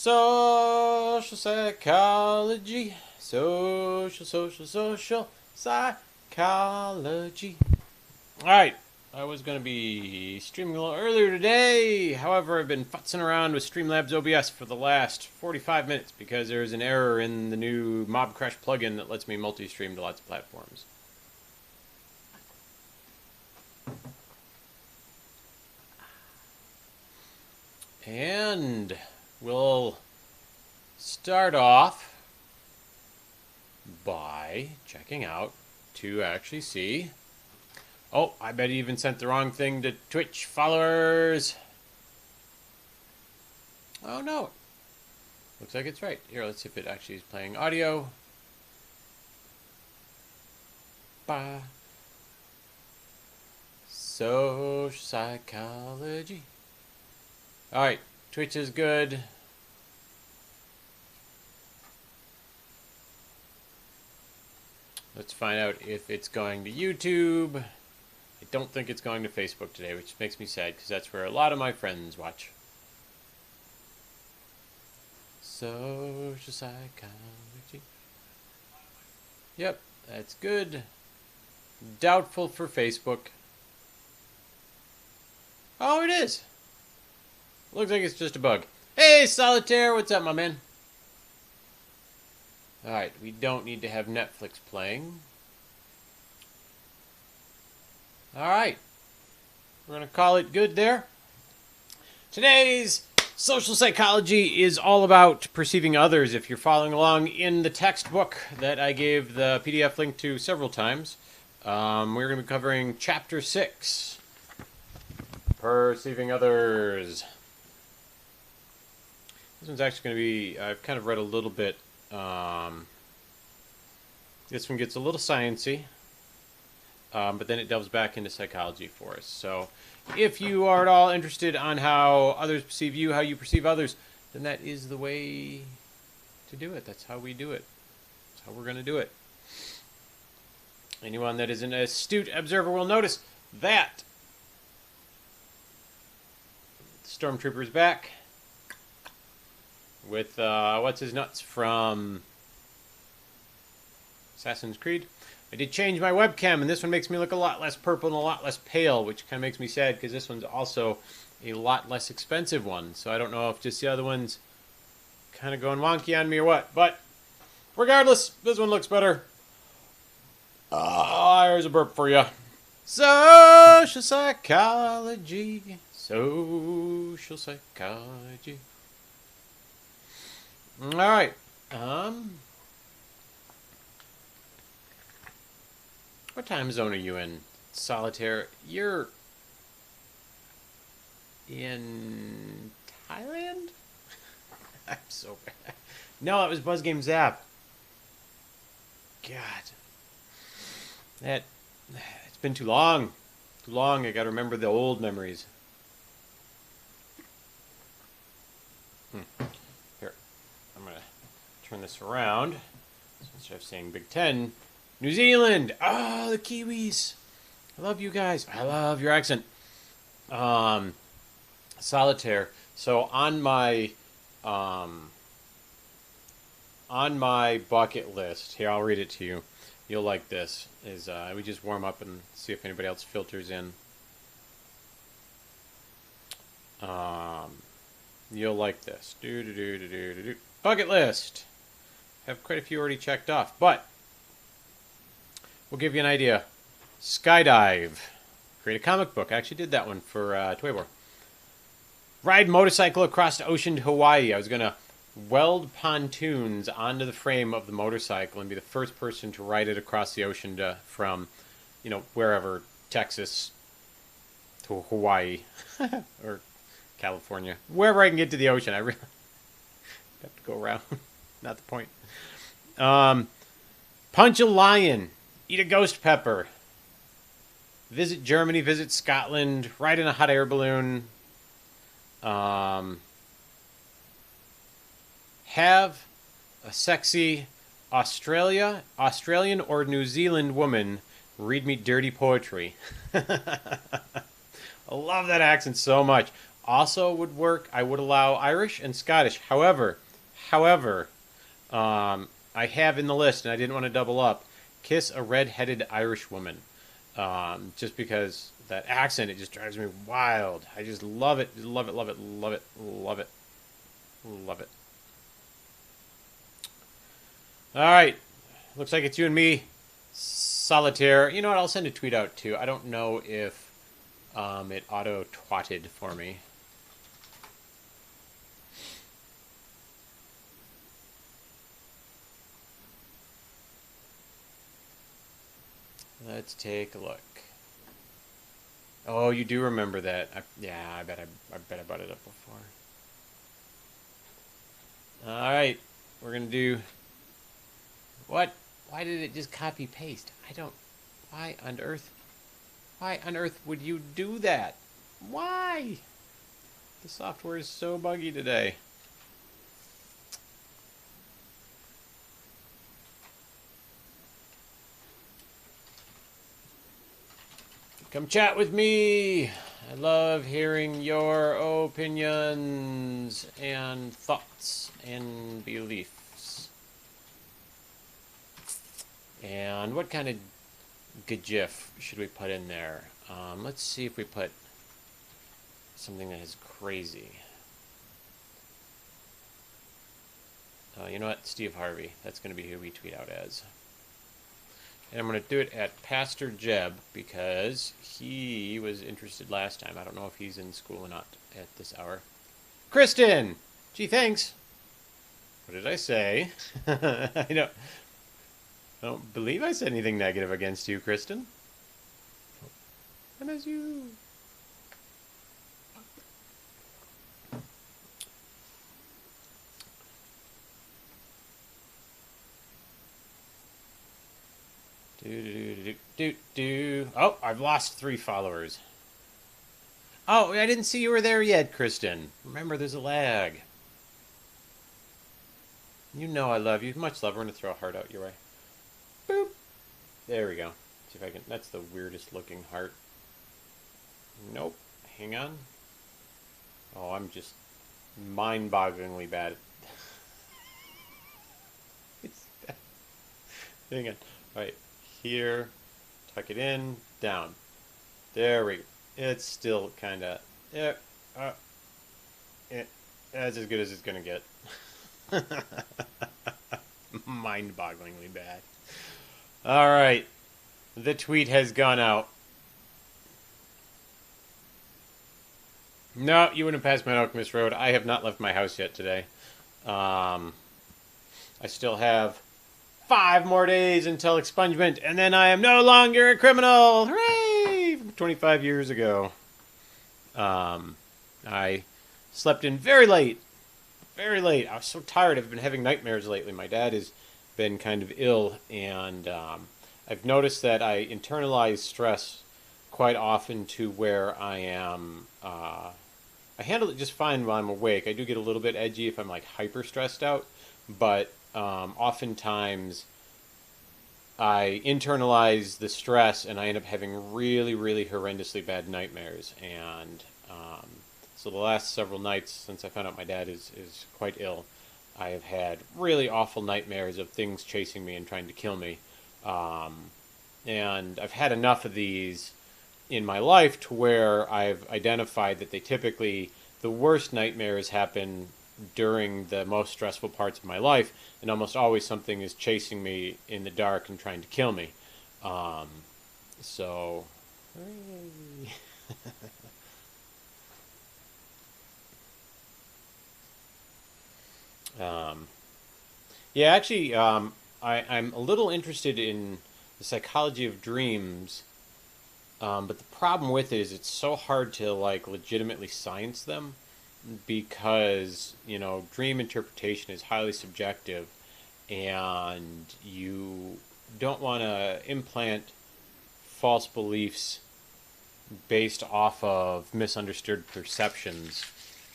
Social psychology. Social psychology. Alright, I was going to be streaming a little earlier today. However, I've been futzing around with Streamlabs OBS for the last 45 minutes because there's an error in the new Mob Crash plugin that lets me multi-stream to lots of platforms. And we'll start off by checking out to actually see. Oh, I bet he even sent the wrong thing to Twitch followers. Oh no. Looks like it's right. Here, let's see if it actually is playing audio. Bah. Social psychology. Alright, Twitch is good. Let's find out if it's going to YouTube. I don't think it's going to Facebook today, which makes me sad because that's where a lot of my friends watch. Social psychology. Yep, that's good. Doubtful for Facebook. Oh, it is. Looks like it's just a bug. Hey, Solitaire, what's up, my man? Alright, we don't need to have Netflix playing. Alright. We're going to call it good there. Today's social psychology is all about perceiving others. If you're following along in the textbook that I gave the PDF link to several times, we're going to be covering Chapter 6. Perceiving others. This one's actually going to be, I've kind of read a little bit. This one gets a little sciencey, but then it delves back into psychology for us. So if you are at all interested on how others perceive you, how you perceive others, then that is the way to do it. That's how we do it. That's how we're going to do it. Anyone that is an astute observer will notice that Stormtrooper's back with what's his nuts from Assassin's Creed. I did change my webcam, and this one makes me look a lot less purple and a lot less pale, which kind of makes me sad because this one's also a lot less expensive one. So I don't know if just the other one's kind of going wonky on me or what. But regardless, this one looks better. Here's a burp for you. Social psychology. Social psychology. Alright. What time zone are you in, Solitaire? You're in Thailand? I'm so bad. No, it was Buzz Game Zap. God. It's been too long. Too long. I gotta remember the old memories. Here. I'm gonna turn this around. So instead of saying Big Ten, New Zealand! Oh, the Kiwis! I love you guys. I love your accent. Solitaire. So on my bucket list, here, I'll read it to you. You'll like this. Is we just warm up and see if anybody else filters in. You'll like this. Bucket list. Have quite a few already checked off, but we'll give you an idea. Skydive. Create a comic book. I actually did that one for Toyboard. Ride motorcycle across the ocean to Hawaii. I was going to weld pontoons onto the frame of the motorcycle and be the first person to ride it across the ocean from, wherever, Texas to Hawaii or California. Wherever I can get to the ocean. I really have to go around. Not the point. Punch a lion. Eat a ghost pepper. Visit Germany. Visit Scotland. Ride in a hot air balloon. Have a sexy Australian or New Zealand woman read me dirty poetry. I love that accent so much. also would work. I would allow Irish and Scottish. However, I have in the list, and I didn't want to double up, kiss a red-headed Irish woman. Just because that accent, it just drives me wild. I just love it, love it, love it, love it, love it, love it. All right, looks like it's you and me, Solitaire. You know what? I'll send a tweet out too. I don't know if it auto-twatted for me. Let's take a look. Oh, you do remember that? Yeah, I bet I brought it up before. All right, we're gonna do. What? Why did it just copy paste? I don't. Why on earth? Why on earth would you do that? Why? The software is so buggy today. Come chat with me. I love hearing your opinions and thoughts and beliefs. And what kind of GIF should we put in there? Let's see if we put something that is crazy. Oh, you know what? Steve Harvey. That's going to be who we tweet out as. And I'm going to do it at Pastor Jeb because he was interested last time. I don't know if he's in school or not at this hour. Kristen! Gee, thanks. What did I say? I don't believe I said anything negative against you, Kristen. And as you... Oh, I've lost 3 followers. Oh, I didn't see you were there yet, Kristen. Remember, there's a lag. You know I love you. Much love. We're going to throw a heart out your way. Boop. There we go. See if I can... That's the weirdest looking heart. Nope. Hang on. Oh, I'm just mind-bogglingly bad. Hang on. All right. Here. Tuck it in. Down. There we go. It's still kind of... that's as good as it's going to get. Mind-bogglingly bad. All right. The tweet has gone out. No, you wouldn't pass Mount Alchemist Road. I have not left my house yet today. I still have 5 more days until expungement, and then I am no longer a criminal. Hooray! From 25 years ago. I slept in very late. Very late. I was so tired. I've been having nightmares lately. My dad has been kind of ill, and I've noticed that I internalize stress quite often to where I am... I handle it just fine while I'm awake. I do get a little bit edgy if I'm like hyper stressed out, but oftentimes I internalize the stress and I end up having really, really horrendously bad nightmares. And so the last several nights since I found out my dad is quite ill, I have had really awful nightmares of things chasing me and trying to kill me. And I've had enough of these in my life to where I've identified that the worst nightmares happen during the most stressful parts of my life, and almost always something is chasing me in the dark and trying to kill me. So, yeah, actually, I'm a little interested in the psychology of dreams. But the problem with it is it's so hard to like legitimately science them because, dream interpretation is highly subjective and you don't want to implant false beliefs based off of misunderstood perceptions.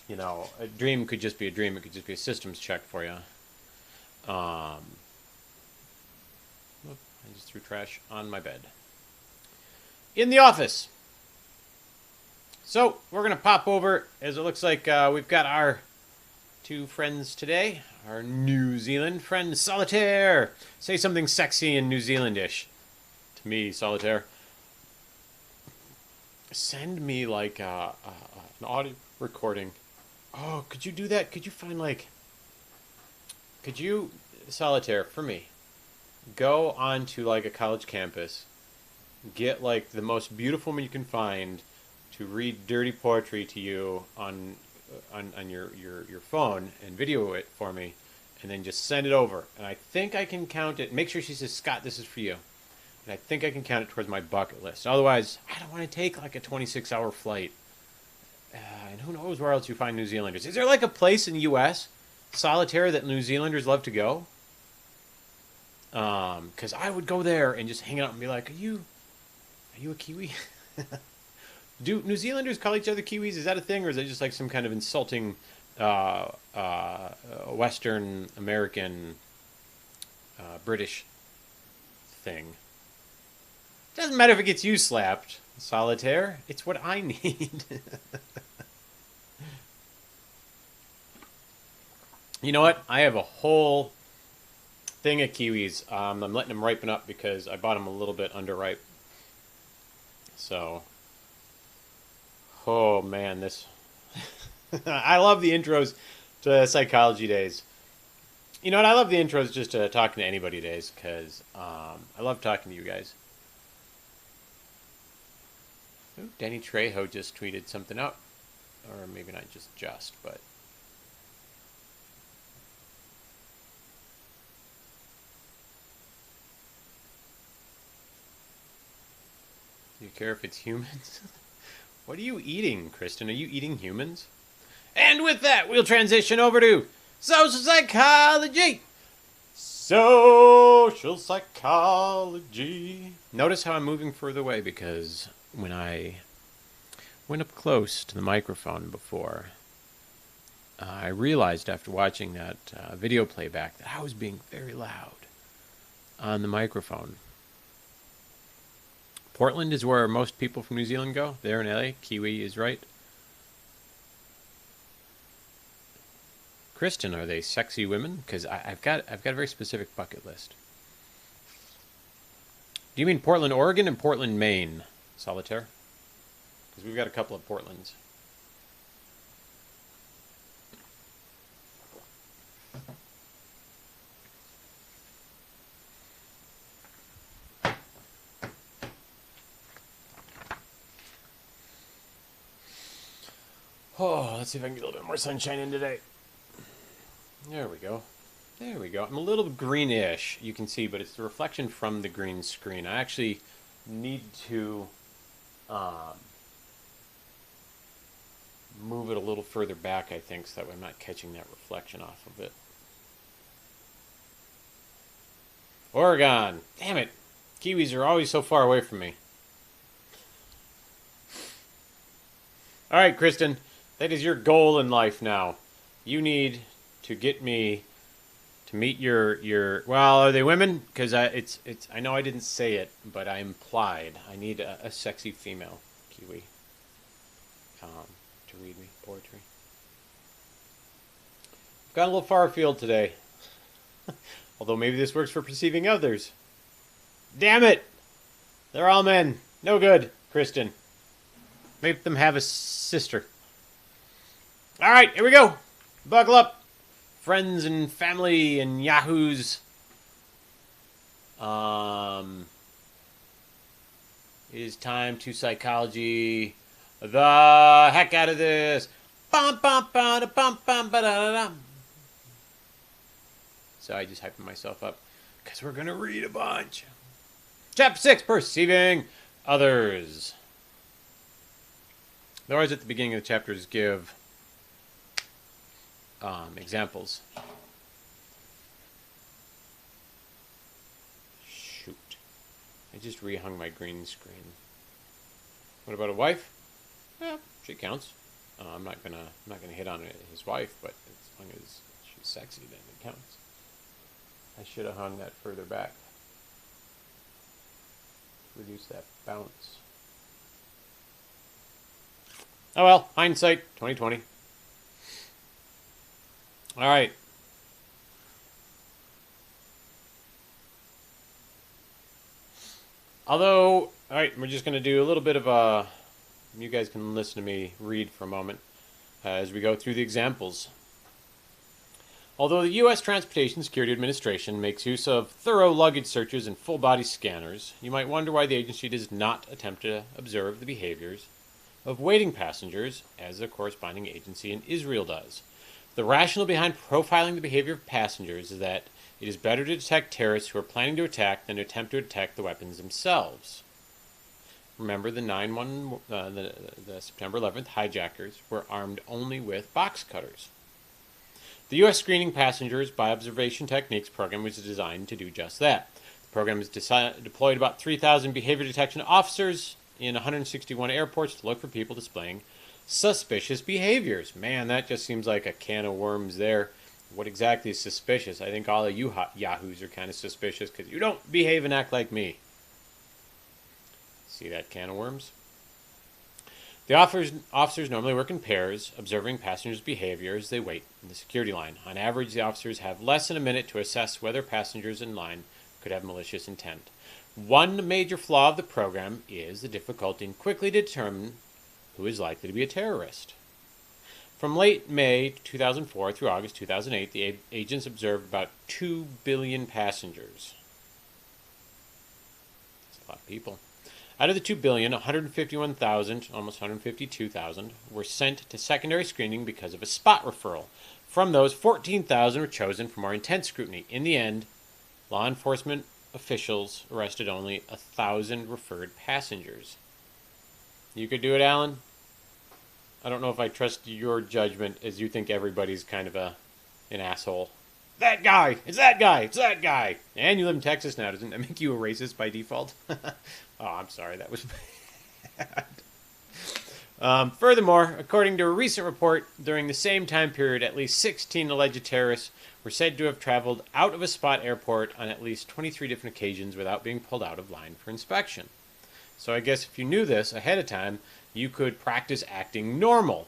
A dream could just be a dream. It could just be a systems check for you. I just threw trash on my bed. In the office. So, we're going to pop over, as it looks like we've got our two friends today. Our New Zealand friend, Solitaire. Say something sexy and New Zealandish to me, Solitaire. Send me, like, an audio recording. Oh, could you do that? Could you find, like... Could you, Solitaire, for me, go onto, like, a college campus, get, like, the most beautiful one you can find, to read dirty poetry to you on your phone and video it for me, and then just send it over. And I think I can count it. Make sure she says, Scott, this is for you. And I think I can count it towards my bucket list. Otherwise, I don't want to take like a 26-hour flight. And who knows where else you find New Zealanders. Is there like a place in the U.S., Solitaire, that New Zealanders love to go? Because I would go there and just hang out and be like, are you a Kiwi? Do New Zealanders call each other Kiwis? Is that a thing, or is it just like some kind of insulting Western American British thing? Doesn't matter if it gets you slapped, Solitaire. It's what I need. You know what? I have a whole thing of kiwis. I'm letting them ripen up because I bought them a little bit underripe. So... Oh, man, this... I love the intros to Psychology Days. You know what? I love the intros just to talking to anybody days, because I love talking to you guys. Ooh, Danny Trejo just tweeted something out. Or maybe not just, but... Do you care if it's humans? What are you eating, Kristen? Are you eating humans? And with that, we'll transition over to social psychology. Social psychology. Notice how I'm moving further away because when I went up close to the microphone before, I realized after watching that video playback that I was being very loud on the microphone. Portland is where most people from New Zealand go. There in LA, Kiwi is right. Kristen, are they sexy women? Because I've got a very specific bucket list. Do you mean Portland, Oregon, and Portland, Maine, Solitaire? Because we've got a couple of Portlands. Oh, let's see if I can get a little bit more sunshine in today. There we go. There we go. I'm a little greenish, you can see, but it's the reflection from the green screen. I actually need to move it a little further back, I think, so that way I'm not catching that reflection off of it. Oregon! Damn it! Kiwis are always so far away from me. Alright, Kristen. That is your goal in life now. You need to get me to meet your well, are they women? Because I know I didn't say it, but I implied. I need a sexy female Kiwi to read me poetry. I've gone a little far afield today. Although maybe this works for perceiving others. Damn it! They're all men. No good, Kristen. Make them have a sister. All right, here we go. Buckle up, friends and family and yahoos. It is time to psychology the heck out of this. Bum, bum, ba, da, bum, bum, ba, da, da, da. So I just hyped myself up because we're going to read a bunch. Chapter 6, Perceiving Others. They always at the beginning of the chapters give examples. Shoot. I just rehung my green screen. What about a wife? Yeah, she counts. I'm not gonna hit on his wife, but as long as she's sexy, then it counts. I should have hung that further back. Reduce that bounce. Oh well, hindsight, 2020. All right. Although, all right, we're just going to do a little bit of a... You guys can listen to me read for a moment as we go through the examples. Although the U.S. Transportation Security Administration makes use of thorough luggage searches and full-body scanners, you might wonder why the agency does not attempt to observe the behaviors of waiting passengers, as the corresponding agency in Israel does. The rationale behind profiling the behavior of passengers is that it is better to detect terrorists who are planning to attack than to attempt to detect the weapons themselves. Remember, the September 11th hijackers were armed only with box cutters. The U.S. Screening Passengers by Observation Techniques program was designed to do just that. The program has deployed about 3,000 behavior detection officers in 161 airports to look for people displaying suspicious behaviors. Man, that just seems like a can of worms there. What exactly is suspicious? I think all of you yahoos are kind of suspicious because you don't behave and act like me. See that can of worms? The officers normally work in pairs, observing passengers' behavior as they wait in the security line. On average, the officers have less than a minute to assess whether passengers in line could have malicious intent. One major flaw of the program is the difficulty in quickly determining who is likely to be a terrorist. From late May 2004 through August 2008, the agents observed about 2 billion passengers. That's a lot of people. Out of the 2 billion, 151,000, almost 152,000, were sent to secondary screening because of a spot referral. From those, 14,000 were chosen for more intense scrutiny. In the end, law enforcement officials arrested only 1,000 referred passengers. You could do it, Alan? I don't know if I trust your judgment, as you think everybody's kind of an asshole. That guy! It's that guy! It's that guy! And you live in Texas now. Doesn't that make you a racist by default? Oh, I'm sorry. That was bad. Furthermore, according to a recent report, during the same time period, at least 16 alleged terrorists were said to have traveled out of a spot airport on at least 23 different occasions without being pulled out of line for inspection. So I guess if you knew this ahead of time, you could practice acting normal.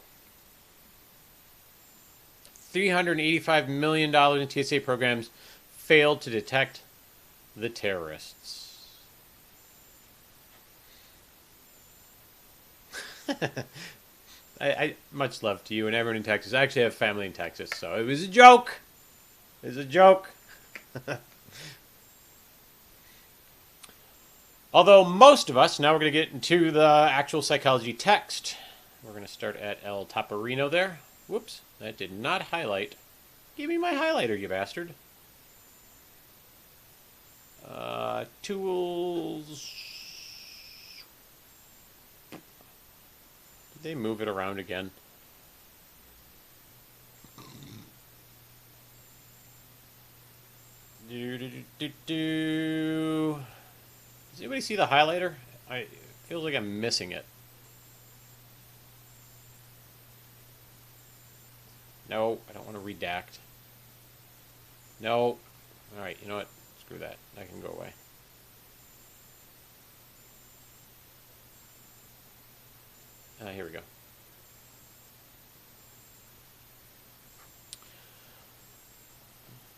$385 million in TSA programs failed to detect the terrorists. I much love to you and everyone in Texas. I actually have family in Texas, so it was a joke. It was a joke. Although most of us, now we're going to get into the actual psychology text. We're going to start at El Taparino there. Whoops, that did not highlight. Give me my highlighter, you bastard. Tools. Did they move it around again? Does anybody see the highlighter? It feels like I'm missing it. No, I don't want to redact. No. Alright, you know what? Screw that. That can go away. Here we go.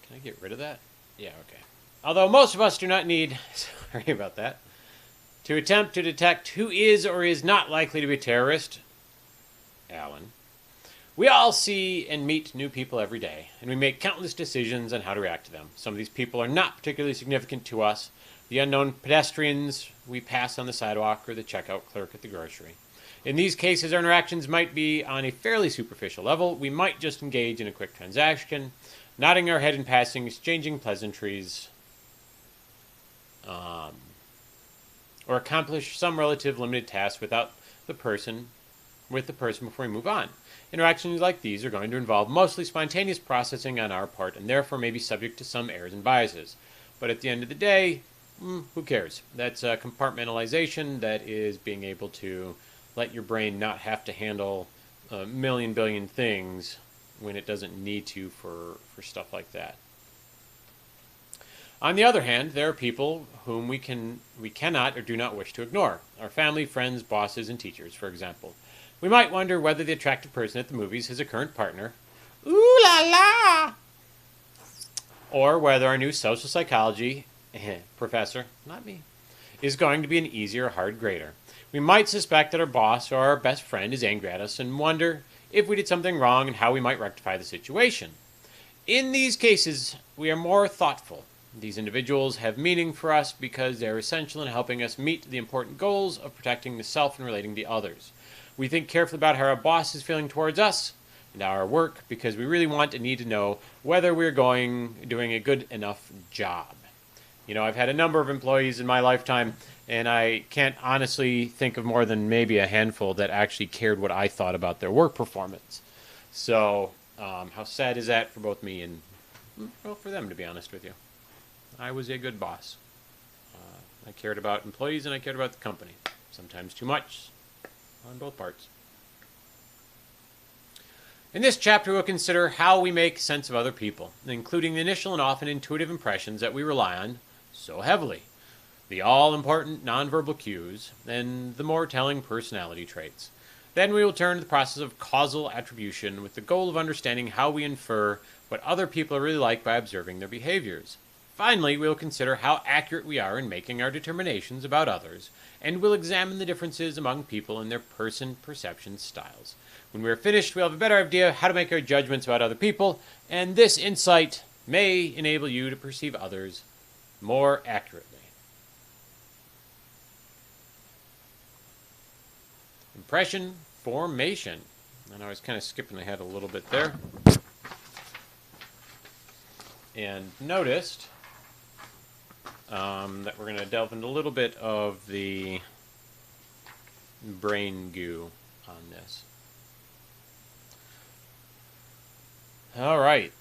Can I get rid of that? Yeah, okay. Although most of us do not need, sorry about that, to attempt to detect who is or is not likely to be a terrorist, Alan. We all see and meet new people every day, and we make countless decisions on how to react to them. Some of these people are not particularly significant to us. The unknown pedestrians we pass on the sidewalk or the checkout clerk at the grocery. In these cases, our interactions might be on a fairly superficial level. We might just engage in a quick transaction, nodding our head in passing, exchanging pleasantries, or accomplish some relative limited task with the person before we move on. Interactions like these are going to involve mostly spontaneous processing on our part and therefore may be subject to some errors and biases. But at the end of the day, who cares? That's compartmentalization. That is being able to let your brain not have to handle a million billion things when it doesn't need to for stuff like that. On the other hand, there are people whom we cannot or do not wish to ignore. Our family, friends, bosses, and teachers, for example. We might wonder whether the attractive person at the movies is a current partner. Ooh la la! Or whether our new social psychology professor, not me, is going to be an easy or hard grader. We might suspect that our boss or our best friend is angry at us and wonder if we did something wrong and how we might rectify the situation. In these cases, we are more thoughtful. These individuals have meaning for us because they are essential in helping us meet the important goals of protecting the self and relating to others. We think carefully about how our boss is feeling towards us and our work because we really want and need to know whether we're doing a good enough job. You know, I've had a number of employees in my lifetime, and I can't honestly think of more than maybe a handful that actually cared what I thought about their work performance. So, how sad is that for both me and, well, for them, to be honest with you. I was a good boss. I cared about employees and I cared about the company. Sometimes too much on both parts. In this chapter, we'll consider how we make sense of other people, including the initial and often intuitive impressions that we rely on so heavily, the all-important nonverbal cues, and the more telling personality traits. Then we will turn to the process of causal attribution with the goal of understanding how we infer what other people are really like by observing their behaviors. Finally, we will consider how accurate we are in making our determinations about others, and we'll examine the differences among people and their perception styles. When we are finished, we'll have a better idea of how to make our judgments about other people, and this insight may enable you to perceive others more accurately. Impression formation. And I was kind of skipping ahead a little bit there. And noticed that we're going to delve into a little bit of the brain goo on this. All right.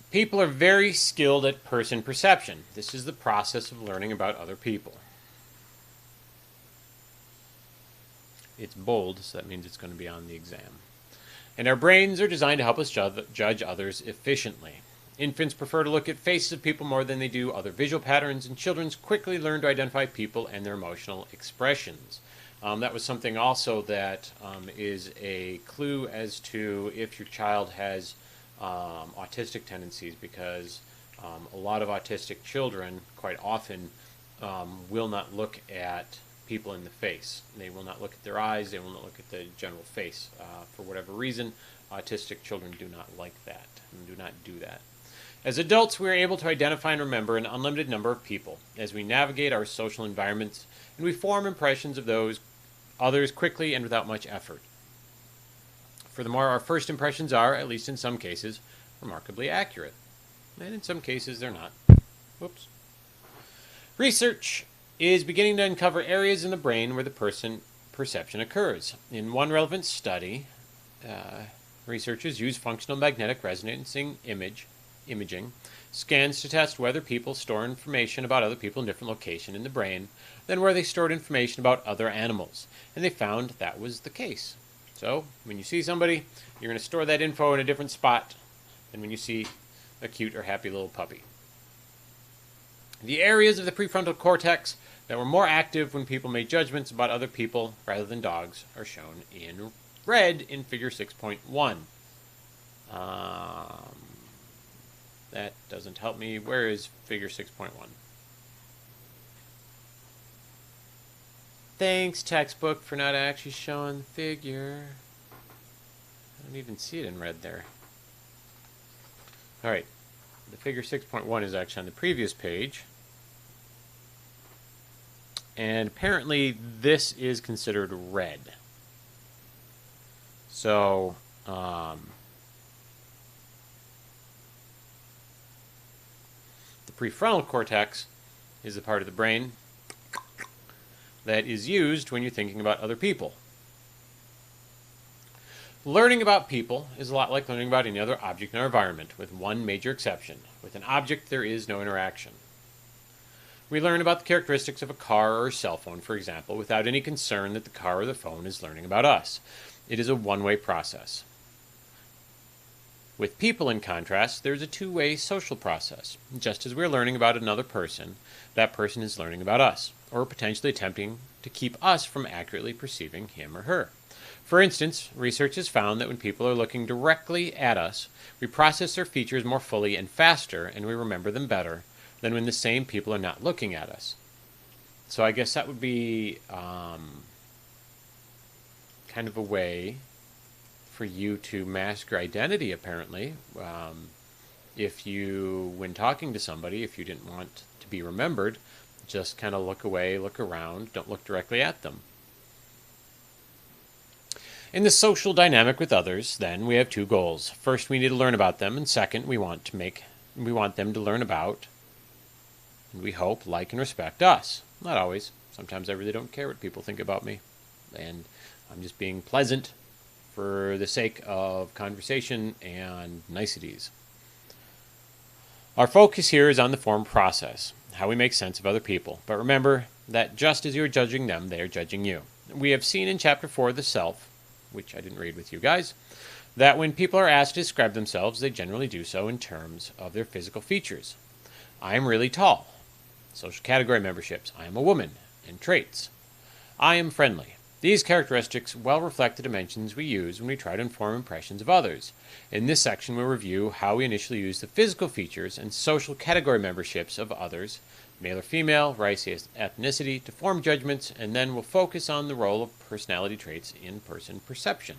People are very skilled at person perception. This is the process of learning about other people. It's bold, so that means it's going to be on the exam. And our brains are designed to help us judge others efficiently. Infants prefer to look at faces of people more than they do other visual patterns, and children quickly learn to identify people and their emotional expressions. That was something also that is a clue as to if your child has autistic tendencies, because a lot of autistic children quite often will not look at people in the face. They will not look at their eyes, they will not look at the general face. For whatever reason, autistic children do not like that and do not do that. As adults, we are able to identify and remember an unlimited number of people as we navigate our social environments, and we form impressions of those others quickly and without much effort. Furthermore, our first impressions are, at least in some cases, remarkably accurate. And in some cases, they're not. Whoops. Research is beginning to uncover areas in the brain where the person perception occurs. In one relevant study, researchers used functional magnetic resonancing imaging scans to test whether people store information about other people in different locations in the brain than where they stored information about other animals. And they found that was the case. So, when you see somebody, you're going to store that info in a different spot than when you see a cute or happy little puppy. The areas of the prefrontal cortex that were more active when people made judgments about other people rather than dogs are shown in red in figure 6.1. That doesn't help me. Where is figure 6.1? Thanks, textbook, for not actually showing the figure. I don't even see it in red there. Alright, the figure 6.1 is actually on the previous page. And apparently this is considered red. So, the prefrontal cortex is the part of the brain that is used when you're thinking about other people. Learning about people is a lot like learning about any other object in our environment, with one major exception. With an object, there is no interaction. We learn about the characteristics of a car or a cell phone, for example, without any concern that the car or the phone is learning about us. It is a one-way process. With people, in contrast, there's a two-way social process. Just as we're learning about another person, that person is learning about us, or potentially attempting to keep us from accurately perceiving him or her. For instance, research has found that when people are looking directly at us, we process their features more fully and faster, and we remember them better than when the same people are not looking at us. So I guess that would be kind of a way for you to mask your identity, apparently. If you, when talking to somebody, if you didn't want to be remembered, just kind of look away, look around, don't look directly at them. In the social dynamic with others, then, we have two goals. First, we need to learn about them, and second, we want them to learn about, and we hope, like, and respect us. Not always. Sometimes I really don't care what people think about me, and I'm just being pleasant for the sake of conversation and niceties. Our focus here is on the form process, how we make sense of other people. But remember that just as you are judging them, they are judging you. We have seen in Chapter 4, The Self, which I didn't read with you guys, that when people are asked to describe themselves, they generally do so in terms of their physical features. I am really tall. Social category memberships. I am a woman. And traits. I am friendly. These characteristics well reflect the dimensions we use when we try to inform impressions of others. In this section, we'll review how we initially use the physical features and social category memberships of others, male or female, race, ethnicity, to form judgments, and then we'll focus on the role of personality traits in person perception.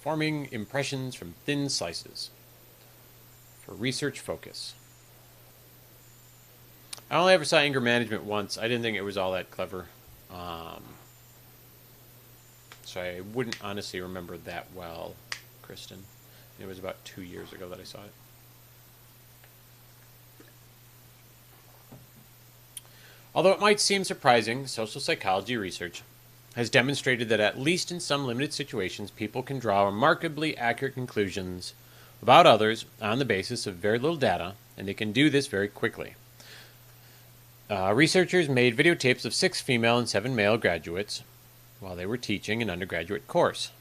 Forming impressions from thin slices. For research focus. I only ever saw anger management once. I didn't think it was all that clever. So I wouldn't honestly remember that well, Kristen. It was about 2 years ago that I saw it. Although it might seem surprising, social psychology research has demonstrated that at least in some limited situations, people can draw remarkably accurate conclusions about others on the basis of very little data, and they can do this very quickly. Researchers made videotapes of 6 female and 7 male graduates while they were teaching an undergraduate course.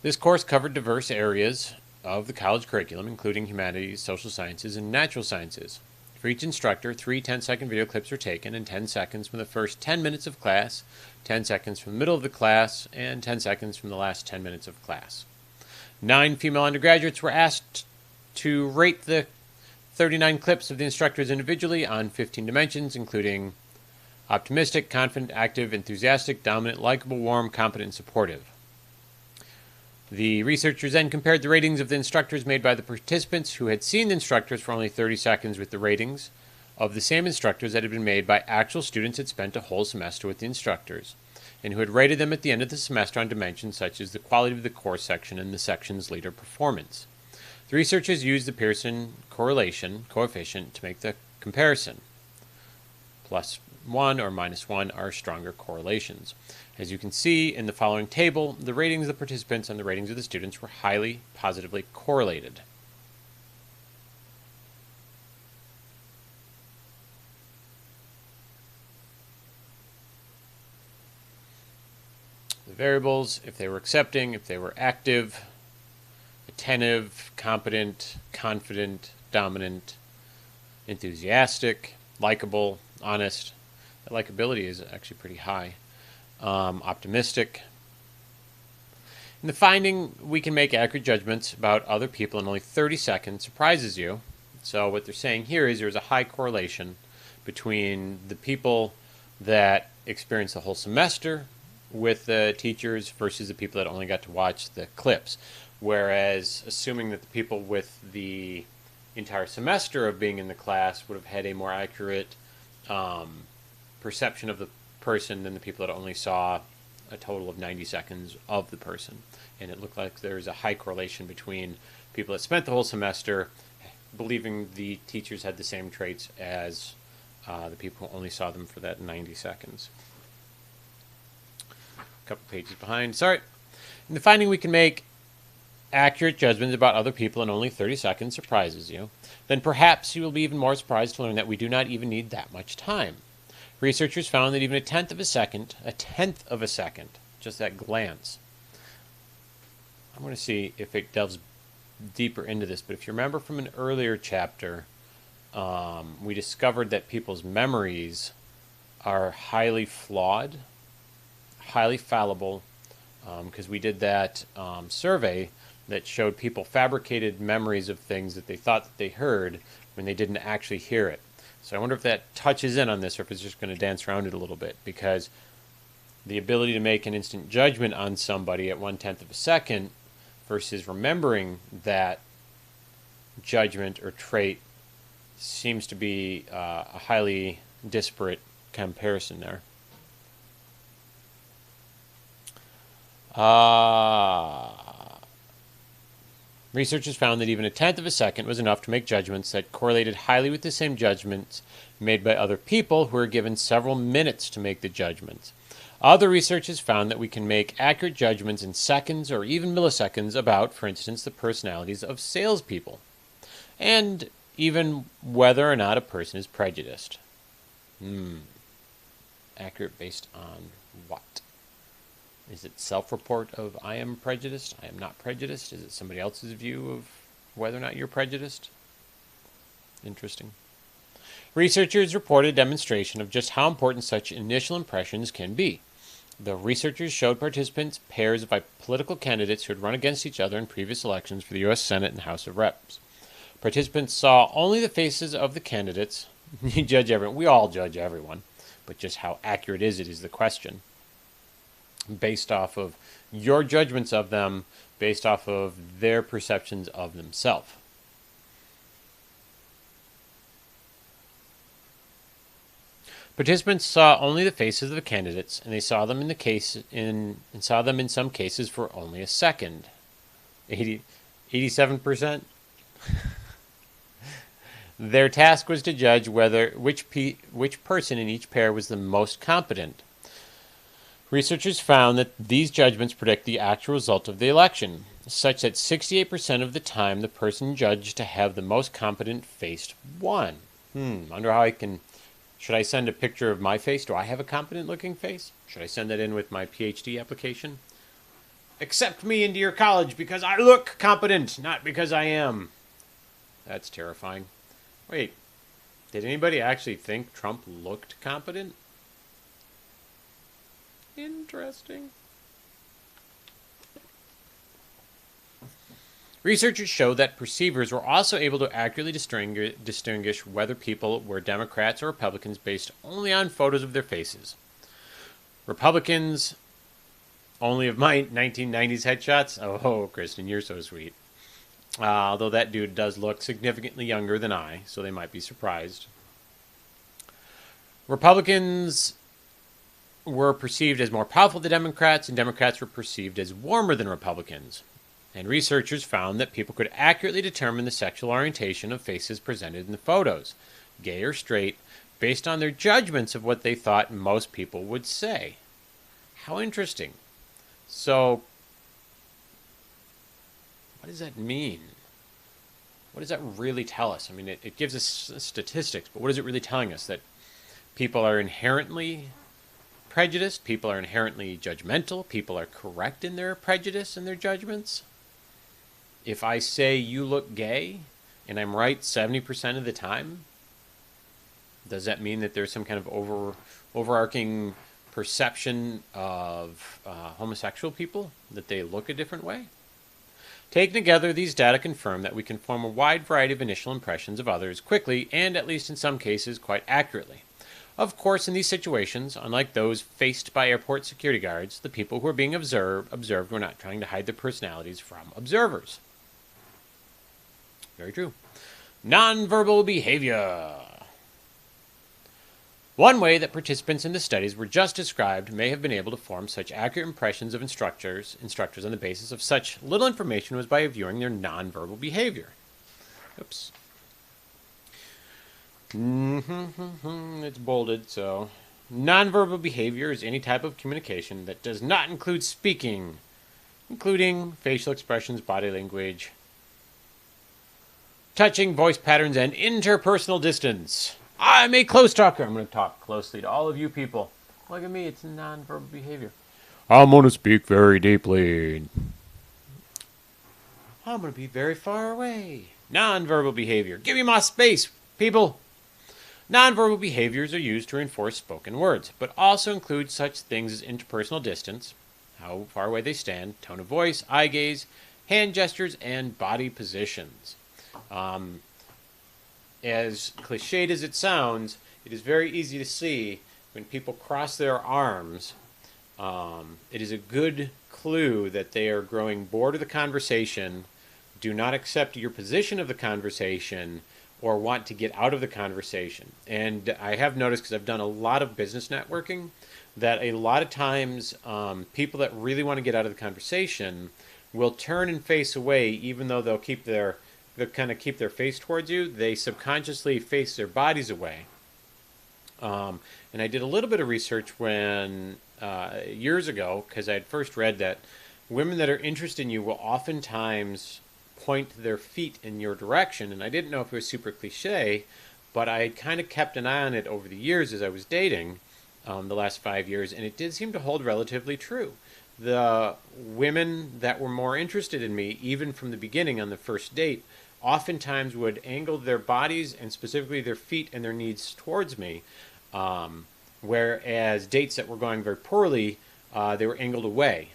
This course covered diverse areas of the college curriculum, including humanities, social sciences, and natural sciences. For each instructor, 3 10-second video clips were taken in 10 seconds from the first 10 minutes of class, 10 seconds from the middle of the class, and 10 seconds from the last 10 minutes of class. 9 female undergraduates were asked to rate the 39 clips of the instructors individually on 15 dimensions, including optimistic, confident, active, enthusiastic, dominant, likable, warm, competent, and supportive. The researchers then compared the ratings of the instructors made by the participants who had seen the instructors for only 30 seconds with the ratings of the same instructors that had been made by actual students who had spent a whole semester with the instructors, and who had rated them at the end of the semester on dimensions such as the quality of the course section and the section's leader performance. The researchers used the Pearson correlation coefficient to make the comparison. +1 or -1 are stronger correlations. As you can see in the following table, the ratings of the participants and the ratings of the students were highly positively correlated. The variables, if they were accepting, if they were active, attentive, competent, confident, dominant, enthusiastic, likable, honest. The likability is actually pretty high. Optimistic. In the finding, we can make accurate judgments about other people in only 30 seconds surprises you. So what they're saying here is there's a high correlation between the people that experience the whole semester with the teachers versus the people that only got to watch the clips. Whereas assuming that the people with the entire semester of being in the class would have had a more accurate perception of the person than the people that only saw a total of 90 seconds of the person. And it looked like there's a high correlation between people that spent the whole semester believing the teachers had the same traits as the people who only saw them for that 90 seconds. A couple pages behind. Sorry. In the finding, we can make accurate judgments about other people in only 30 seconds surprises you, then perhaps you will be even more surprised to learn that we do not even need that much time. Researchers found that even a tenth of a second, just that glance. I'm going to see if it delves deeper into this, but if you remember from an earlier chapter, we discovered that people's memories are highly flawed, highly fallible, because we did that survey that showed people fabricated memories of things that they thought that they heard when they didn't actually hear it. So I wonder if that touches in on this, or if it's just going to dance around it a little bit, because the ability to make an instant judgment on somebody at 1/10 of a second versus remembering that judgment or trait seems to be a highly disparate comparison there. Researchers found that even a tenth of a second was enough to make judgments that correlated highly with the same judgments made by other people who were given several minutes to make the judgments. Other researchers found that we can make accurate judgments in seconds or even milliseconds about, for instance, the personalities of salespeople, and even whether or not a person is prejudiced. Accurate based on what? Is it self-report of I am prejudiced, I am not prejudiced? Is it somebody else's view of whether or not you're prejudiced? Interesting. Researchers reported a demonstration of just how important such initial impressions can be. The researchers showed participants pairs of political candidates who had run against each other in previous elections for the U.S. Senate and House of Reps. Participants saw only the faces of the candidates. You judge everyone. We all judge everyone. But just how accurate is it is the question. Based off of your judgments of them, based off of their perceptions of themselves. Participants saw only the faces of the candidates, and they saw them in some cases for only a second. 87%. Their task was to judge which person in each pair was the most competent. Researchers found that these judgments predict the actual result of the election, such that 68% of the time the person judged to have the most competent face won. Wonder how I can... Should I send a picture of my face? Do I have a competent-looking face? Should I send that in with my PhD application? Accept me into your college because I look competent, not because I am. That's terrifying. Wait, did anybody actually think Trump looked competent? Interesting. Researchers showed that perceivers were also able to accurately distinguish whether people were Democrats or Republicans based only on photos of their faces. Republicans only of my 1990s headshots? Oh, Kristen, you're so sweet. Although that dude does look significantly younger than I, so they might be surprised. Republicans were perceived as more powerful than Democrats, and Democrats were perceived as warmer than Republicans. And researchers found that people could accurately determine the sexual orientation of faces presented in the photos, gay or straight, based on their judgments of what they thought most people would say. How interesting. So, what does that mean? What does that really tell us? I mean, it gives us statistics, but what is it really telling us? That people are inherently prejudiced, people are inherently judgmental, people are correct in their prejudice and their judgments? If I say you look gay, and I'm right 70% of the time, does that mean that there's some kind of overarching perception of homosexual people, that they look a different way? Taken together, these data confirm that we can form a wide variety of initial impressions of others quickly and, at least in some cases, quite accurately. Of course, in these situations, unlike those faced by airport security guards, the people who were being observed were not trying to hide their personalities from observers. Very true. Nonverbal behavior. One way that participants in the studies were just described may have been able to form such accurate impressions of instructors on the basis of such little information was by viewing their nonverbal behavior. Oops. It's bolded, so. Nonverbal behavior is any type of communication that does not include speaking, including facial expressions, body language, touching, voice patterns, and interpersonal distance. I'm a close talker. I'm going to talk closely to all of you people. Look at me. It's nonverbal behavior. I'm going to speak very deeply. I'm going to be very far away. Nonverbal behavior. Give me my space, people. Nonverbal behaviors are used to reinforce spoken words, but also include such things as interpersonal distance, how far away they stand, tone of voice, eye gaze, hand gestures, and body positions. As cliched as it sounds, it is very easy to see when people cross their arms. It is a good clue that they are growing bored of the conversation, do not accept your position of the conversation, or want to get out of the conversation. And I have noticed, because I've done a lot of business networking, that a lot of times people that really want to get out of the conversation will turn and face away, even though they'll kind of keep their face towards you. They subconsciously face their bodies away. And I did a little bit of research when years ago, because I had first read that women that are interested in you will oftentimes point their feet in your direction. And I didn't know if it was super cliche, but I had kind of kept an eye on it over the years as I was dating, the last 5 years, and it did seem to hold relatively true. The women that were more interested in me, even from the beginning on the first date, oftentimes would angle their bodies and specifically their feet and their knees towards me, whereas dates that were going very poorly, they were angled away.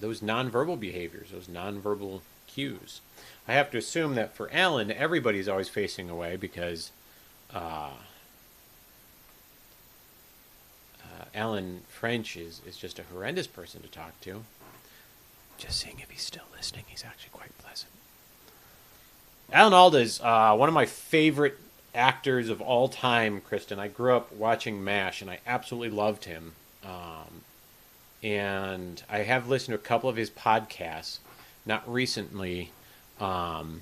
Those nonverbal behaviors, those nonverbal cues. I have to assume that for Alan, everybody's always facing away because Alan French is just a horrendous person to talk to. Just seeing if he's still listening. He's actually quite pleasant. Alan Alda is one of my favorite actors of all time, Kristen. I grew up watching MASH, and I absolutely loved him. And I have listened to a couple of his podcasts, not recently. And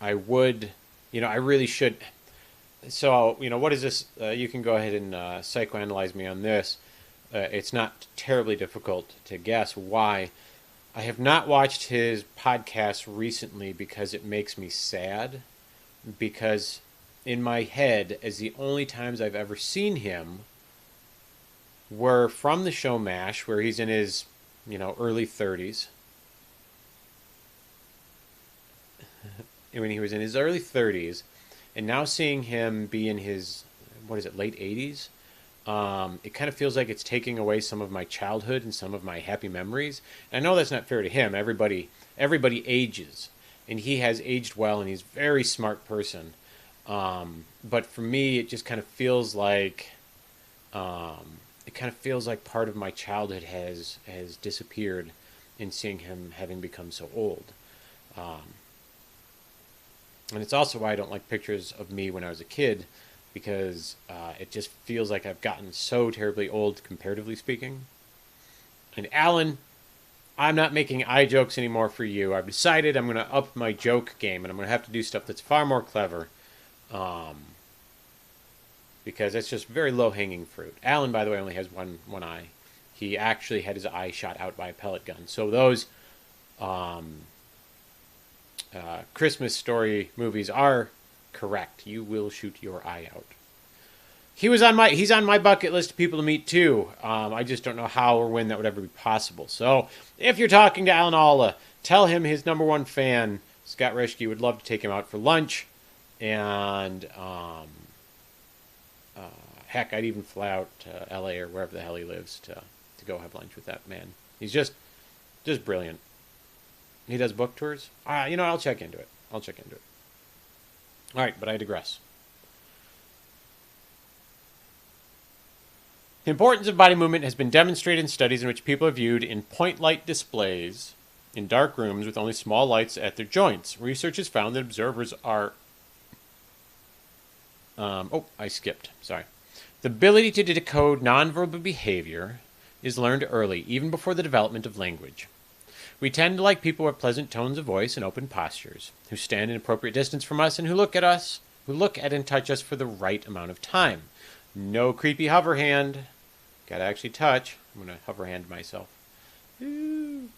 I would, I really should. So, what is this? You can go ahead and psychoanalyze me on this. It's not terribly difficult to guess why. I have not watched his podcast recently because it makes me sad. Because in my head, as the only times I've ever seen him were from the show MASH, where he's in his, early 30s. When he was in his early 30s, and now seeing him be in his, late 80s, it kind of feels like it's taking away some of my childhood and some of my happy memories. And I know that's not fair to him. Everybody ages, and he has aged well, and he's a very smart person. But for me, it just kind of feels like part of my childhood has disappeared in seeing him having become so old. And it's also why I don't like pictures of me when I was a kid, because it just feels like I've gotten so terribly old, comparatively speaking. And Alan, I'm not making eye jokes anymore for you. I've decided I'm going to up my joke game, and I'm going to have to do stuff that's far more clever, because it's just very low-hanging fruit. Alan, by the way, only has one eye. He actually had his eye shot out by a pellet gun. So those Christmas story movies are correct. You will shoot your eye out. He's on my bucket list of people to meet too. I just don't know how or when that would ever be possible. So if you're talking to Alan Alda, tell him his number one fan, Scott Reschke, would love to take him out for lunch. And heck, I'd even fly out to LA or wherever the hell he lives to go have lunch with that man. He's just brilliant. He does book tours. I'll check into it. All right, but I digress. The importance of body movement has been demonstrated in studies in which people are viewed in point light displays in dark rooms with only small lights at their joints. Research has found that observers are... I skipped. Sorry. The ability to decode nonverbal behavior is learned early, even before the development of language. We tend to like people with pleasant tones of voice and open postures, who stand in appropriate distance from us and who look at and touch us for the right amount of time. No creepy hover hand. Gotta actually touch. I'm gonna hover hand myself. Ooh.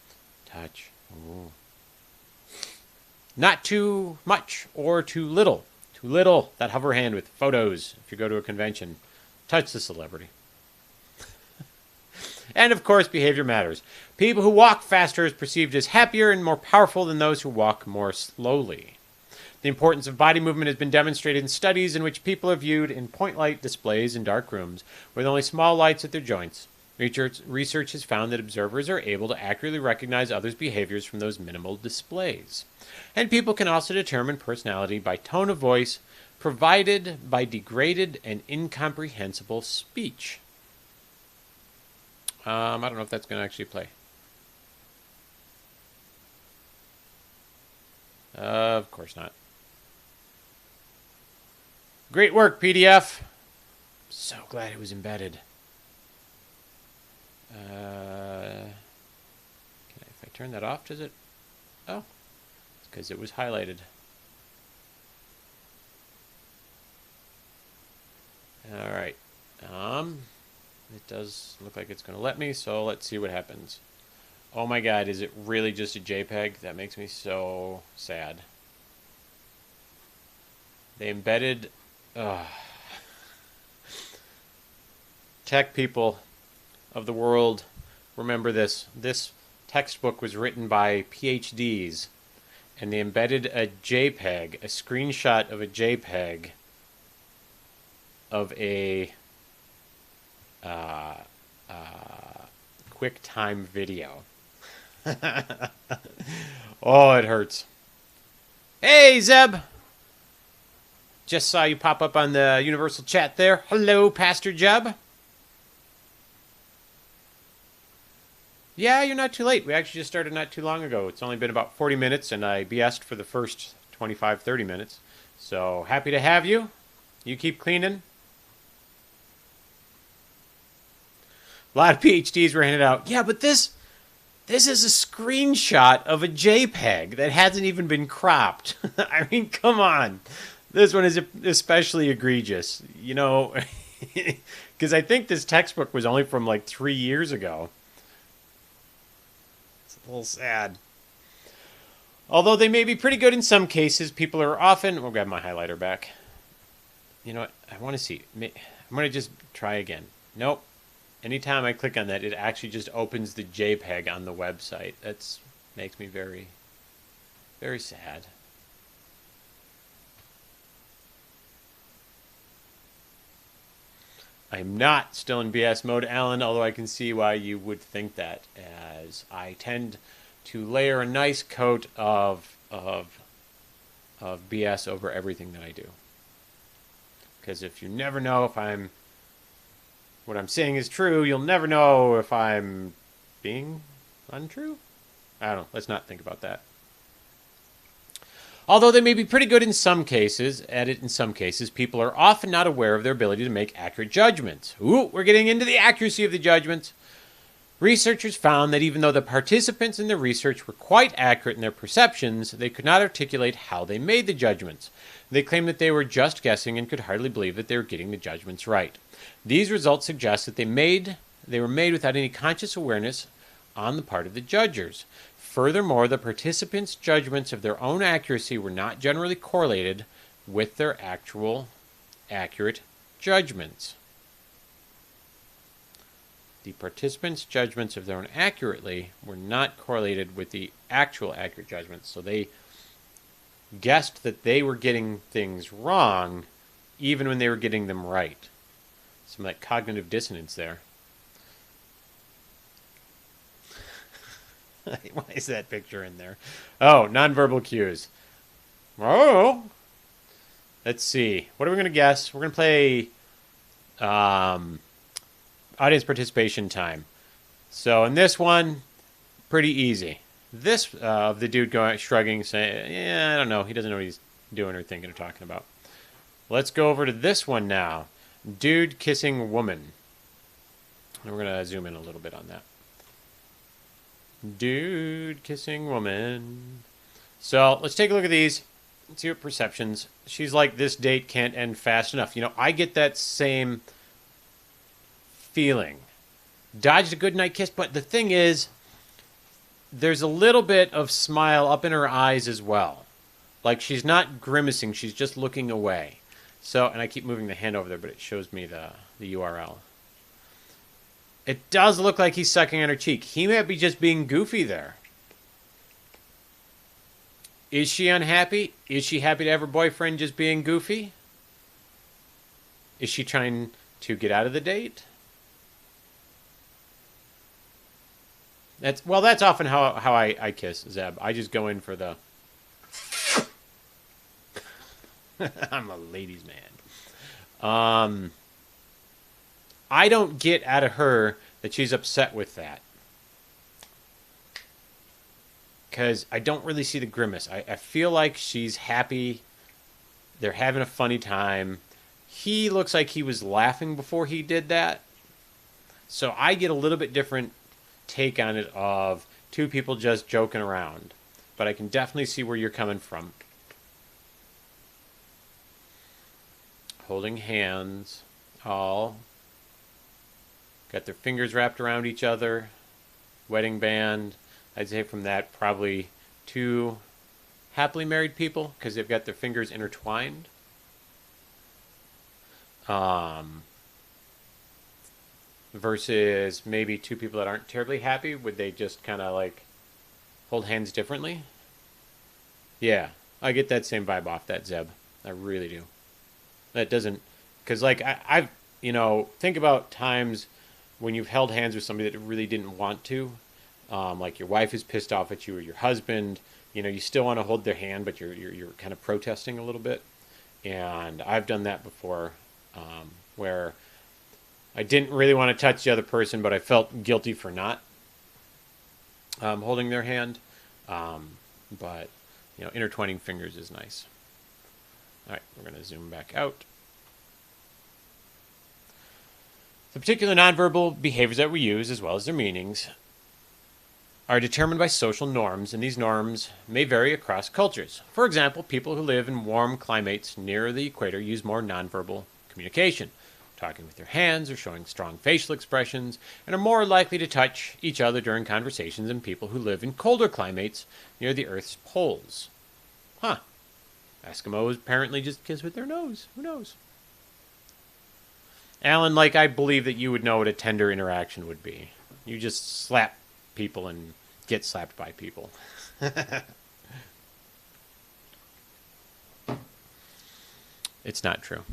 Touch. Ooh. Not too much or too little. Too little. That hover hand with photos. If you go to a convention, touch the celebrity. And of course, behavior matters. People who walk faster is perceived as happier and more powerful than those who walk more slowly. The importance of body movement has been demonstrated in studies in which people are viewed in point light displays in dark rooms with only small lights at their joints. Research has found that observers are able to accurately recognize others' behaviors from those minimal displays. And people can also determine personality by tone of voice, provided by degraded and incomprehensible speech. I don't know if that's going to actually play. Of course not. Great work, PDF. So glad it was embedded. If I turn that off, does it? Oh, it's because it was highlighted. All right. It does look like it's going to let me, so let's see what happens. Oh my god, is it really just a JPEG? That makes me so sad. They embedded... Tech people of the world, remember this. This textbook was written by PhDs, and they embedded a JPEG, a screenshot of a JPEG of a QuickTime video. Oh, it hurts. Hey, Zeb! Just saw you pop up on the universal chat there. Hello, Pastor Jeb. Yeah, you're not too late. We actually just started not too long ago. It's only been about 40 minutes, and I BS'd for the first 25, 30 minutes. So, happy to have you. You keep cleaning. A lot of PhDs were handed out. Yeah, but this is a screenshot of a JPEG that hasn't even been cropped. I mean, come on. This one is especially egregious, you know, because I think this textbook was only from like 3 years ago. It's a little sad. Although they may be pretty good in some cases, people are often... We'll grab my highlighter back. You know what? I want to see. I'm going to just try again. Nope. Anytime I click on that, it actually just opens the JPEG on the website. That makes me very, very sad. I'm not still in BS mode, Alan, although I can see why you would think that, as I tend to layer a nice coat of BS over everything that I do. Because if you never know if what I'm saying is true, you'll never know if I'm being untrue. I don't know. Let's not think about that. Although they may be pretty good in some cases, people are often not aware of their ability to make accurate judgments. Ooh, we're getting into the accuracy of the judgments. Researchers found that even though the participants in the research were quite accurate in their perceptions, they could not articulate how they made the judgments. They claimed that they were just guessing and could hardly believe that they were getting the judgments right. These results suggest that they were made without any conscious awareness on the part of the judgers. Furthermore, the participants' judgments of their own accuracy were not generally correlated with their actual accurate judgments. The participants' judgments of their own accurately were not correlated with the actual accurate judgments. So they guessed that they were getting things wrong even when they were getting them right. Some like cognitive dissonance there. Why is that picture in there? Oh, nonverbal cues. Oh, let's see. What are we going to guess? We're going to play audience participation time. So in this one, pretty easy. This of the dude going shrugging, saying, "Yeah, I don't know. He doesn't know what he's doing or thinking or talking about." Let's go over to this one now. Dude kissing woman. And we're going to zoom in a little bit on that. Dude kissing woman. So let's take a look at these. Let's see what perceptions. She's like, this date can't end fast enough. You know, I get that same feeling. Dodged a good night kiss, but the thing is, there's a little bit of smile up in her eyes as well. Like she's not grimacing, she's just looking away. So, and I keep moving the hand over there, but it shows me the URL. It does look like he's sucking on her cheek. He might be just being goofy there. Is she unhappy? Is she happy to have her boyfriend just being goofy? Is she trying to get out of the date? That's often how I kiss Zeb. I just go in for the I'm a ladies' man. I don't get out of her that she's upset with that. Because I don't really see the grimace. I feel like she's happy. They're having a funny time. He looks like he was laughing before he did that. So I get a little bit different take on it of two people just joking around. But I can definitely see where you're coming from. Holding hands. All. Got their fingers wrapped around each other. Wedding band. I'd say from that probably two happily married people because they've got their fingers intertwined. Versus maybe two people that aren't terribly happy. Would they just kind of like hold hands differently? Yeah, I get that same vibe off that Zeb. I really do. That doesn't, because like I've, think about times when you've held hands with somebody that really didn't want to. Like your wife is pissed off at you or your husband, you still want to hold their hand, but you're kind of protesting a little bit. And I've done that before, where I didn't really want to touch the other person, but I felt guilty for not holding their hand. But intertwining fingers is nice. All right, we're going to zoom back out. The particular nonverbal behaviors that we use, as well as their meanings, are determined by social norms, and these norms may vary across cultures. For example, people who live in warm climates near the equator use more nonverbal communication, talking with their hands or showing strong facial expressions, and are more likely to touch each other during conversations than people who live in colder climates near the Earth's poles. Huh. Eskimos apparently just kiss with their nose. Who knows? Alan, I believe that you would know what a tender interaction would be. You just slap people and get slapped by people. It's not true.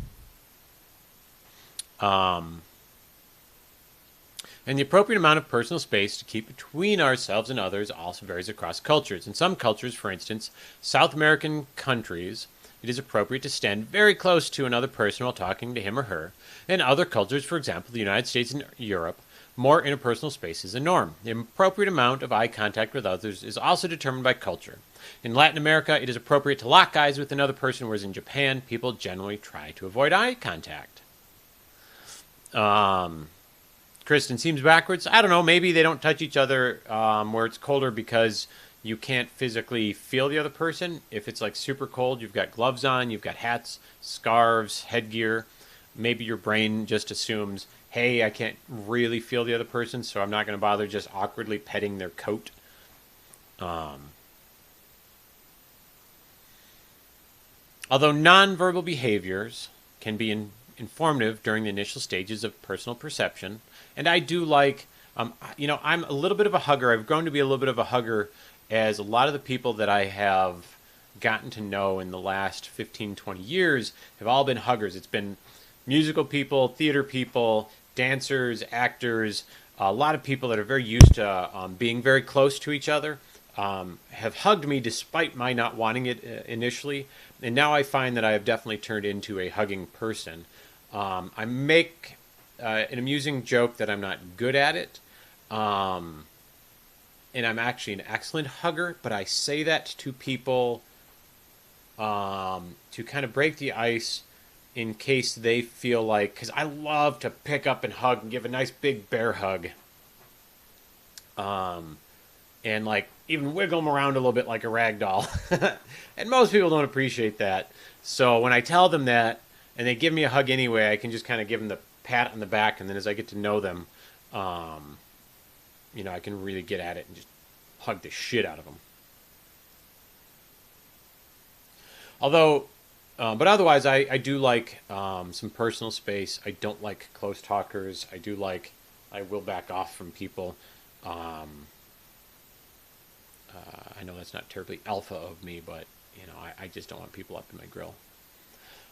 And the appropriate amount of personal space to keep between ourselves and others also varies across cultures. In some cultures, for instance, South American countries, it is appropriate to stand very close to another person while talking to him or her. In other cultures, for example, the United States and Europe, more interpersonal space is a norm. The appropriate amount of eye contact with others is also determined by culture. In Latin America, it is appropriate to lock eyes with another person, whereas in Japan, people generally try to avoid eye contact. Kristen, seems backwards. I don't know. Maybe they don't touch each other where it's colder because you can't physically feel the other person. If it's super cold, you've got gloves on, you've got hats, scarves, headgear. Maybe your brain just assumes, hey, I can't really feel the other person, so I'm not going to bother just awkwardly petting their coat. Although nonverbal behaviors can be informative during the initial stages of personal perception, and I do I'm a little bit of a hugger. I've grown to be a little bit of a hugger, as a lot of the people that I have gotten to know in the last 15, 20 years have all been huggers. It's been musical people, theater people, dancers, actors, a lot of people that are very used to being very close to each other have hugged me despite my not wanting it initially. And now I find that I have definitely turned into a hugging person. I make an amusing joke that I'm not good at it. And I'm actually an excellent hugger, but I say that to people to kind of break the ice in case they feel because I love to pick up and hug and give a nice big bear hug. And even wiggle them around a little bit like a rag doll. And most people don't appreciate that. So when I tell them that and they give me a hug anyway, I can just kind of give them the pat on the back, and then as I get to know them, I can really get at it and just hug the shit out of them. Although, but otherwise, I do like some personal space. I don't like close talkers. I will back off from people. Um, I know that's not terribly alpha of me, but I just don't want people up in my grill.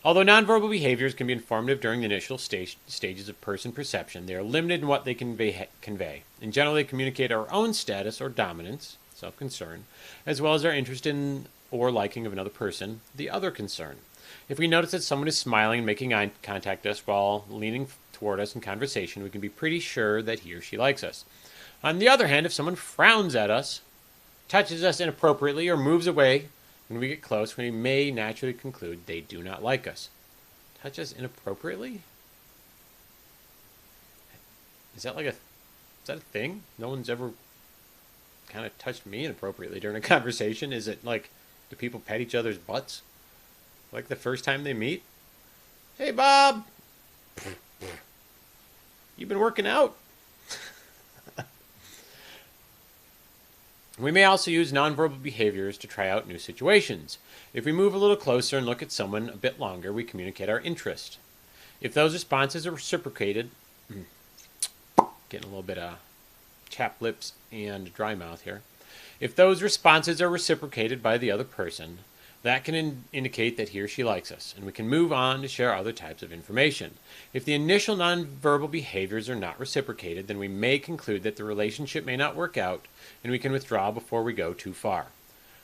Although nonverbal behaviors can be informative during the initial stages of person perception, they are limited in what they can convey. In general, they communicate our own status or dominance, self-concern, as well as our interest in or liking of another person, the other concern. If we notice that someone is smiling and making eye contact with us while leaning toward us in conversation, we can be pretty sure that he or she likes us. On the other hand, if someone frowns at us, touches us inappropriately, or moves away when we get close, we may naturally conclude they do not like us. Touch us inappropriately? Is that a thing? No one's ever kind of touched me inappropriately during a conversation. Is it like, do people pet each other's butts? Like the first time they meet? Hey, Bob! You been working out? We may also use nonverbal behaviors to try out new situations. If we move a little closer and look at someone a bit longer, we communicate our interest. If those responses are reciprocated, getting a little bit of chapped lips and dry mouth here. If those responses are reciprocated by the other person, that can indicate that he or she likes us, and we can move on to share other types of information. If the initial nonverbal behaviors are not reciprocated, then we may conclude that the relationship may not work out, and we can withdraw before we go too far.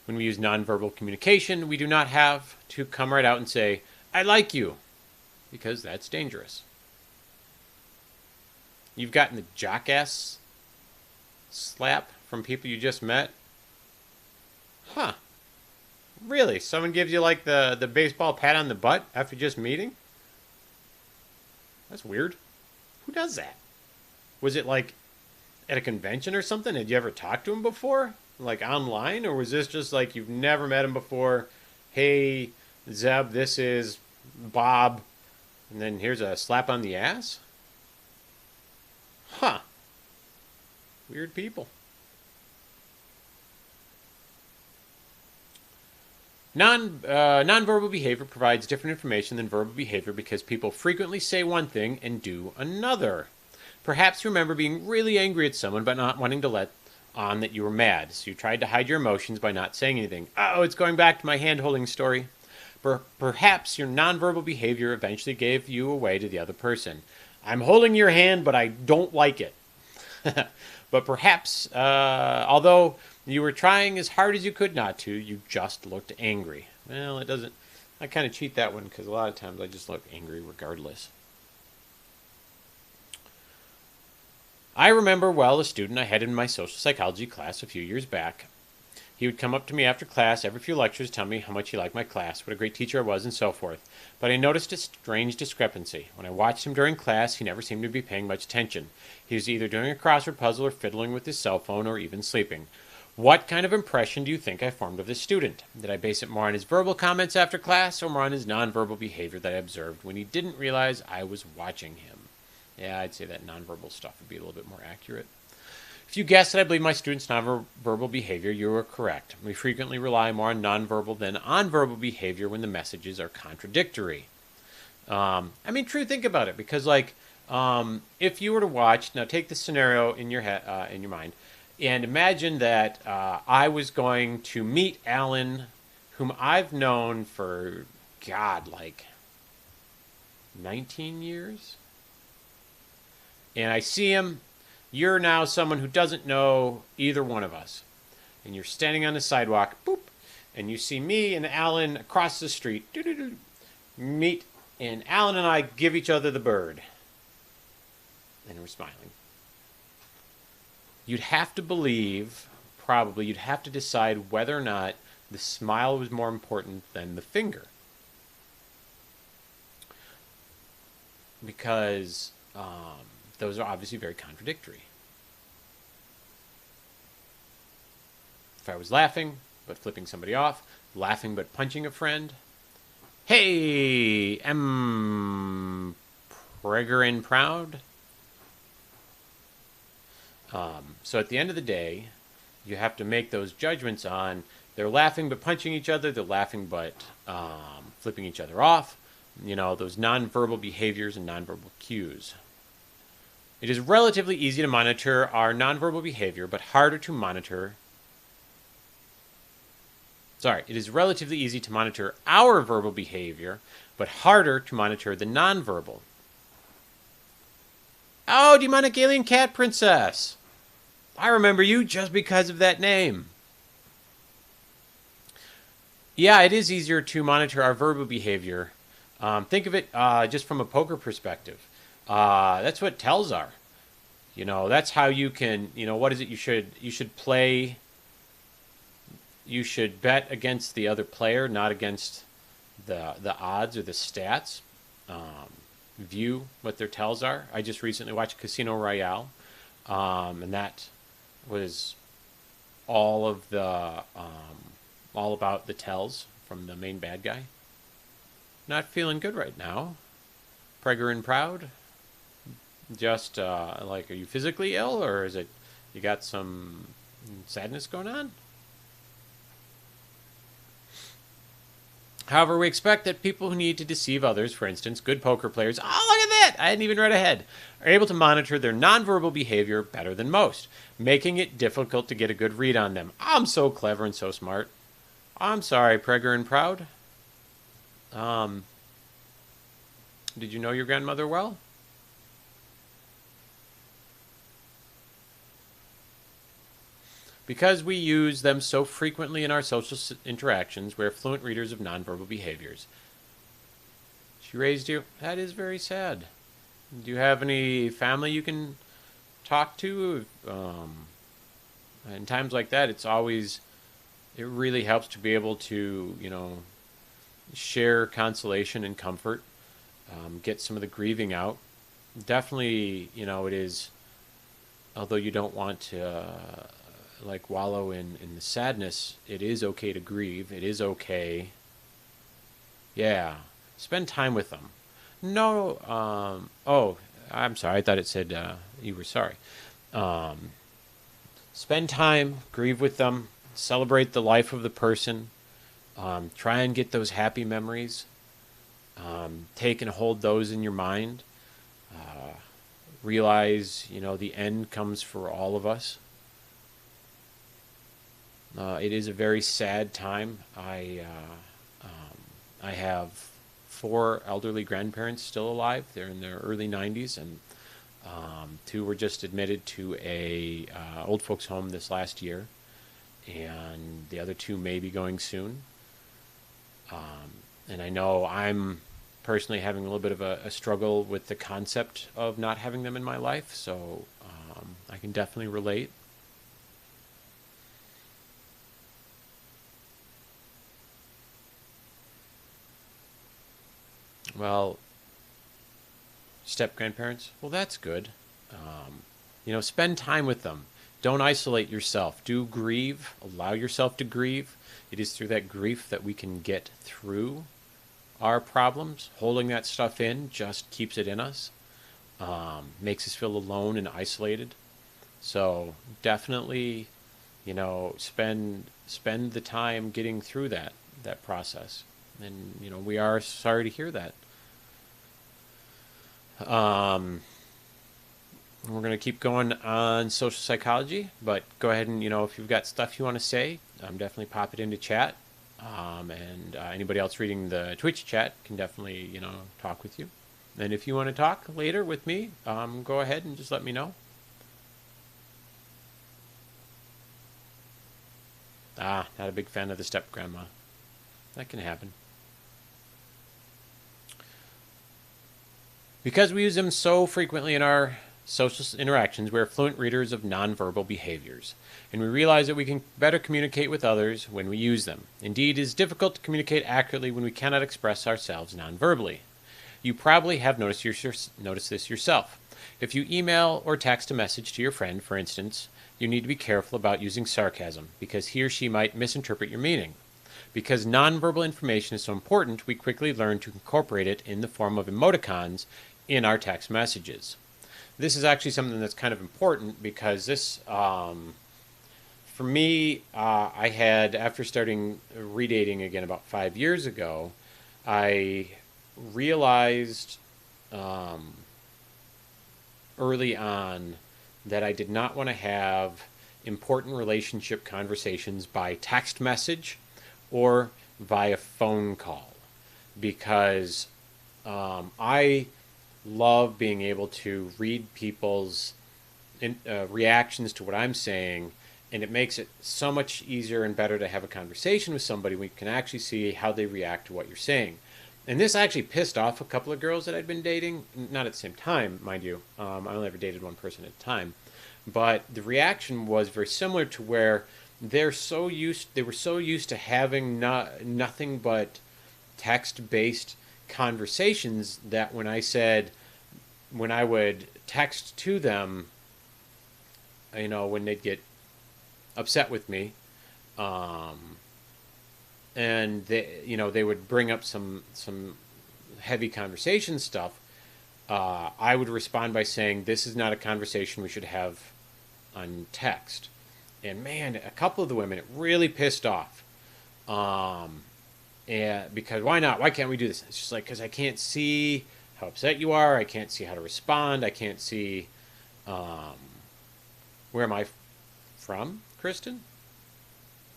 When we use nonverbal communication, we do not have to come right out and say, "I like you," because that's dangerous. You've gotten the jackass slap from people you just met? Huh. Really? Someone gives you like the baseball pat on the butt after just meeting? That's weird. Who does that? Was it like at a convention or something? Had you ever talked to him before? Like online? Or was this just like you've never met him before? Hey, Zeb, this is Bob. And then here's a slap on the ass? Huh. Weird people. Nonverbal behavior provides different information than verbal behavior because people frequently say one thing and do another. Perhaps you remember being really angry at someone but not wanting to let on that you were mad, so you tried to hide your emotions by not saying anything. Oh, it's going back to my hand-holding story. Perhaps your nonverbal behavior eventually gave you away to the other person. I'm holding your hand, but I don't like it. But perhaps, although you were trying as hard as you could not to, you just looked angry. Well, it doesn't. I kind of cheat that one because a lot of times I just look angry regardless. I remember well a student I had in my social psychology class a few years back. He would come up to me after class every few lectures, tell me how much he liked my class, what a great teacher I was, and so forth. But I noticed a strange discrepancy. When I watched him during class, he never seemed to be paying much attention. He was either doing a crossword puzzle or fiddling with his cell phone or even sleeping. What kind of impression do you think I formed of this student? Did I base it more on his verbal comments after class or more on his nonverbal behavior that I observed when he didn't realize I was watching him? Yeah, I'd say that nonverbal stuff would be a little bit more accurate. If you guessed that I believe my students' nonverbal behavior, you were correct. We frequently rely more on nonverbal than on verbal behavior when the messages are contradictory. True, think about it, because if you were to watch, now take this scenario in your head, in your mind, and imagine that I was going to meet Alan, whom I've known for, 19 years? And I see him. You're now someone who doesn't know either one of us. And you're standing on the sidewalk, boop, and you see me and Alan across the street, meet, and Alan and I give each other the bird. And we're smiling. You'd have to believe, probably, you'd have to decide whether or not the smile was more important than the finger. Because those are obviously very contradictory. If I was laughing, but flipping somebody off, laughing but punching a friend, hey, am Pregger and proud. So at the end of the day, you have to make those judgments on, They're laughing but punching each other. They're laughing but flipping each other off. You know, those nonverbal behaviors and nonverbal cues. It is relatively easy to monitor our nonverbal behavior, but harder to monitor. Sorry, it is relatively easy to monitor our verbal behavior, but harder to monitor the nonverbal. Oh, demonic alien cat princess! I remember you just because of that name. Yeah, it is easier to monitor our verbal behavior. Think of it just from a poker perspective. That's what tells are. You know, that's how you can, you know, what is it you should play? You should bet against the other player, not against the odds or the stats. View what their tells are. I just recently watched Casino Royale, and that was all of the all about the tells from the main bad guy. Not feeling good right now. Pregger and proud. Just like, are you physically ill, or is it you got some sadness going on? However, we expect that people who need to deceive others, for instance, good poker players, oh, look at that, I hadn't even read ahead, are able to monitor their nonverbal behavior better than most, making it difficult to get a good read on them. I'm so clever and so smart. I'm sorry, Pregger and proud. Did you know your grandmother well? Because we use them so frequently in our social interactions, we're fluent readers of nonverbal behaviors. She raised you? That is very sad. Do you have any family you can talk to? In times like that, it really helps to be able to, you know, share consolation and comfort, get some of the grieving out. Definitely, you know, it is, although you don't want to like wallow in the sadness, it is okay to grieve. It is okay. Yeah. Spend time with them. No, oh, I'm sorry. I thought it said you were sorry. Spend time, grieve with them, celebrate the life of the person, try and get those happy memories, take and hold those in your mind, realize, you know, the end comes for all of us. It is a very sad time. I have 4 elderly grandparents still alive. They're in their early 90s, and 2 were just admitted to a old folks home this last year, and the other 2 may be going soon. And I know I'm personally having a little bit of a struggle with the concept of not having them in my life, so I can definitely relate. Well, step-grandparents, well, that's good. You know, spend time with them. Don't isolate yourself. Do grieve. Allow yourself to grieve. It is through that grief that we can get through our problems. Holding that stuff in just keeps it in us. Makes us feel alone and isolated. So definitely, you know, spend the time getting through that process. And, you know, we are sorry to hear that. We're going to keep going on social psychology, but go ahead and, you know, if you've got stuff you want to say, definitely pop it into chat. And anybody else reading the Twitch chat can definitely, you know, talk with you. And if you want to talk later with me, go ahead and just let me know. Not a big fan of the step-grandma. That can happen. Because we use them so frequently in our social interactions, we are fluent readers of nonverbal behaviors, and we realize that we can better communicate with others when we use them. Indeed, it is difficult to communicate accurately when we cannot express ourselves nonverbally. You probably have noticed this yourself. If you email or text a message to your friend, for instance, you need to be careful about using sarcasm, because he or she might misinterpret your meaning. Because nonverbal information is so important, we quickly learn to incorporate it in the form of emoticons in our text messages. This is actually something that's kind of important, because this for me, I had, after starting redating again about 5 years ago, I realized um, early on that I did not want to have important relationship conversations by text message or via phone call because I love being able to read people's reactions to what I'm saying, and it makes it so much easier and better to have a conversation with somebody when you can actually see how they react to what you're saying. And this actually pissed off a couple of girls that I'd been dating, not at the same time, mind you. I only ever dated one person at a time, but the reaction was very similar to where they were so used to having nothing but text-based conversations that when I would text to them, when they'd get upset with me, um, and they would bring up some heavy conversation stuff. I would respond by saying, "This is not a conversation we should have on text." And man, a couple of the women, it really pissed off. Um, and because why not? Why can't we do this? It's just like because I can't see how upset you are. I can't see how to respond. I can't see. Um, where am I from, Kristen?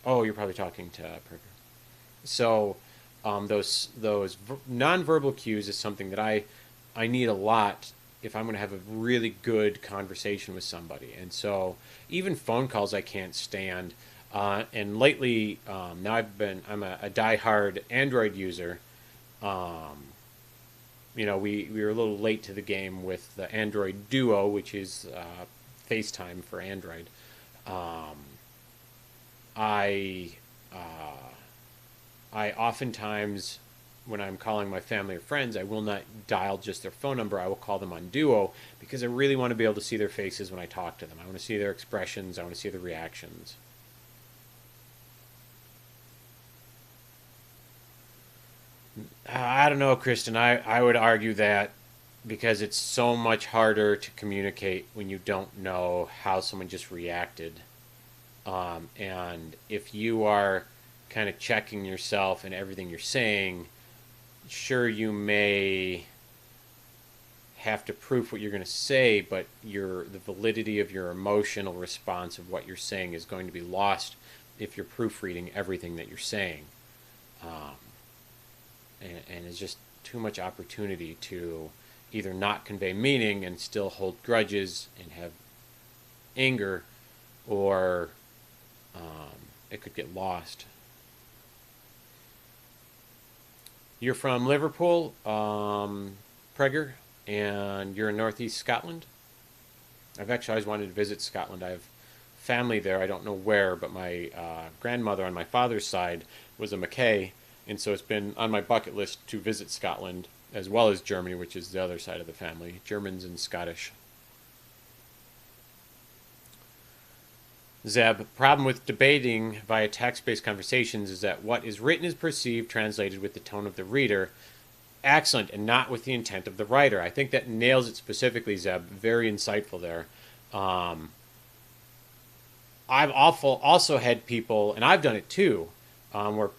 Oh, you're probably talking to Parker. So those nonverbal cues is something that I need a lot if I'm going to have a really good conversation with somebody. And so even phone calls I can't stand. And lately, now I'm a diehard Android user. Um, we were a little late to the game with the Android Duo, which is FaceTime for Android. Um, I uh, I oftentimes, when I'm calling my family or friends, I will not dial just their phone number. I will call them on Duo because I really want to be able to see their faces when I talk to them. I want to see their expressions. I want to see their reactions. I don't know, Kristen. I would argue that because it's so much harder to communicate when you don't know how someone just reacted. And if you are kind of checking yourself and everything you're saying, sure, you may have to proof what you're going to say, but the validity of your emotional response of what you're saying is going to be lost if you're proofreading everything that you're saying. Um, and it's just too much opportunity to either not convey meaning and still hold grudges and have anger, or it could get lost. You're from Liverpool, Prager, and you're in northeast Scotland. I've actually always wanted to visit Scotland. I have family there. I don't know where, but my grandmother on my father's side was a Mackay, and so it's been on my bucket list to visit Scotland as well as Germany, which is the other side of the family, Germans and Scottish. Zeb, problem with debating via text-based conversations is that what is written is perceived, translated with the tone of the reader. Excellent, and not with the intent of the writer. I think that nails it specifically, Zeb. Very insightful there. I've also had people, and I've done it too, where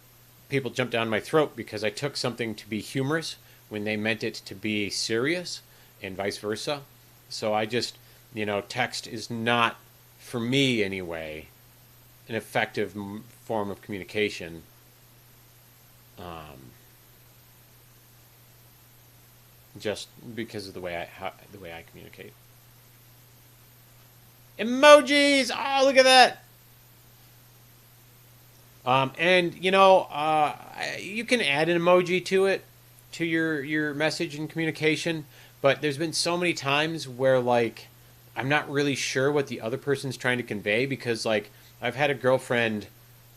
people jump down my throat because I took something to be humorous when they meant it to be serious, and vice versa. So I just, text is not, for me anyway, an effective form of communication. Just because of the way I communicate. Emojis! Oh, look at that! And you can add an emoji to your message and communication, but there's been so many times where I'm not really sure what the other person's trying to convey because I've had a girlfriend,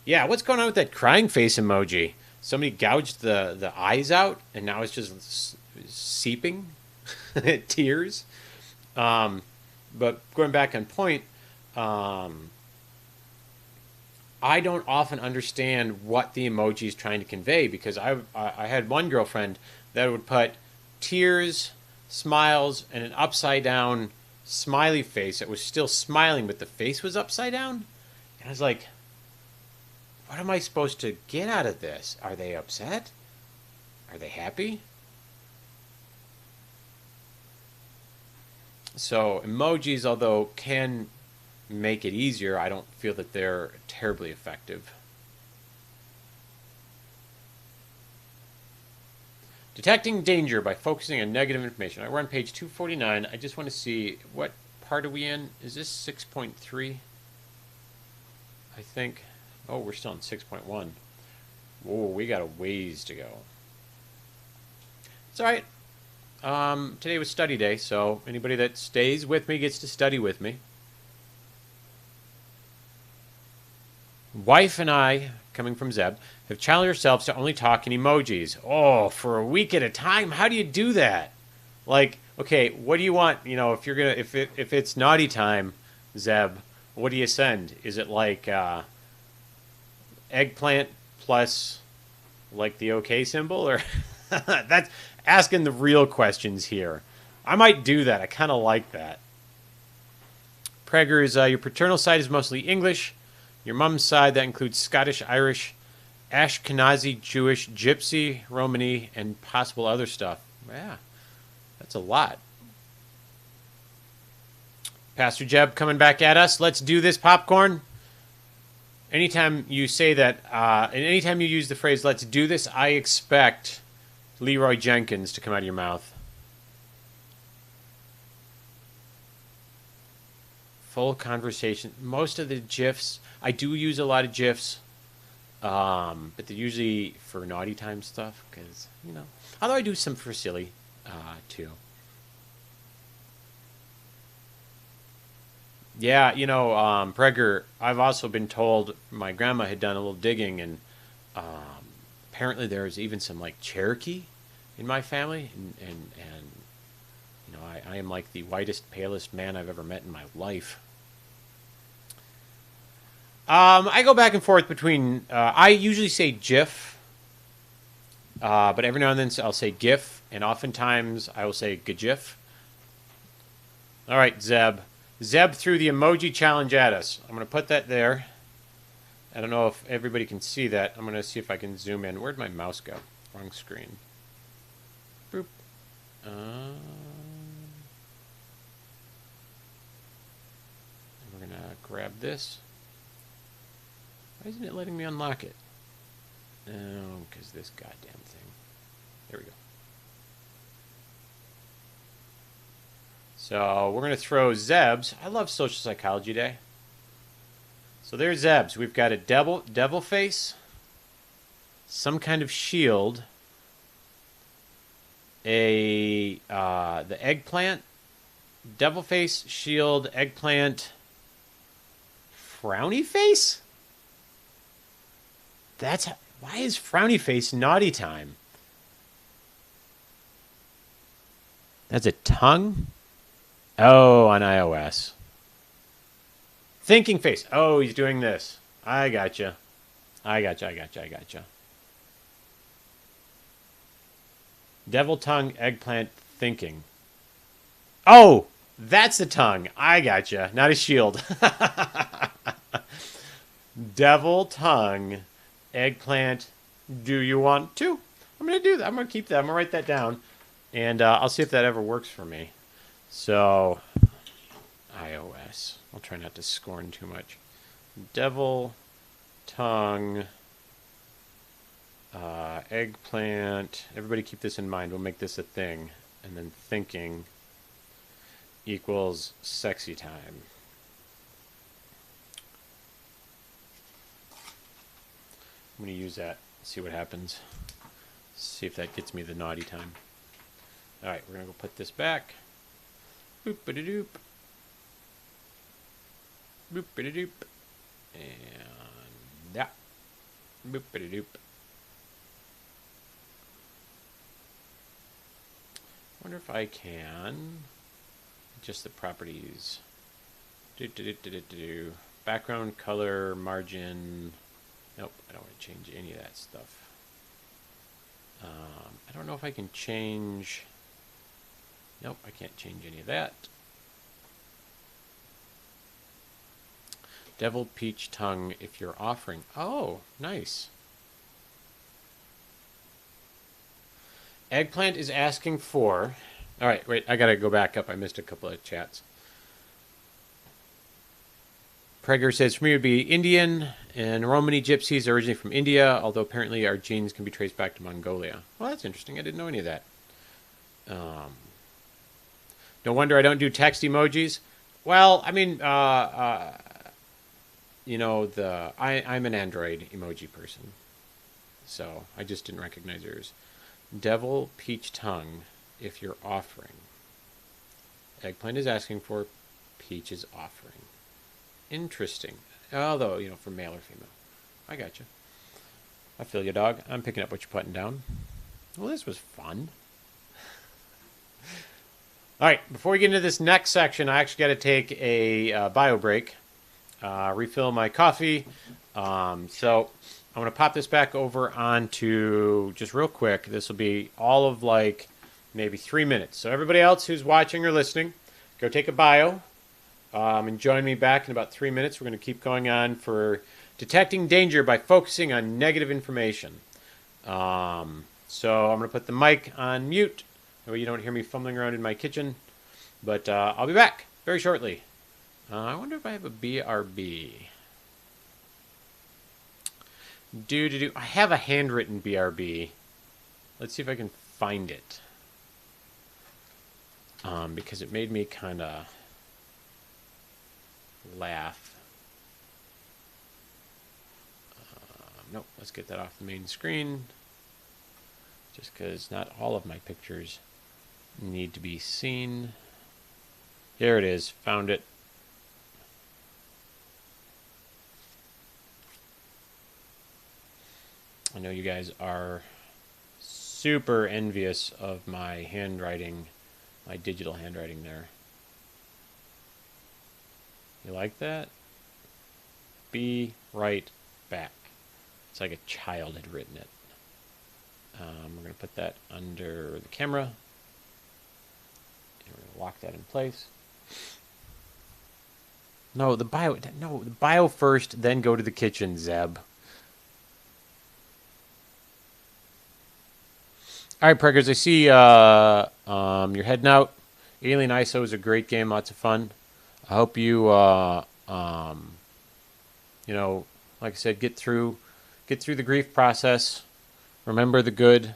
yeah, what's going on with that crying face emoji? Somebody gouged the eyes out and now it's just seeping tears. But going back on point, I don't often understand what the emoji is trying to convey because I had one girlfriend that would put tears, smiles, and an upside down smiley face that was still smiling, but the face was upside down. And I was like, what am I supposed to get out of this? Are they upset? Are they happy? So emojis, although can make it easier, I don't feel that they're terribly effective. Detecting danger by focusing on negative information. We're on page 249. I just want to see, what part are we in? Is this 6.3? I think. Oh, we're still in 6.1. Whoa, we got a ways to go. It's all right. Today was study day, so anybody that stays with me gets to study with me. Wife and I, coming from Zeb, have challenged ourselves to only talk in emojis. Oh, for a week at a time? How do you do that? Like, okay, what do you want? You know, if you're gonna, if it's naughty time, Zeb, what do you send? Is it like eggplant plus like the OK symbol, or that's asking the real questions here. I might do that. I kind of like that. Prager is your paternal side is mostly English. Your mom's side, that includes Scottish, Irish, Ashkenazi, Jewish, Gypsy, Romani, and possible other stuff. Yeah, that's a lot. Pastor Jeb coming back at us. Let's do this, popcorn. Anytime you say that, and anytime you use the phrase, let's do this, I expect Leroy Jenkins to come out of your mouth. Full conversation. Most of the GIFs, I do use a lot of GIFs, but they're usually for naughty time stuff, because, you know, although I do some for silly, too. Yeah, you know, Prager, I've also been told my grandma had done a little digging, and apparently there's even some, like, Cherokee in my family, and you know, I am like the whitest, palest man I've ever met in my life. I go back and forth between, I usually say GIF, but every now and then I'll say GIF, and oftentimes I will say GIF. All right, Zeb. Zeb threw the emoji challenge at us. I'm going to put that there. I don't know if everybody can see that. I'm going to see if I can zoom in. Where'd my mouse go? Wrong screen. Boop. We're going to grab this. Why isn't it letting me unlock it? Oh, because this goddamn thing. There we go. So we're going to throw Zeb's. I love Social Psychology Day. So there's Zeb's. We've got a devil face, some kind of shield, the eggplant, devil face, shield, eggplant, frowny face? Why is frowny face naughty time? That's a tongue? Oh, on iOS. Thinking face. Oh, he's doing this. I gotcha. Devil tongue, eggplant, thinking. Oh, that's the tongue. I gotcha. Not a shield. Devil tongue, eggplant. Do you want to? I'm going to do that. I'm going to keep that. I'm going to write that down. And I'll see if that ever works for me. So, iOS. I'll try not to scorn too much. Devil, tongue, eggplant. Everybody keep this in mind. We'll make this a thing. And then thinking equals sexy time. I'm going to use that. See what happens. See if that gets me the naughty time. Alright, we're going to go put this back. Boop-a-da-doop. Boop-a-da-doop. And yeah. Boop-a-da-doop. Wonder if I can adjust the properties. Do. Background, color, margin. Nope, I don't want to change any of that stuff. I don't know if I can change. Nope, I can't change any of that. Deviled peach tongue if you're offering. Oh, nice. Eggplant is asking for... All right, wait, I gotta go back up. I missed a couple of chats. Prager says, for me it would be Indian, and Romani gypsies are originally from India, although apparently our genes can be traced back to Mongolia. Well, that's interesting. I didn't know any of that. No wonder I don't do text emojis. Well, I mean, you know, I'm an Android emoji person, so I just didn't recognize yours. Devil peach tongue if you're offering. Eggplant is asking for, peach is offering. Interesting. Although, you know, for male or female. I got you. I feel you, dog. I'm picking up what you're putting down. Well, this was fun. All right, before we get into this next section, I actually got to take a bio break, refill my coffee. So I'm going to pop this back over onto, just real quick, this will be all of like maybe 3 minutes. So everybody else who's watching or listening, go take a bio. And join me back in about 3 minutes. We're going to keep going on for detecting danger by focusing on negative information. So I'm going to put the mic on mute. That way you don't hear me fumbling around in my kitchen. But I'll be back very shortly. I wonder if I have a BRB. I have a handwritten BRB. Let's see if I can find it. Because it made me kind of laugh. Nope, let's get that off the main screen. Just because not all of my pictures need to be seen. Here it is, found it. I know you guys are super envious of my handwriting, my digital handwriting there. You like that? Be right back. It's like a child had written it. We're going to put that under the camera. And we're going to lock that in place. No, the bio first, then go to the kitchen, Zeb. All right, Preggers, I see you're heading out. Alien ISO is a great game, lots of fun. I hope you, you know, like I said, get through the grief process. Remember the good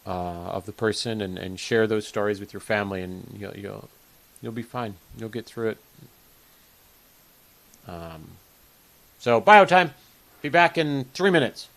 of the person, and share those stories with your family, and you'll be fine. You'll get through it. So bio time. Be back in 3 minutes.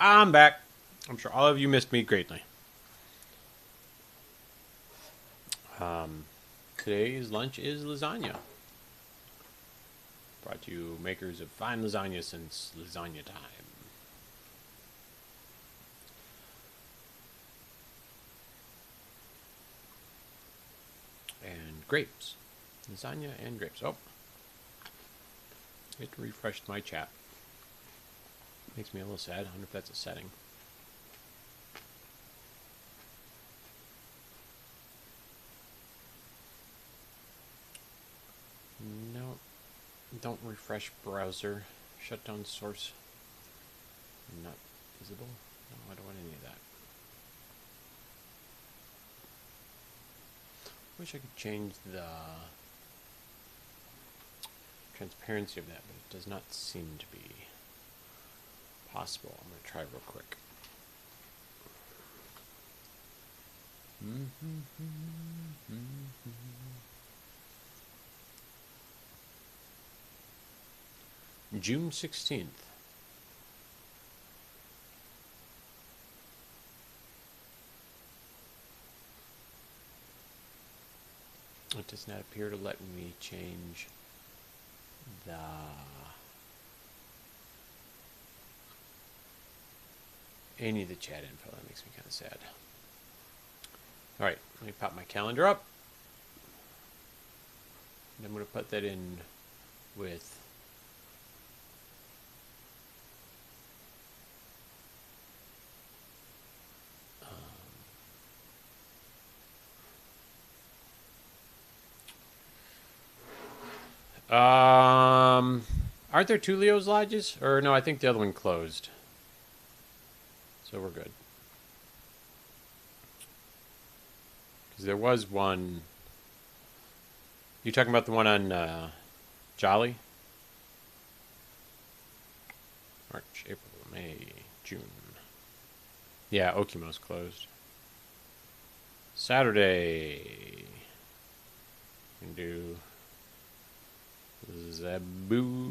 I'm back. I'm sure all of you missed me greatly. Today's lunch is lasagna. Brought to you makers of fine lasagna since lasagna time. And grapes. Lasagna and grapes. Oh. It refreshed my chat. Makes me a little sad. I wonder if that's a setting. No. Don't refresh browser. Shut down source. Not visible. No, I don't want any of that. Wish I could change the transparency of that, but it does not seem to be possible. I'm going to try real quick. June 16th. It does not appear to let me change the any of the chat info. That makes me kind of sad. All right, let me pop my calendar up. And I'm going to put that in with aren't there two Leo's lodges? Or no, I think the other one closed. So we're good. Because there was one. You talking about the one on Jolly? March, April, May, June. Yeah, Okimo's closed. Saturday. We can do Zabukio.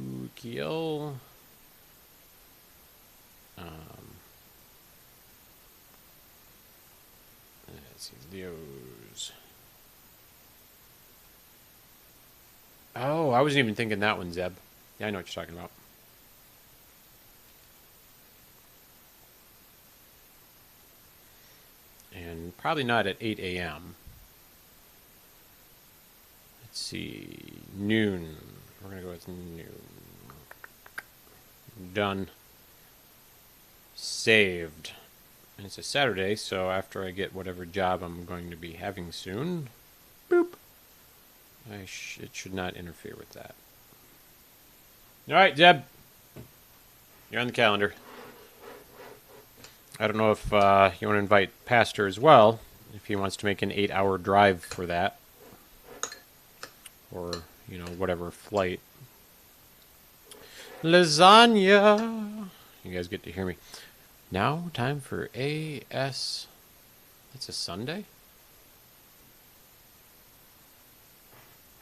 Let's see, Leo's. Oh, I wasn't even thinking that one, Zeb. Yeah, I know what you're talking about. And probably not at 8 a.m. Let's see, noon. We're going to go with noon. Done. Saved. And it's a Saturday, so after I get whatever job I'm going to be having soon, boop, it should not interfere with that. All right, Zeb. You're on the calendar. I don't know if you want to invite Pastor as well, if he wants to make an 8-hour drive for that. Or, you know, whatever flight. Lasagna! You guys get to hear me. Now, time for AS. It's a Sunday?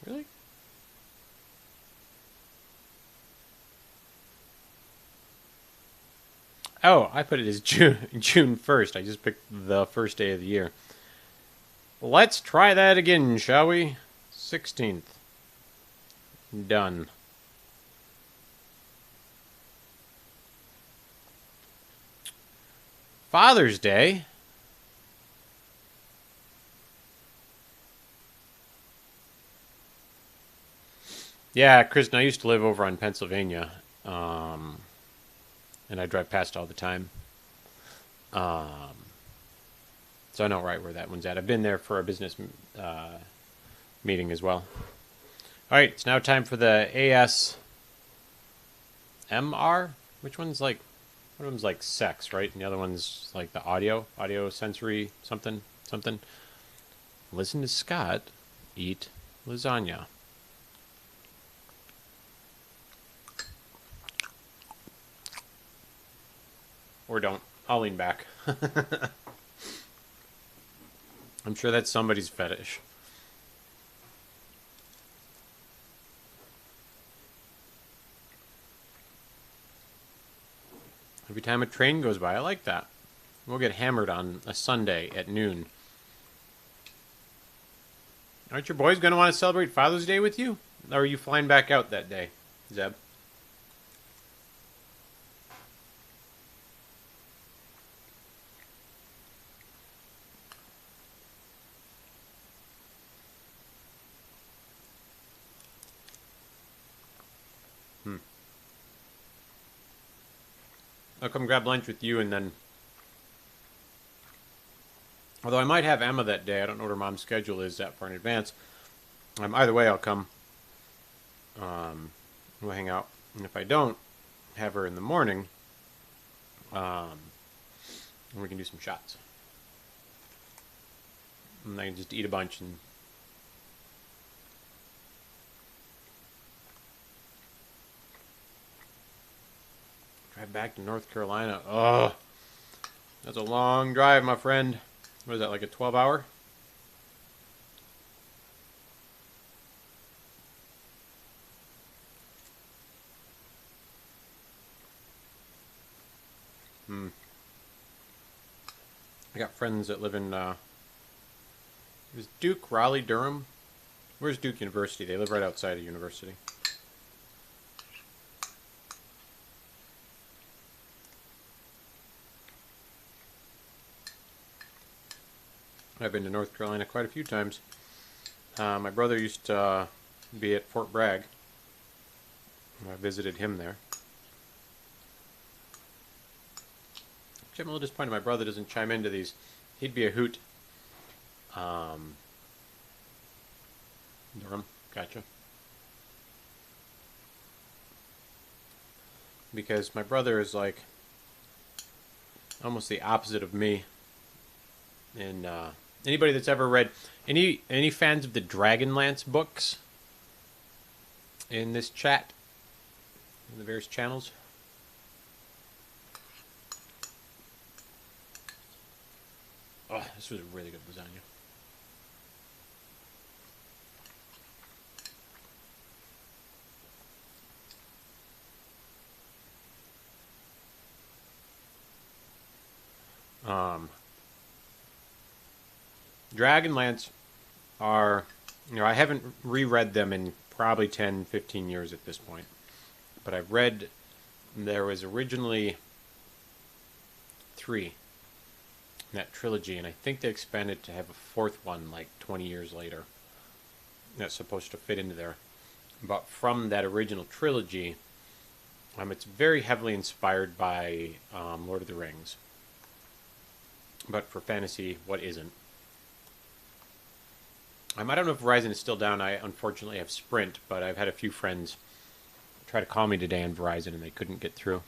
Really? Oh, I put it as June 1st. I just picked the first day of the year. Let's try that again, shall we? 16th. Done. Father's Day? Yeah, Kristen, I used to live over on Pennsylvania. And I drive past all the time. So I know right where that one's at. I've been there for a business meeting as well. All right, it's now time for the ASMR. Which one's like, one of them's like sex, right? And the other one's like the audio sensory something. Listen to Scott eat lasagna. Or don't. I'll lean back. I'm sure that's somebody's fetish. Every time a train goes by. I like that. We'll get hammered on a Sunday at noon. Aren't your boys going to want to celebrate Father's Day with you? Or are you flying back out that day, Zeb? I'll come grab lunch with you and then... Although I might have Emma that day. I don't know what her mom's schedule is that far in advance. Either way, I'll come. We'll hang out. And if I don't have her in the morning, we can do some shots. And I can just eat a bunch and... drive back to North Carolina. Ugh. That's a long drive, my friend. What is that, like a 12-hour? I got friends that live in, is Duke, Raleigh, Durham? Where's Duke University? They live right outside of university. I've been to North Carolina quite a few times. My brother used to be at Fort Bragg. I visited him there. Actually, I'm a little disappointed my brother doesn't chime into these. He'd be a hoot. Durham, gotcha. Because my brother is like almost the opposite of me. And anybody that's ever read any fans of the Dragonlance books in this chat, in the various channels? Oh, this was a really good lasagna. Dragonlance are, I haven't reread them in probably 10, 15 years at this point. But I've read, there was originally 3 in that trilogy, and I think they expanded to have a 4th one like 20 years later. That's supposed to fit into there. But from that original trilogy, it's very heavily inspired by Lord of the Rings. But for fantasy, what isn't? I don't know if Verizon is still down. I unfortunately have Sprint, but I've had a few friends try to call me today on Verizon and they couldn't get through.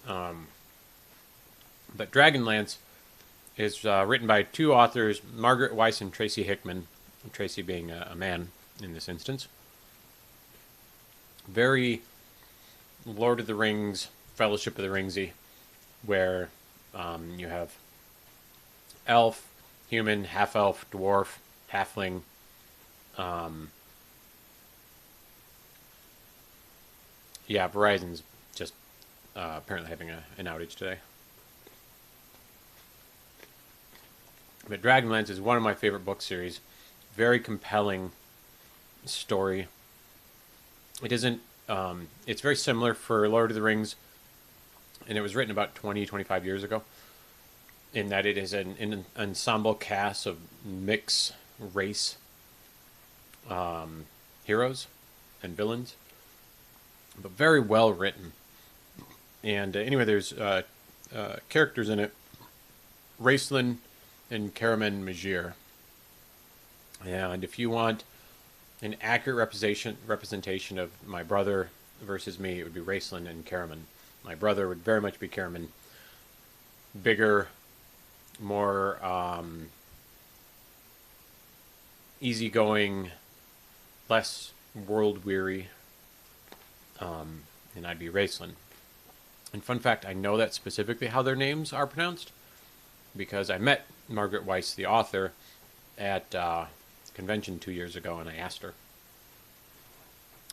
But Dragonlance is written by 2 authors, Margaret Weiss and Tracy Hickman. Tracy being a man in this instance. Very Lord of the Rings, Fellowship of the Ringsy, where you have elf, human, half-elf, dwarf, halfling. Yeah, Verizon's just apparently having an outage today. But Dragonlance is one of my favorite book series. Very compelling story. It isn't... it's very similar for Lord of the Rings, and it was written about 20, 25 years ago, in that it is an ensemble cast of mixed race heroes and villains, but very well written. And anyway, there's characters in it, Raistlin and Caraman Majir. And if you want an accurate representation of my brother versus me, it would be Raistlin and Caraman. My brother would very much be Caraman. Bigger, more easygoing, less world-weary, and I'd be Raistlin. And fun fact, I know that specifically how their names are pronounced, because I met Margaret Weiss, the author, at convention 2 years ago, and I asked her.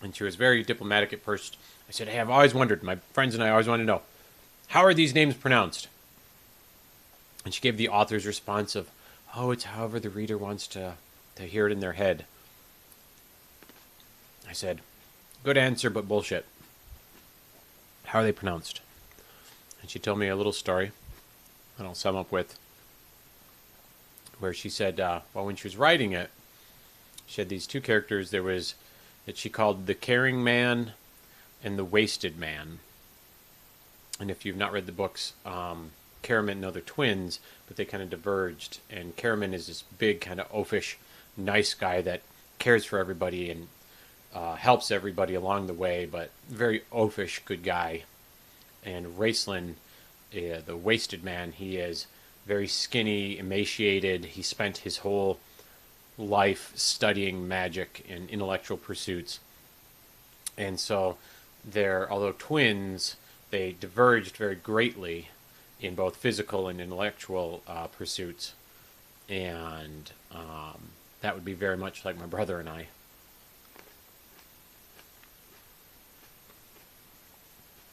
And she was very diplomatic at first. I said, hey, I've always wondered, my friends and I always want to know, how are these names pronounced? And she gave the author's response of, oh, it's however the reader wants to hear it in their head. I said, good answer, but bullshit. How are they pronounced? And she told me a little story that I'll sum up with, where she said, well, when she was writing it, she had these two characters. There was that she called the caring man and the wasted man. And if you've not read the books, Caraman, no, they're twins, but they kind of diverged. And Caraman is this big, kind of oafish, nice guy that cares for everybody and helps everybody along the way, but very oafish, good guy. And Raceland, the wasted man, he is very skinny, emaciated. He spent his whole life studying magic and intellectual pursuits. And so they're, although twins, they diverged very greatly in both physical and intellectual pursuits. And that would be very much like my brother and I.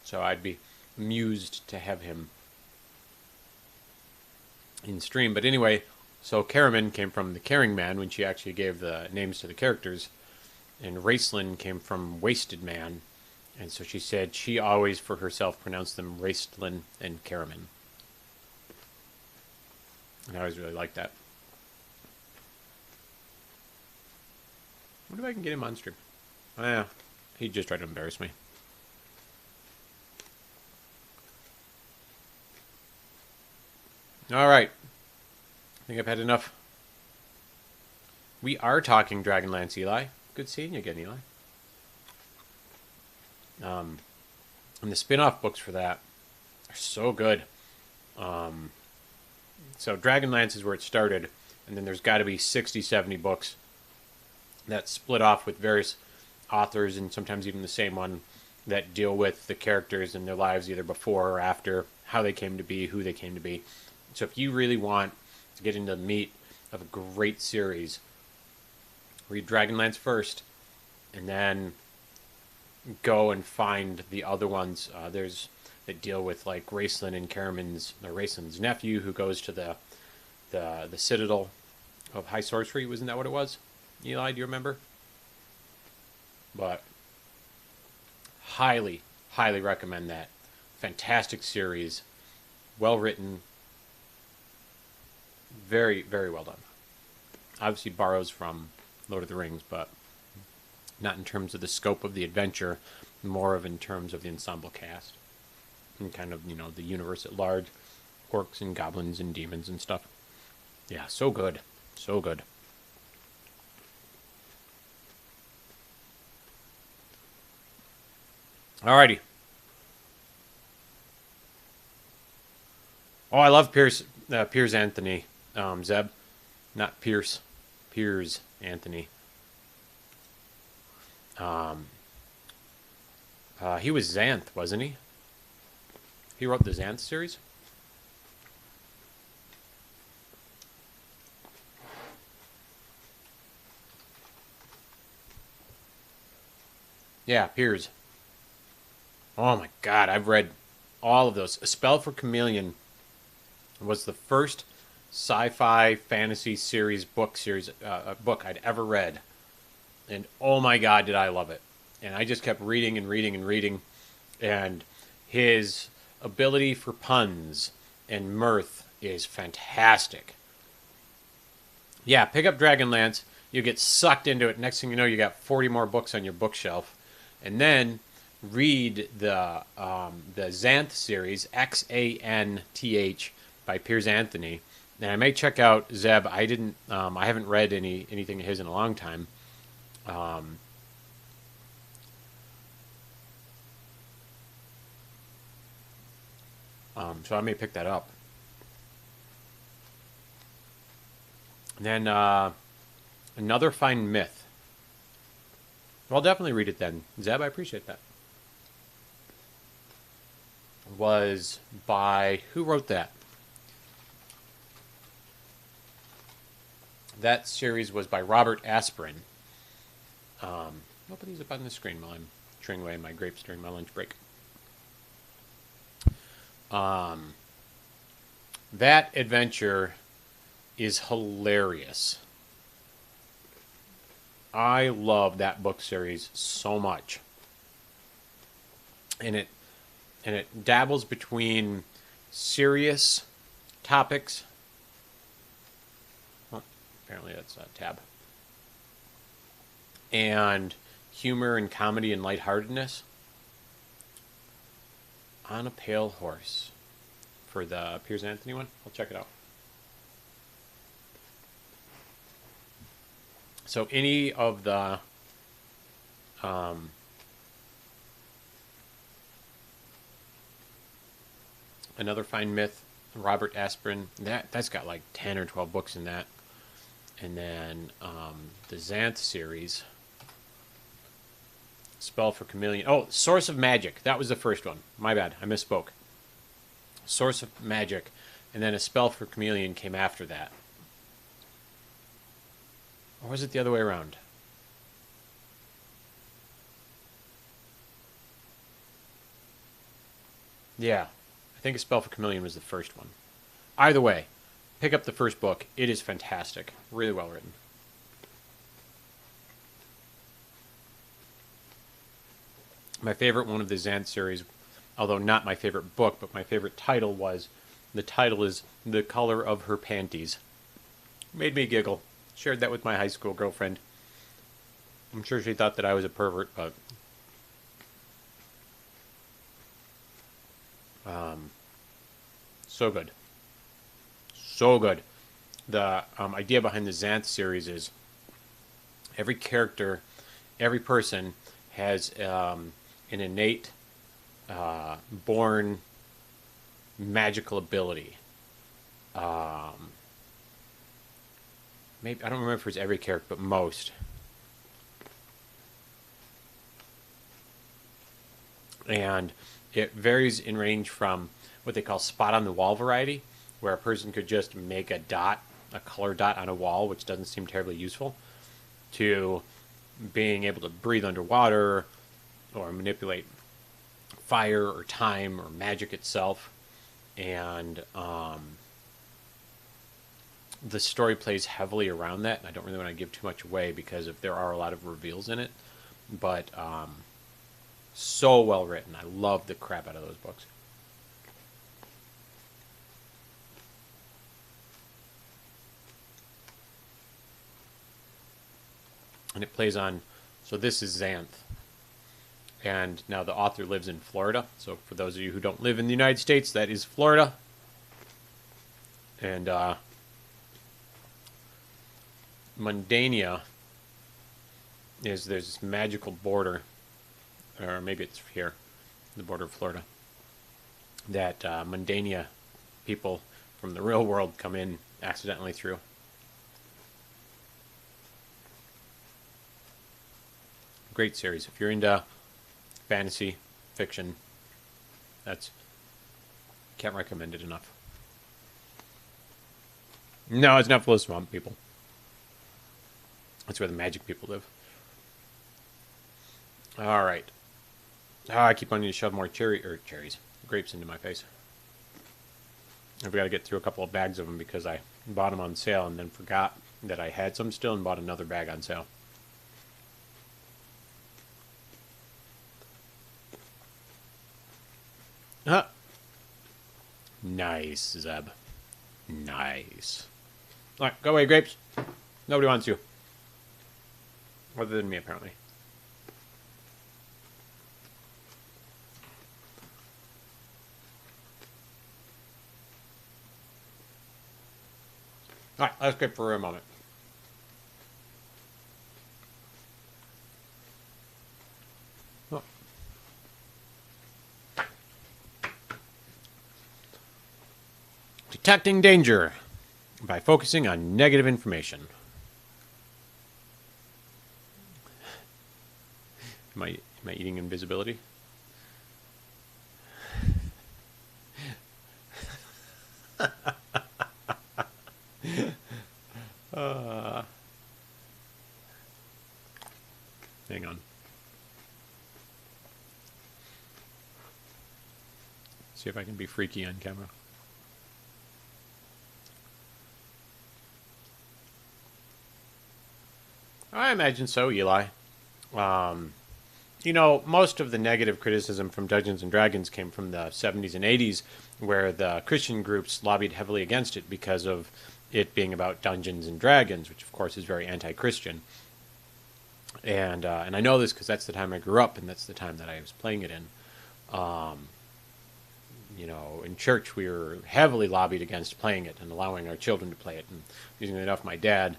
So I'd be amused to have him in stream. But anyway, so Caraman came from the caring man when she actually gave the names to the characters. And Raceland came from wasted man. And so she said she always, for herself, pronounced them Raceland and Caraman. And I always really liked that. I wonder if I can get him on stream. He just tried to embarrass me. All right. I think I've had enough. We are talking Dragonlance, Eli. Good seeing you again, Eli. And the spin-off books for that are so good. So Dragonlance is where it started, and then there's got to be 60, 70 books that split off with various authors, and sometimes even the same one, that deal with the characters and their lives either before or after, how they came to be, who they came to be. So if you really want to get into the meat of a great series, read Dragonlance first, and then go and find the other ones. There's that deal with like Raceland and Raceland's nephew who goes to the Citadel of High Sorcery. Wasn't that what it was? Eli, do you remember? But highly, highly recommend that. Fantastic series. Well written. Very, very well done. Obviously borrows from Lord of the Rings, but not in terms of the scope of the adventure, more of in terms of the ensemble cast. And kind of, the universe at large. Orcs and goblins and demons and stuff. Yeah, so good. So good. Alrighty. Oh, I love Piers Anthony, Zeb. Not Pierce. Piers Anthony. He was Xanth, wasn't he? He wrote the Xanth series? Yeah, Piers. Oh my god, I've read all of those. A Spell for Chameleon was the first sci-fi fantasy series book I'd ever read. And oh my god, did I love it. And I just kept reading and reading and reading. And his ability for puns and mirth is fantastic. Yeah, pick up Dragonlance. You get sucked into it. Next thing you know, you got 40 more books on your bookshelf. And then read the Xanth series, Xanth, by Piers Anthony. And I may check out Zeb. I haven't read anything of his in a long time. So I may pick that up. And then Another Fine Myth. Well, I'll definitely read it then. Zeb, I appreciate that. Was by... Who wrote that? That series was by Robert Aspirin. I'll put these up on the screen while I'm chewing away my grapes during my lunch break. That adventure is hilarious. I love that book series so much. And it dabbles between serious topics. Well, apparently that's a tab. And humor and comedy and lightheartedness. On a Pale Horse. For the Piers Anthony one. I'll check it out. So any of the Another Fine Myth, Robert Aspirin, that's got like 10 or 12 books in that. And then the Xanth series, Spell for Chameleon. Oh, Source of Magic. That was the first one. My bad. I misspoke. Source of Magic. And then A Spell for Chameleon came after that. Or was it the other way around? Yeah. I think A Spell for Chameleon was the first one. Either way, pick up the first book. It is fantastic. Really well written. My favorite one of the Xanth series, although not my favorite book, but my favorite title was, the title is The Color of Her Panties. Made me giggle. Shared that with my high school girlfriend. I'm sure she thought that I was a pervert, but so good. So good. The idea behind the Xanth series is every character, every person has an innate, born magical ability. Maybe I don't remember if it's every character, but most. And it varies in range from what they call spot on the wall variety, where a person could just make a dot, a color dot on a wall, which doesn't seem terribly useful, to being able to breathe underwater or manipulate fire or time or magic itself. And the story plays heavily around that, and I don't really want to give too much away because there are a lot of reveals in it. But so well written. I love the crap out of those books. And it plays on, so this is Xanth. And now the author lives in Florida. So for those of you who don't live in the United States, that is Florida. And Mundania there's this magical border, or maybe it's here, the border of Florida, that Mundania people from the real world come in accidentally through. Great series. If you're into fantasy fiction, can't recommend it enough. No, it's not full of swamp people. That's where the magic people live. All right. I keep wanting to shove more grapes into my face. I've got to get through a couple of bags of them because I bought them on sale and then forgot that I had some still and bought another bag on sale. Huh. Nice, Zeb. Nice. All right, go away, grapes. Nobody wants you. Other than me, apparently. All right, let's grape for a moment. Oh. Detecting danger by focusing on negative information. Am I eating invisibility? See if I can be freaky on camera. I imagine so, Eli. You know, most of the negative criticism from Dungeons and Dragons came from the 70s and 80s, where the Christian groups lobbied heavily against it because of it being about Dungeons and Dragons, which of course is very anti-Christian. And I know this because that's the time I grew up, and that's the time that I was playing it in. You know, in church we were heavily lobbied against playing it and allowing our children to play it. And using enough, my dad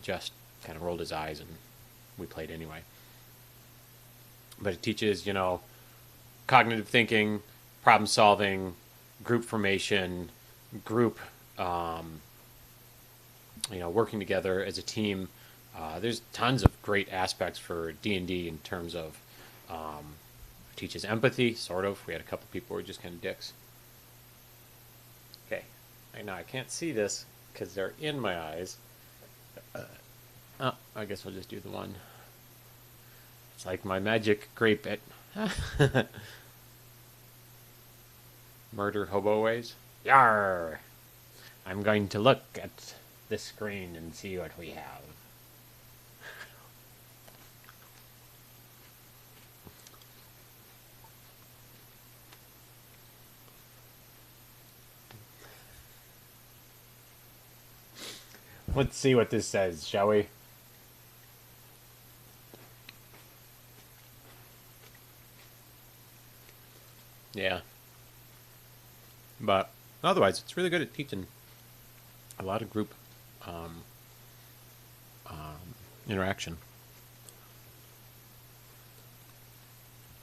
just kind of rolled his eyes, and we played anyway. But it teaches, you know, cognitive thinking, problem solving, group formation, group, you know, working together as a team. There's tons of great aspects for D&D in terms of teaches empathy, sort of. We had a couple people who were just kind of dicks. Okay, I know I can't see this because they're in my eyes. Oh, I guess I'll just do the one. It's like my magic grape at Murder Hobo Ways. Yarr! I'm going to look at the screen and see what we have. Let's see what this says, shall we? Yeah. But otherwise, it's really good at teaching a lot of group interaction.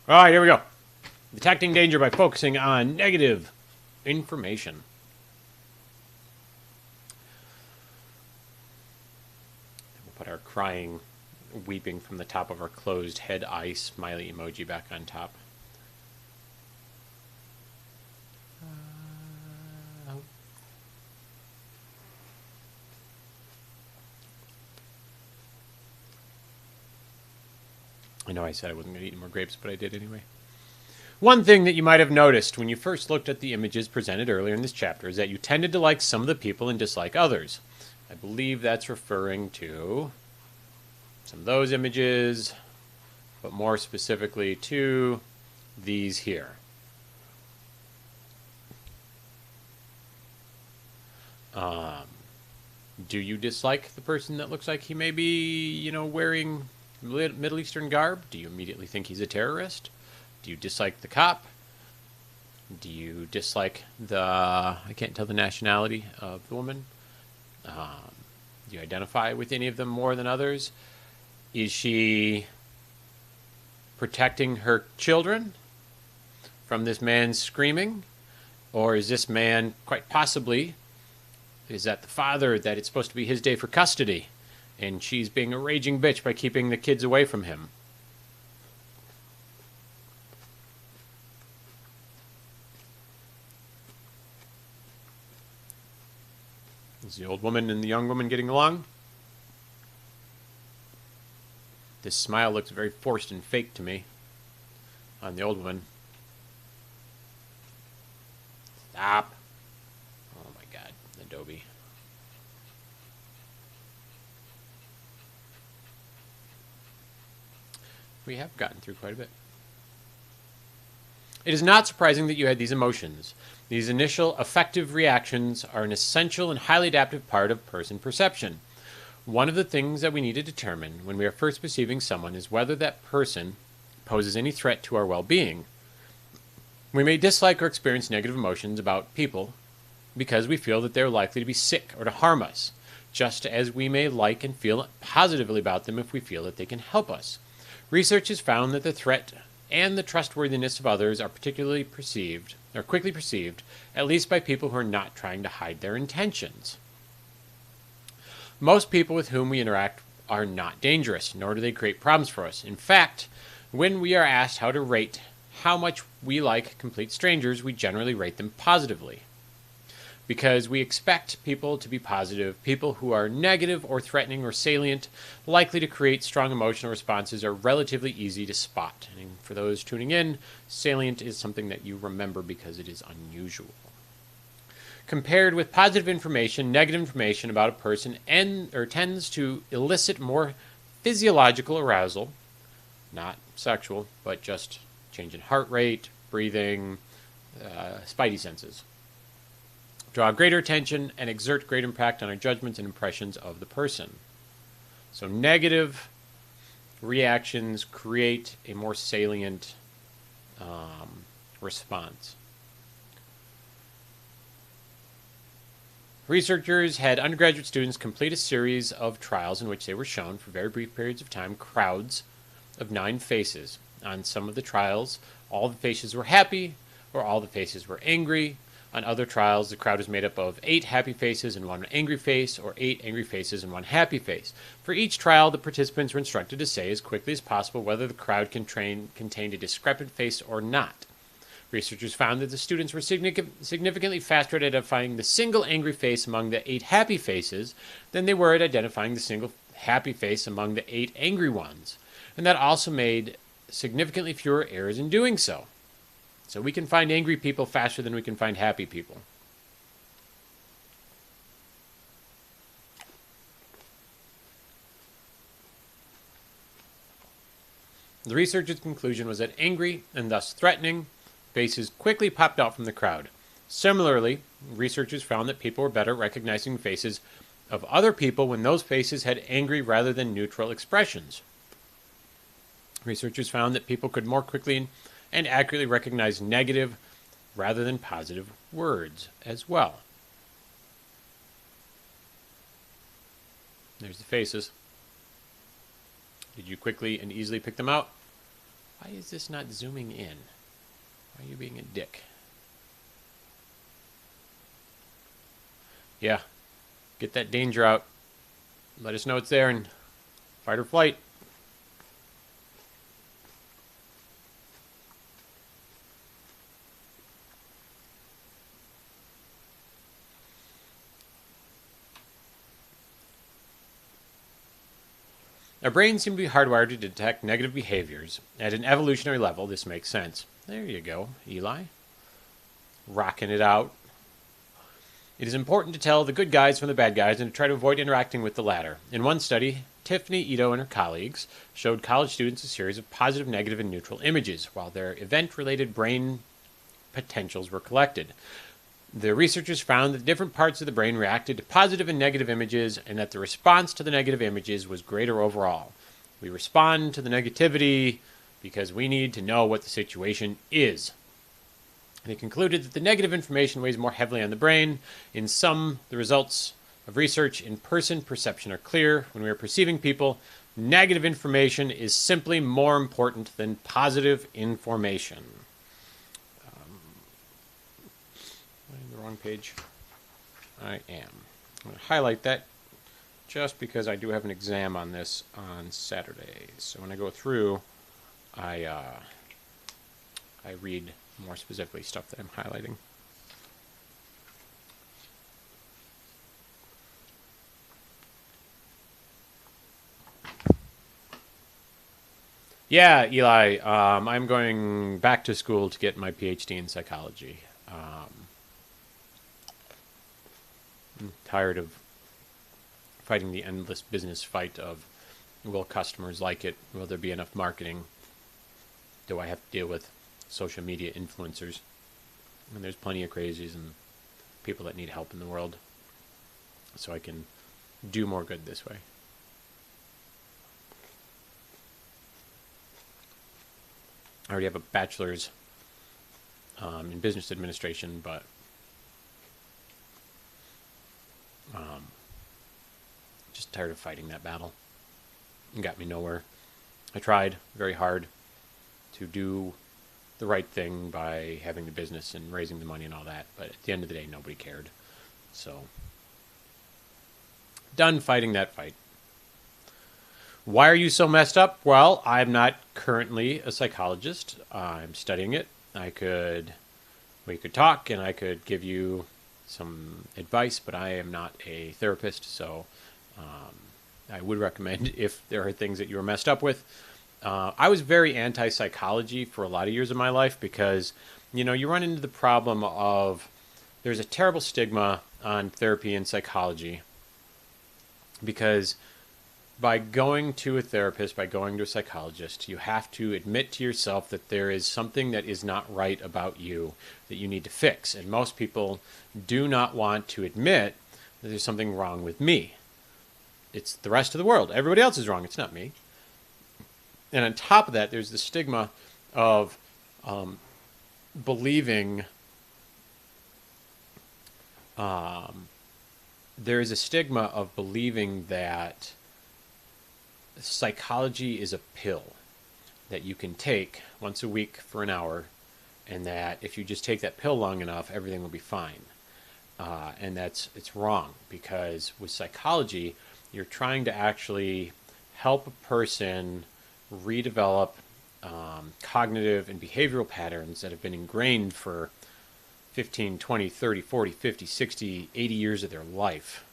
All right, here we go. Detecting danger by focusing on negative information. We'll put our crying, weeping from the top of our closed head eye smiley emoji back on top. I know I said I wasn't going to eat any more grapes, but I did anyway. One thing that you might have noticed when you first looked at the images presented earlier in this chapter is that you tended to like some of the people and dislike others. I believe that's referring to some of those images, but more specifically to these here. Do you dislike the person that looks like he may be, you know, wearing Middle Eastern garb? Do you immediately think he's a terrorist? Do you dislike the cop? Do you dislike the... I can't tell the nationality of the woman. Do you identify with any of them more than others? Is she protecting her children from this man screaming? Or is this man, quite possibly, is that the father that it's supposed to be his day for custody? And she's being a raging bitch by keeping the kids away from him. Is the old woman and the young woman getting along? This smile looks very forced and fake to me on the old woman. Stop. Oh my god, Adobe. We have gotten through quite a bit. It is not surprising that you had these emotions. These initial affective reactions are an essential and highly adaptive part of person perception. One of the things that we need to determine when we are first perceiving someone is whether that person poses any threat to our well-being. We may dislike or experience negative emotions about people because we feel that they're likely to be sick or to harm us, just as we may like and feel positively about them if we feel that they can help us. Research has found that the threat and the trustworthiness of others are quickly perceived, at least by people who are not trying to hide their intentions. Most people with whom we interact are not dangerous, nor do they create problems for us. In fact, when we are asked how to rate how much we like complete strangers, we generally rate them positively. because we expect people to be positive. People who are negative or threatening or salient, likely to create strong emotional responses, are relatively easy to spot. And for those tuning in, salient is something that you remember because it is unusual. Compared with positive information, negative information about a person tends to elicit more physiological arousal, not sexual, but just change in heart rate, breathing, spidey senses. Draw greater attention and exert great impact on our judgments and impressions of the person. So negative reactions create a more salient response. Researchers had undergraduate students complete a series of trials in which they were shown, for very brief periods of time, crowds of 9 faces. On some of the trials, all the faces were happy, or all the faces were angry. On other trials, the crowd was made up of 8 happy faces and 1 angry face, or 8 angry faces and 1 happy face. For each trial, the participants were instructed to say as quickly as possible whether the crowd contained a discrepant face or not. Researchers found that the students were significantly faster at identifying the single angry face among the 8 happy faces than they were at identifying the single happy face among the 8 angry ones. And that also made significantly fewer errors in doing so. So we can find angry people faster than we can find happy people. The researchers' conclusion was that angry, and thus threatening, faces quickly popped out from the crowd. Similarly, researchers found that people were better at recognizing faces of other people when those faces had angry rather than neutral expressions. Researchers found that people could more quickly and accurately recognize negative rather than positive words as well. There's the faces. Did you quickly and easily pick them out? Why is this not zooming in? Why are you being a dick? Yeah, get that danger out. Let us know it's there and fight or flight. Our brains seem to be hardwired to detect negative behaviors. At an evolutionary level, this makes sense. There you go, Eli. Rocking it out. It is important to tell the good guys from the bad guys and to try to avoid interacting with the latter. In one study, Tiffany Ito and her colleagues showed college students a series of positive, negative, and neutral images while their event-related brain potentials were collected. The researchers found that different parts of the brain reacted to positive and negative images and that the response to the negative images was greater overall. We respond to the negativity because we need to know what the situation is. They concluded that the negative information weighs more heavily on the brain. In sum, the results of research in person perception are clear. When we are perceiving people, negative information is simply more important than positive information. Am I in the wrong page? I am. I'm going to highlight that just because I do have an exam on this on Saturday. So when I go through, I read more specifically stuff that I'm highlighting. Yeah, Eli, I'm going back to school to get my PhD in psychology. I'm tired of fighting the endless business fight of, will customers like it? Will there be enough marketing? Do I have to deal with social media influencers? And there's plenty of crazies and people that need help in the world. So I can do more good this way. I already have a bachelor's in business administration, but just tired of fighting that battle. It got me nowhere. I tried very hard to do the right thing by having the business and raising the money and all that, but at the end of the day, nobody cared. So, done fighting that fight. Why are you so messed up? Well, I'm not currently a psychologist. I'm studying it. We could talk and I could give you some advice, but I am not a therapist, so I would recommend if there are things that you are messed up with. I was very anti-psychology for a lot of years of my life because, you run into the problem of there's a terrible stigma on therapy and psychology because by going to a therapist, by going to a psychologist, you have to admit to yourself that there is something that is not right about you that you need to fix. And most people do not want to admit that there's something wrong with me. It's the rest of the world. Everybody else is wrong. It's not me. And on top of that, there's the stigma of believing there is a stigma of believing that psychology is a pill that you can take once a week for an hour, and that if you just take that pill long enough, everything will be fine. And it's wrong, because with psychology, you're trying to actually help a person redevelop cognitive and behavioral patterns that have been ingrained for 15, 20, 30, 40, 50, 60, 80 years of their life.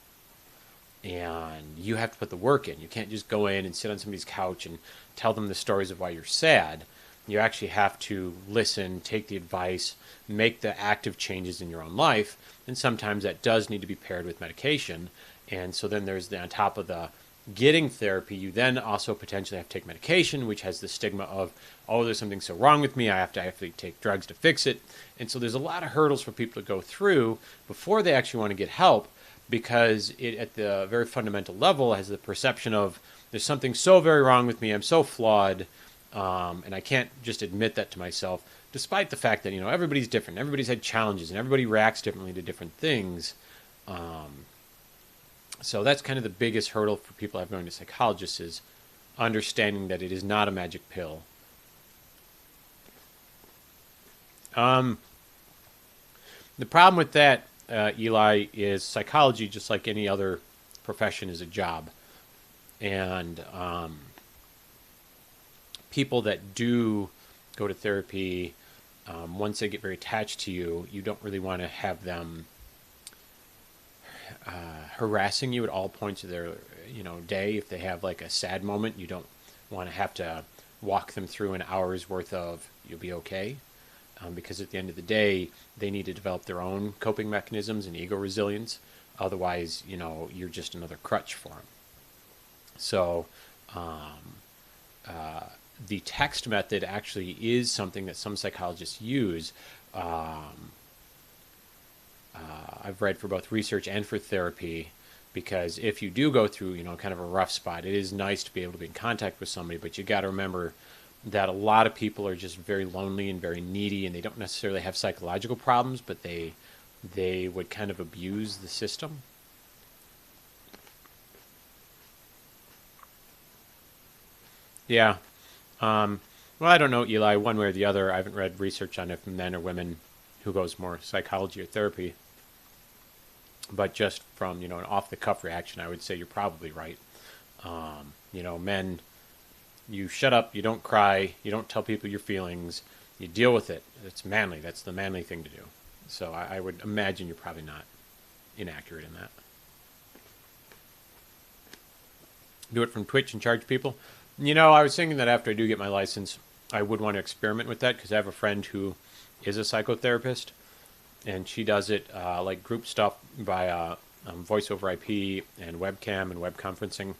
And you have to put the work in. You can't just go in and sit on somebody's couch and tell them the stories of why you're sad. You actually have to listen, take the advice, make the active changes in your own life. And sometimes that does need to be paired with medication. And so then there's on top of the getting therapy, you then also potentially have to take medication, which has the stigma of, oh, there's something so wrong with me, I have to take drugs to fix it. And so there's a lot of hurdles for people to go through before they actually want to get help, because it, at the very fundamental level, has the perception of there's something so very wrong with me, I'm so flawed, and I can't just admit that to myself, despite the fact that, everybody's different, everybody's had challenges, and everybody reacts differently to different things. So that's kind of the biggest hurdle for people that have going to psychologists, is understanding that it is not a magic pill. The problem with that, Eli, is psychology, just like any other profession, is a job. And people that do go to therapy, once they get very attached to you, you don't really want to have them harassing you at all points of their day. If they have like a sad moment, you don't want to have to walk them through an hour's worth of "you'll be okay," because at the end of the day, they need to develop their own coping mechanisms and ego resilience. Otherwise, you're just another crutch for them. So the text method actually is something that some psychologists use. I've read for both research and for therapy, because if you do go through, kind of a rough spot, it is nice to be able to be in contact with somebody, but you got to remember that a lot of people are just very lonely and very needy, and they don't necessarily have psychological problems, but they would kind of abuse the system. Yeah. Well, I don't know, Eli, one way or the other. I haven't read research on if men or women who goes more psychology or therapy. But just from, an off-the-cuff reaction, I would say you're probably right. Men, you shut up, you don't cry, you don't tell people your feelings, you deal with it. It's manly. That's the manly thing to do. So I would imagine you're probably not inaccurate in that. Do it from Twitch and charge people? I was thinking that after I do get my license, I would want to experiment with that, because I have a friend who is a psychotherapist, and she does it like group stuff via voice over IP and webcam and web conferencing.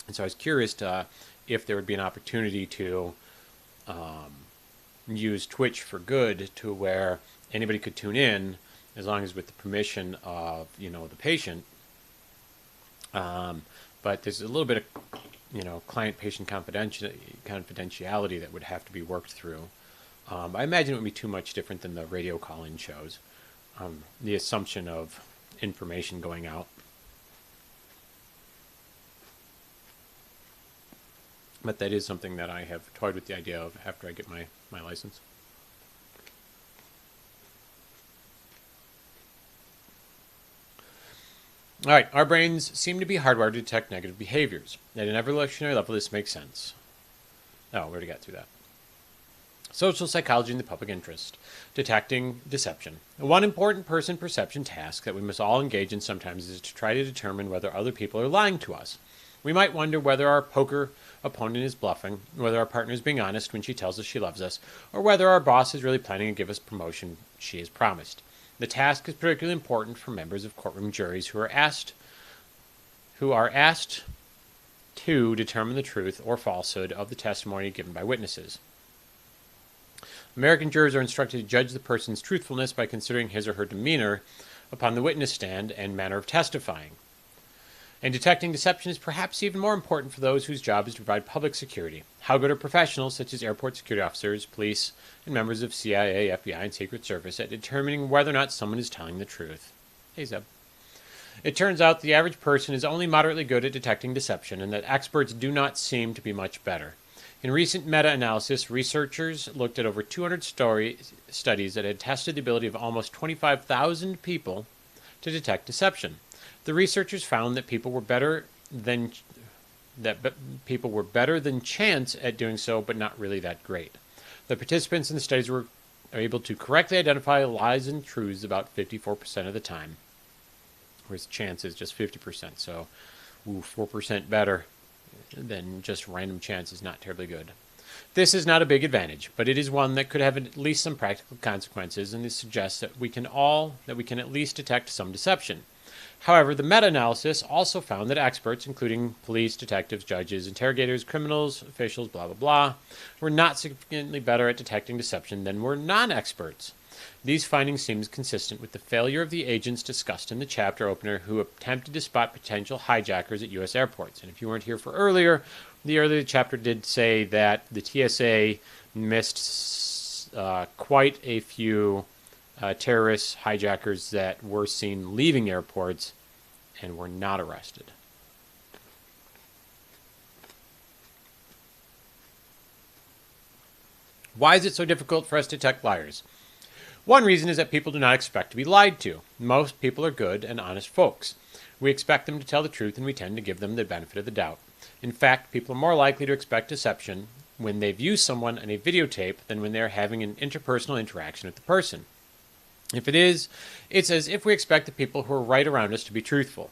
And so I was curious if there would be an opportunity to use Twitch for good, to where anybody could tune in as long as with the permission of the patient. But there's a little bit of client-patient confidentiality that would have to be worked through. I imagine it would be too much different than the radio call-in shows. The assumption of information going out. But that is something that I have toyed with the idea of after I get my license. All right, our brains seem to be hardwired to detect negative behaviors. At an evolutionary level, this makes sense. Oh, we already got through that. Social psychology and the public interest. Detecting deception. One important person perception task that we must all engage in sometimes is to try to determine whether other people are lying to us. We might wonder whether our poker opponent is bluffing, whether our partner is being honest when she tells us she loves us, or whether our boss is really planning to give us promotion she has promised. The task is particularly important for members of courtroom juries who are asked to determine the truth or falsehood of the testimony given by witnesses. American jurors are instructed to judge the person's truthfulness by considering his or her demeanor upon the witness stand and manner of testifying. And detecting deception is perhaps even more important for those whose job is to provide public security. How good are professionals such as airport security officers, police, and members of CIA, FBI, and Secret Service at determining whether or not someone is telling the truth? Hey, Zeb. It turns out the average person is only moderately good at detecting deception, and that experts do not seem to be much better. In recent meta-analysis, researchers looked at over 200 studies that had tested the ability of almost 25,000 people to detect deception. The researchers found that people were better than chance at doing so, but not really that great. The participants in the studies were able to correctly identify lies and truths about 54% of the time, whereas chance is just 50%. So, 4% better than just random chance is not terribly good. This is not a big advantage, but it is one that could have at least some practical consequences, and this suggests that we can at least detect some deception. However, the meta-analysis also found that experts, including police, detectives, judges, interrogators, criminals, officials, blah, blah, blah, were not significantly better at detecting deception than were non-experts. These findings seem consistent with the failure of the agents discussed in the chapter opener who attempted to spot potential hijackers at U.S. airports. And if you weren't here for earlier, the earlier chapter did say that the TSA missed quite a few terrorist hijackers that were seen leaving airports and were not arrested. Why is it so difficult for us to detect liars? One reason is that people do not expect to be lied to. Most people are good and honest folks. We expect them to tell the truth, and we tend to give them the benefit of the doubt. In fact, people are more likely to expect deception when they view someone on a videotape than when they are having an interpersonal interaction with the person. If it is, it's as if we expect the people who are right around us to be truthful.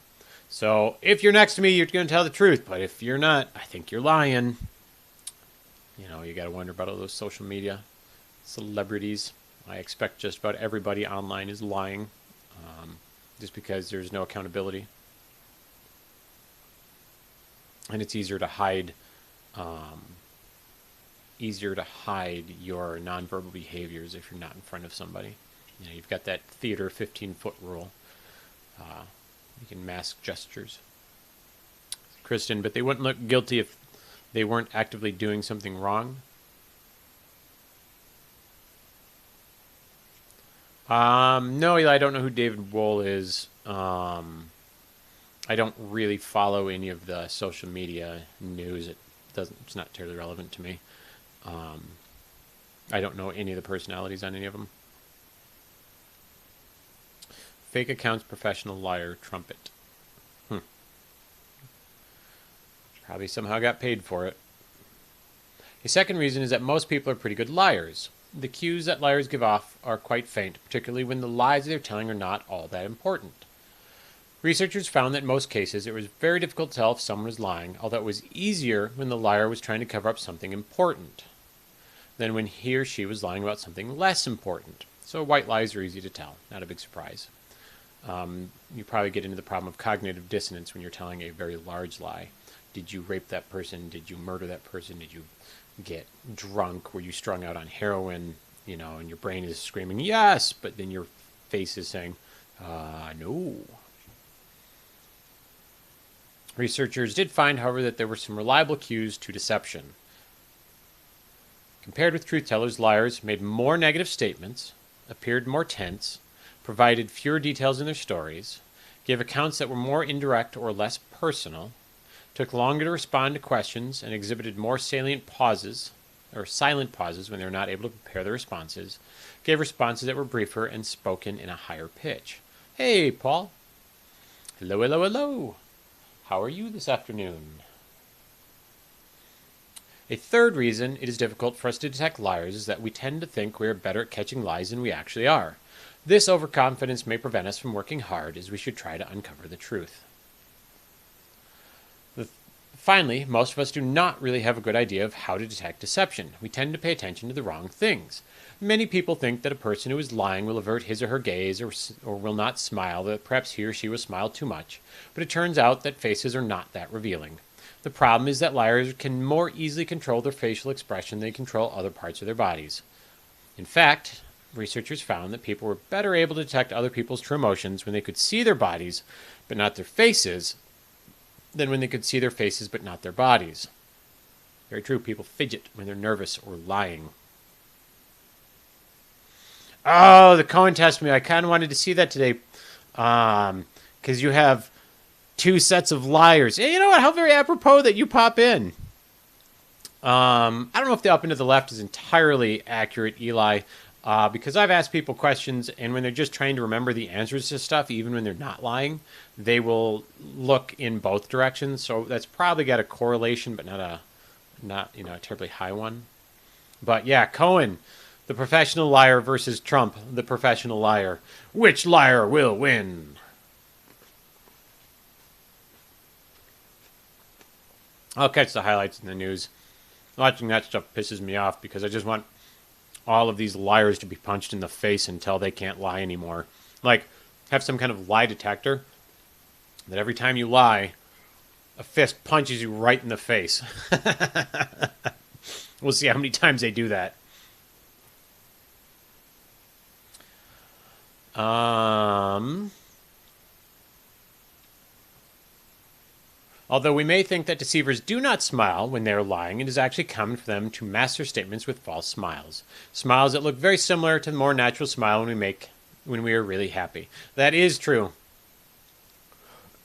So, if you're next to me, you're going to tell the truth, but if you're not, I think you're lying. You know, you got to wonder about all those social media celebrities. I expect just about everybody online is lying, just because there's no accountability. And it's easier to hide your nonverbal behaviors if you're not in front of somebody. You know, you've got that theater 15-foot rule. You can mask gestures. Kristen, but they wouldn't look guilty if they weren't actively doing something wrong. No, Eli, I don't know who David Wohl is. I don't really follow any of the social media news. It's not terribly relevant to me. I don't know any of the personalities on any of them. Fake accounts, professional liar, trumpet. Probably somehow got paid for it. A second reason is that most people are pretty good liars. The cues that liars give off are quite faint, particularly when the lies they're telling are not all that important. Researchers found that in most cases it was very difficult to tell if someone was lying, although it was easier when the liar was trying to cover up something important than when he or she was lying about something less important. So white lies are easy to tell, not a big surprise. You probably get into the problem of cognitive dissonance when you're telling a very large lie. Did you rape that person? Did you murder that person? Did you get drunk? Were you strung out on heroin? You know, and your brain is screaming, yes, but then your face is saying, no. Researchers did find, however, that there were some reliable cues to deception. Compared with truth tellers, liars made more negative statements, appeared more tense, provided fewer details in their stories, gave accounts that were more indirect or less personal, took longer to respond to questions, and exhibited more silent pauses when they were not able to prepare their responses, gave responses that were briefer and spoken in a higher pitch. Hey, Paul. Hello, hello, hello. How are you this afternoon? A third reason it is difficult for us to detect liars is that we tend to think we are better at catching lies than we actually are. This overconfidence may prevent us from working hard as we should try to uncover the truth. Finally, most of us do not really have a good idea of how to detect deception. We tend to pay attention to the wrong things. Many people think that a person who is lying will avert his or her gaze or will not smile, that perhaps he or she will smile too much. But it turns out that faces are not that revealing. The problem is that liars can more easily control their facial expression than they control other parts of their bodies. In fact, researchers found that people were better able to detect other people's true emotions when they could see their bodies, but not their faces, than when they could see their faces but not their bodies. Very true, people fidget when they're nervous or lying. Oh, the Cohen testimony. I kind of wanted to see that today because you have two sets of liars. Hey, you know what? How very apropos that you pop in. I don't know if the up and to the left is entirely accurate, Eli, because I've asked people questions, and when they're just trying to remember the answers to stuff, even when they're not lying, they will look in both directions. So that's probably got a correlation, but not a terribly high one. But yeah, Cohen, the professional liar versus Trump, the professional liar. Which liar will win? I'll catch the highlights in the news. Watching that stuff pisses me off because I just want all of these liars to be punched in the face until they can't lie anymore. Like, have some kind of lie detector that every time you lie, a fist punches you right in the face. We'll see how many times they do that. Although we may think that deceivers do not smile when they are lying, it is actually common for them to mask their statements with false smiles. Smiles that look very similar to the more natural smile when we are really happy. That is true.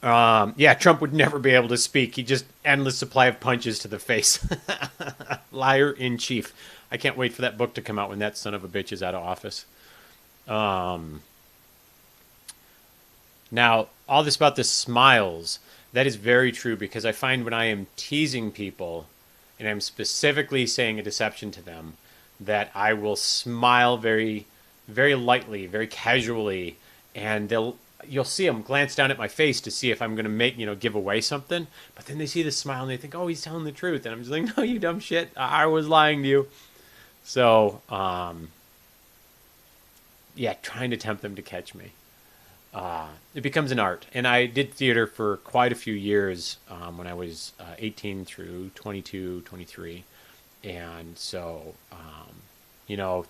Yeah, Trump would never be able to speak. He just endless supply of punches to the face. Liar in chief. I can't wait for that book to come out when that son of a bitch is out of office. Now, all this about the smiles, that is very true because I find when I am teasing people and I'm specifically saying a deception to them, that I will smile very, very lightly, very casually, and you'll see them glance down at my face to see if I'm going to give away something. But then they see the smile and they think, oh, he's telling the truth. And I'm just like, no, you dumb shit. I was lying to you. So, yeah, trying to tempt them to catch me. It becomes an art. And I did theater for quite a few years when I was 18 through 22, 23. And so,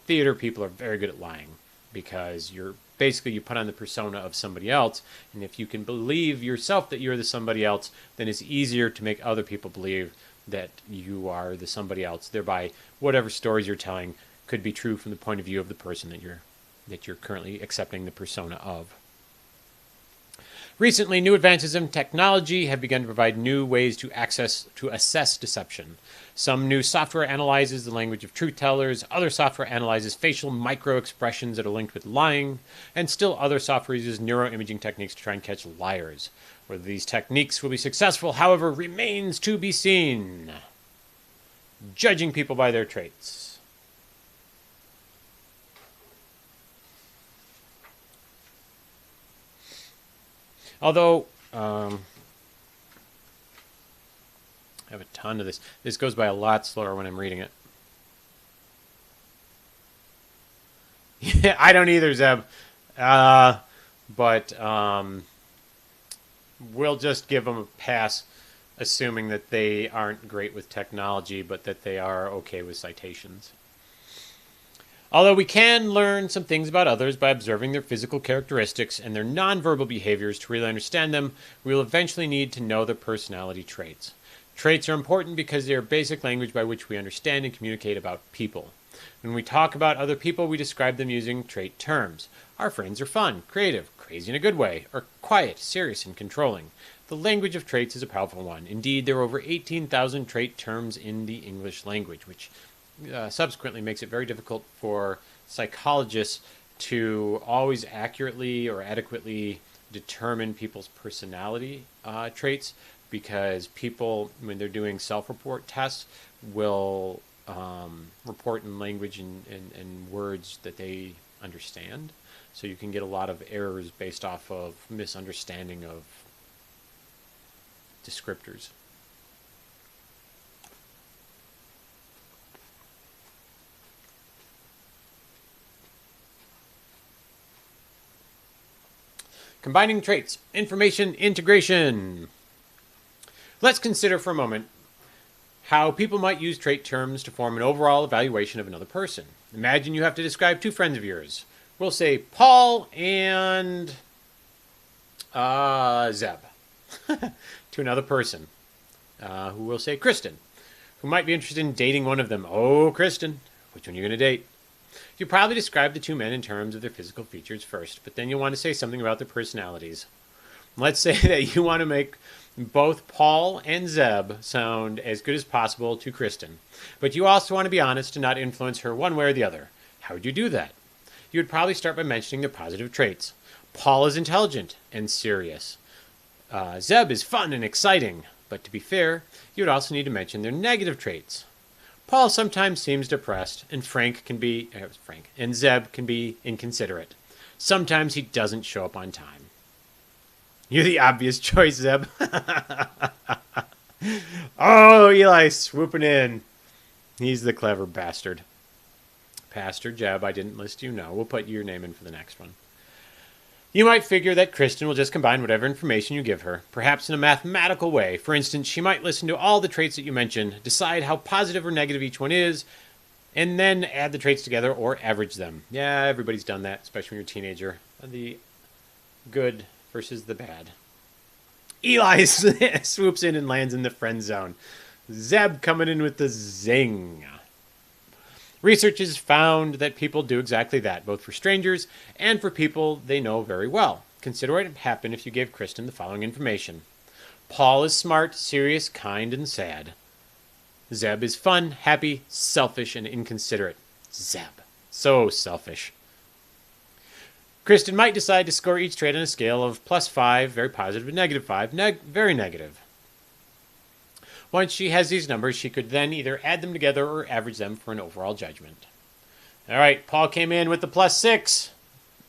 theater people are very good at lying because you put on the persona of somebody else. And if you can believe yourself that you're the somebody else, then it's easier to make other people believe that you are the somebody else. Thereby, whatever stories you're telling could be true from the point of view of the person that you're currently accepting the persona of. Recently, new advances in technology have begun to provide new ways to assess deception. Some new software analyzes the language of truth tellers, other software analyzes facial micro-expressions that are linked with lying, and still other software uses neuroimaging techniques to try and catch liars. Whether these techniques will be successful, however, remains to be seen. Judging people by their traits. Although, I have a ton of this. This goes by a lot slower when I'm reading it. Yeah, I don't either, Zeb. But we'll just give them a pass, assuming that they aren't great with technology, but that they are okay with citations. Although we can learn some things about others by observing their physical characteristics and their nonverbal behaviors to really understand them, we will eventually need to know their personality traits. Traits are important because they are basic language by which we understand and communicate about people. When we talk about other people, we describe them using trait terms. Our friends are fun, creative, crazy in a good way, or quiet, serious, and controlling. The language of traits is a powerful one. Indeed, there are over 18,000 trait terms in the English language, which subsequently makes it very difficult for psychologists to always accurately or adequately determine people's personality traits, because people, when they're doing self-report tests, will report in language and words that they understand. So you can get a lot of errors based off of misunderstanding of descriptors. Combining traits, information integration. Let's consider for a moment how people might use trait terms to form an overall evaluation of another person. Imagine you have to describe two friends of yours. We'll say Paul and Zeb to another person who will say Kristen, who might be interested in dating one of them. Oh, Kristen, which one are you going to date? You probably describe the two men in terms of their physical features first, but then you'll want to say something about their personalities. Let's say that you want to make both Paul and Zeb sound as good as possible to Kristen, but you also want to be honest and not influence her one way or the other. How would you do that? You would probably start by mentioning their positive traits. Paul is intelligent and serious. Zeb is fun and exciting, but to be fair, you would also need to mention their negative traits. Paul sometimes seems depressed, and and Zeb can be inconsiderate. Sometimes he doesn't show up on time. You're the obvious choice, Zeb. Oh, Eli swooping in. He's the clever bastard. Pastor Jeb, I didn't list you. No, we'll put your name in for the next one. You might figure that Kristen will just combine whatever information you give her, perhaps in a mathematical way. For instance, she might listen to all the traits that you mention, decide how positive or negative each one is, and then add the traits together or average them. Yeah, everybody's done that, especially when you're a teenager. The good versus the bad. Eli swoops in and lands in the friend zone. Zeb coming in with the zing. Research has found that people do exactly that, both for strangers and for people they know very well. Consider what would happen if you gave Kristen the following information. Paul is smart, serious, kind, and sad. Zeb is fun, happy, selfish, and inconsiderate. Zeb. So selfish. Kristen might decide to score each trait on a scale of +5, very positive, and -5, very negative. Once she has these numbers, she could then either add them together or average them for an overall judgment. All right, Paul came in with the +6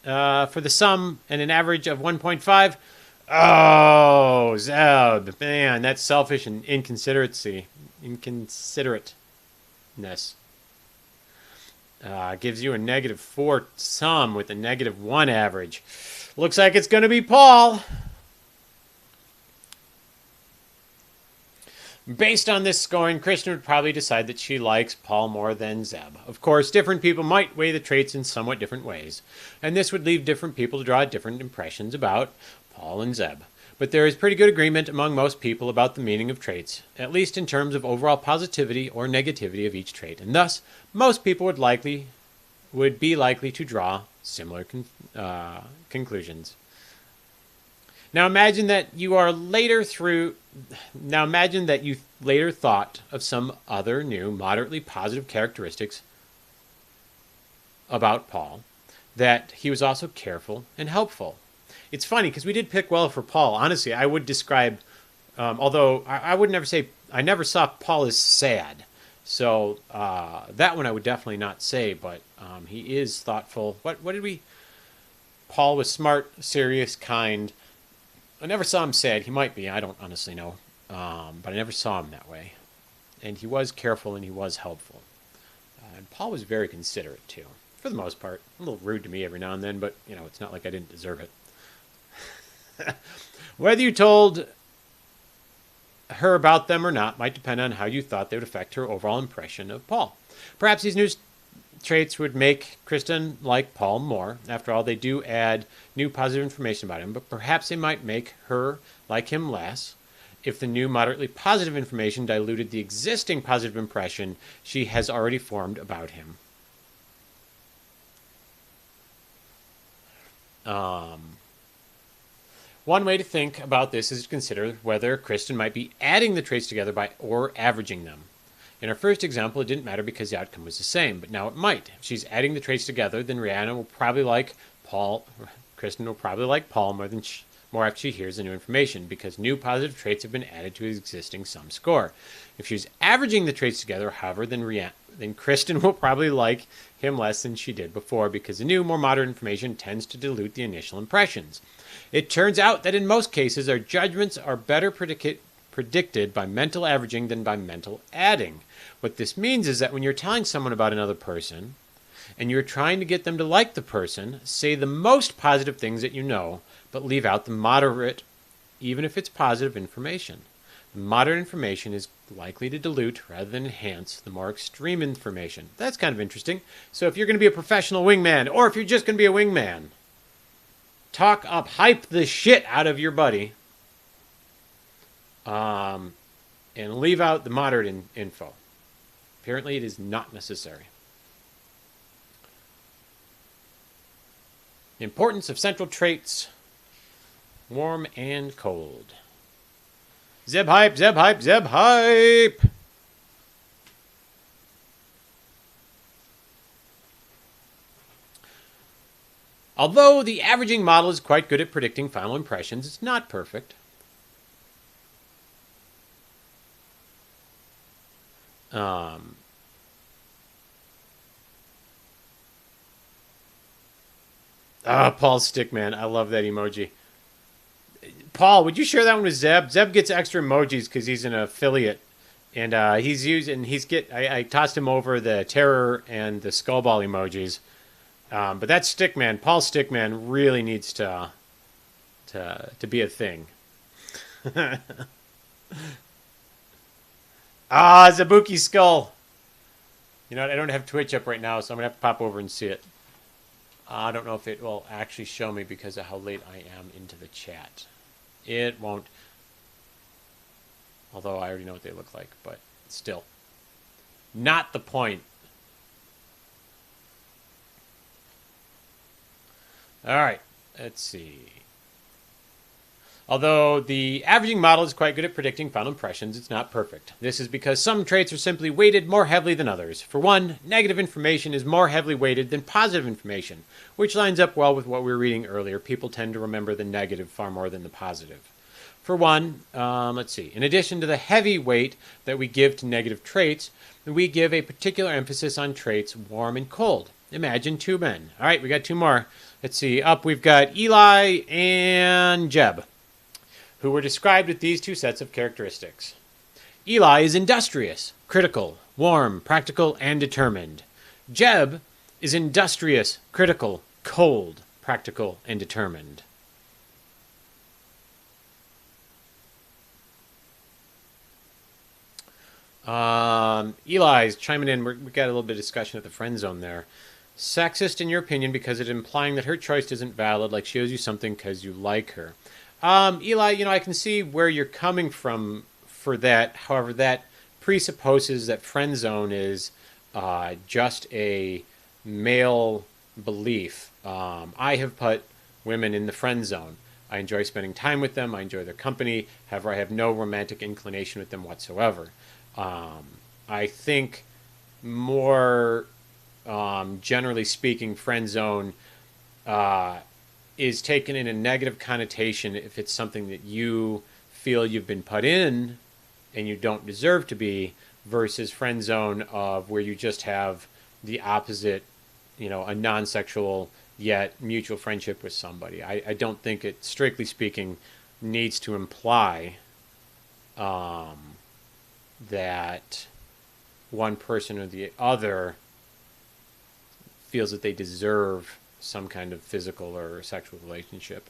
for the sum and an average of 1.5. Oh, Zeb, man, that's selfish and inconsiderateness. Gives you a -4 sum with a -1 average. Looks like it's going to be Paul. Based on this scoring, Kristen would probably decide that she likes Paul more than Zeb. Of course, different people might weigh the traits in somewhat different ways, and this would leave different people to draw different impressions about Paul and Zeb. But there is pretty good agreement among most people about the meaning of traits, at least in terms of overall positivity or negativity of each trait, and thus, most people would be likely to draw similar conclusions. Now imagine that you later thought of some other new, moderately positive characteristics about Paul, that he was also careful and helpful. It's funny because we did pick well for Paul. Honestly, I would describe, although I would never say, I never saw Paul as sad. So that one I would definitely not say, but he is thoughtful. What did we? Paul was smart, serious, kind. I never saw him sad. He might be. I don't honestly know. But I never saw him that way. And he was careful and he was helpful. And Paul was very considerate, too. For the most part. A little rude to me every now and then, but, it's not like I didn't deserve it. Whether you told her about them or not might depend on how you thought they would affect her overall impression of Paul. Perhaps these new traits would make Kristen like Paul more. After all, they do add new positive information about him, but perhaps they might make her like him less if the new moderately positive information diluted the existing positive impression she has already formed about him. One way to think about this is to consider whether Kristen might be adding the traits together or averaging them. In our first example, it didn't matter because the outcome was the same, but now it might. If she's adding the traits together, then Kristen will probably like Paul more more after she hears the new information because new positive traits have been added to his existing sum score. If she's averaging the traits together, however, then Kristen will probably like him less than she did before because the new, more modern information tends to dilute the initial impressions. It turns out that in most cases, our judgments are better predicted by mental averaging than by mental adding. What this means is that when you're telling someone about another person and you're trying to get them to like the person, say the most positive things that you know, but leave out the moderate, even if it's positive information. The moderate information is likely to dilute rather than enhance the more extreme information. That's kind of interesting. So if you're going to be a professional wingman, or if you're just going to be a wingman, talk up, hype the shit out of your buddy, and leave out the moderate info. Apparently it is not necessary. The importance of central traits, warm and cold. Zeb hype, Zeb hype, Zeb hype! Although the averaging model is quite good at predicting final impressions, it's not perfect. Paul Stickman. I love that emoji. Paul, would you share that one with Zeb? Zeb gets extra emojis because he's an affiliate. And I tossed him over the terror and the skullball emojis. But that Stickman, Paul Stickman, really needs to be a thing. Zabuki skull. You know what? I don't have Twitch up right now, so I'm going to have to pop over and see it. I don't know if it will actually show me because of how late I am into the chat. It won't. Although I already know what they look like, but still. Not the point. All right, let's see. Although the averaging model is quite good at predicting final impressions, it's not perfect. This is because some traits are simply weighted more heavily than others. For one, negative information is more heavily weighted than positive information, which lines up well with what we were reading earlier. People tend to remember the negative far more than the positive. For one, let's see. In addition to the heavy weight that we give to negative traits, we give a particular emphasis on traits warm and cold. Imagine two men. All right, we got two more. Let's see. Up we've got Eli and Jeb, who were described with these two sets of characteristics. Eli is industrious, critical, warm, practical, and determined. Jeb is industrious, critical, cold, practical, and determined. Eli's chiming in. We got a little bit of discussion at the friend zone there. Sexist in your opinion because it's implying that her choice isn't valid, like she owes you something because you like her. Eli, I can see where you're coming from for that. However, that presupposes that friend zone is just a male belief. I have put women in the friend zone. I enjoy spending time with them. I enjoy their company. However, I have no romantic inclination with them whatsoever. I think more generally speaking, friend zone is taken in a negative connotation if it's something that you feel you've been put in and you don't deserve to be, versus friend zone of where you just have the opposite, a non-sexual yet mutual friendship with somebody. I don't think it, strictly speaking, needs to imply that one person or the other feels that they deserve some kind of physical or sexual relationship.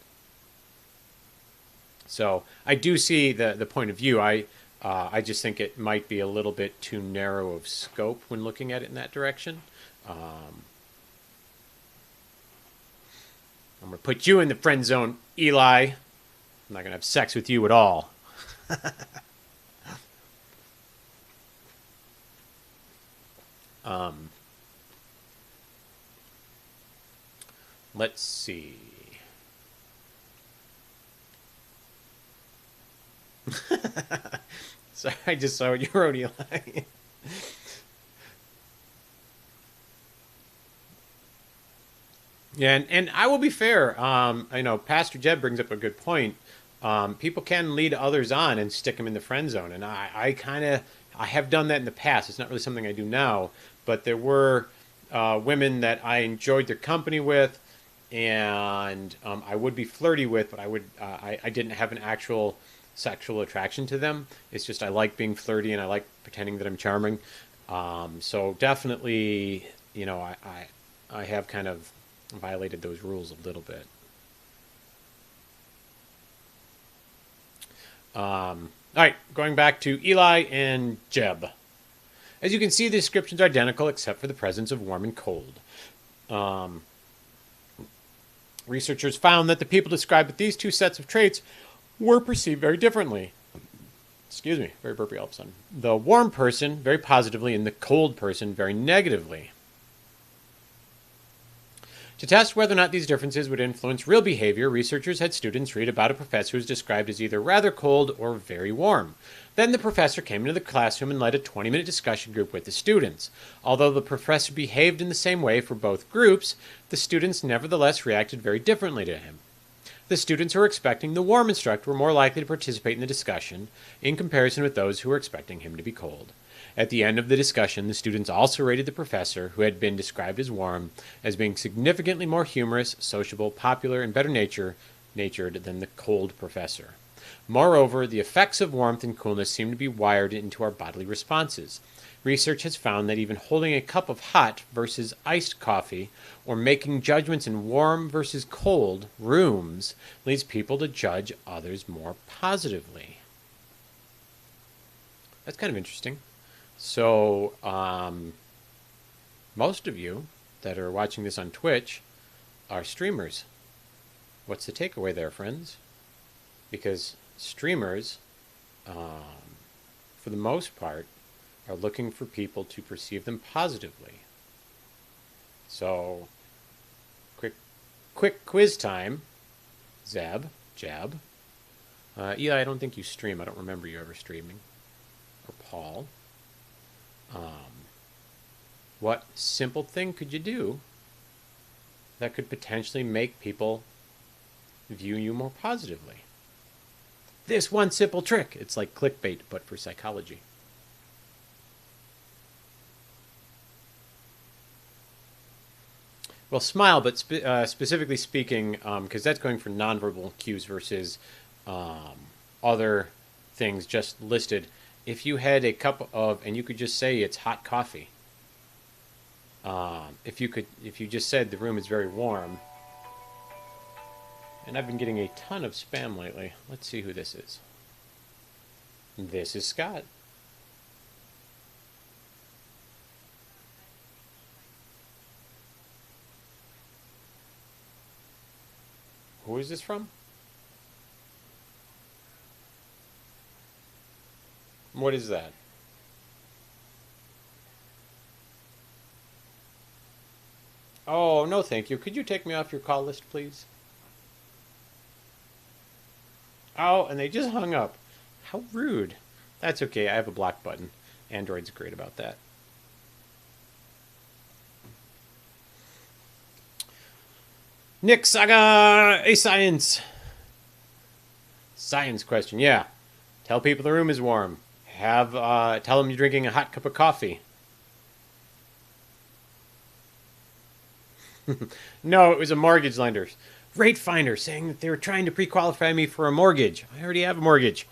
So I do see the point of view. I just think it might be a little bit too narrow of scope when looking at it in that direction. I'm going to put you in the friend zone, Eli. I'm not going to have sex with you at all. Let's see. Sorry, I just saw what you wrote, Eli. Yeah, and I will be fair. I know Pastor Jeb brings up a good point. People can lead others on and stick them in the friend zone, and I kind of I have done that in the past. It's not really something I do now, but there were women that I enjoyed their company with, and I would be flirty with, but I didn't have an actual sexual attraction to them. It's just I like being flirty and I like pretending that I'm charming. So definitely, I have kind of violated those rules a little bit. All right, going back to Eli and Jeb. As you can see, the descriptions are identical except for the presence of warm and cold. Um, Researchers found that the people described with these two sets of traits were perceived very differently. Excuse me, very burpy all of a sudden. The warm person very positively and the cold person very negatively. To test whether or not these differences would influence real behavior, researchers had students read about a professor who was described as either rather cold or very warm. Then the professor came into the classroom and led a 20-minute discussion group with the students. Although the professor behaved in the same way for both groups, the students nevertheless reacted very differently to him. The students who were expecting the warm instructor were more likely to participate in the discussion in comparison with those who were expecting him to be cold. At the end of the discussion, the students also rated the professor, who had been described as warm, as being significantly more humorous, sociable, popular, and better natured than the cold professor. Moreover, the effects of warmth and coolness seem to be wired into our bodily responses. Research has found that even holding a cup of hot versus iced coffee or making judgments in warm versus cold rooms leads people to judge others more positively. That's kind of interesting. So, most of you that are watching this on Twitch are streamers. What's the takeaway there, friends? Because streamers, for the most part, are looking for people to perceive them positively. So, quick quiz time. Jab. Eli, I don't think you stream. I don't remember you ever streaming. Or Paul. What simple thing could you do that could potentially make people view you more positively? This one simple trick. It's like clickbait, but for psychology. Well, smile, but specifically speaking, because that's going for nonverbal cues versus other things just listed. If you had a cup of, and you could just say it's hot coffee. If you just said the room is very warm. And I've been getting a ton of spam lately. Let's see who this is. This is Scott. Who is this from? What is that? Oh, no thank you. Could you take me off your call list, please? Oh, and they just hung up. How rude. That's okay. I have a block button. Android's great about that. Nick Saga, a science question. Yeah. Tell people the room is warm. Tell them you're drinking a hot cup of coffee. No, it was a mortgage lender. Rate finder saying that they were trying to pre-qualify me for a mortgage. I already have a mortgage.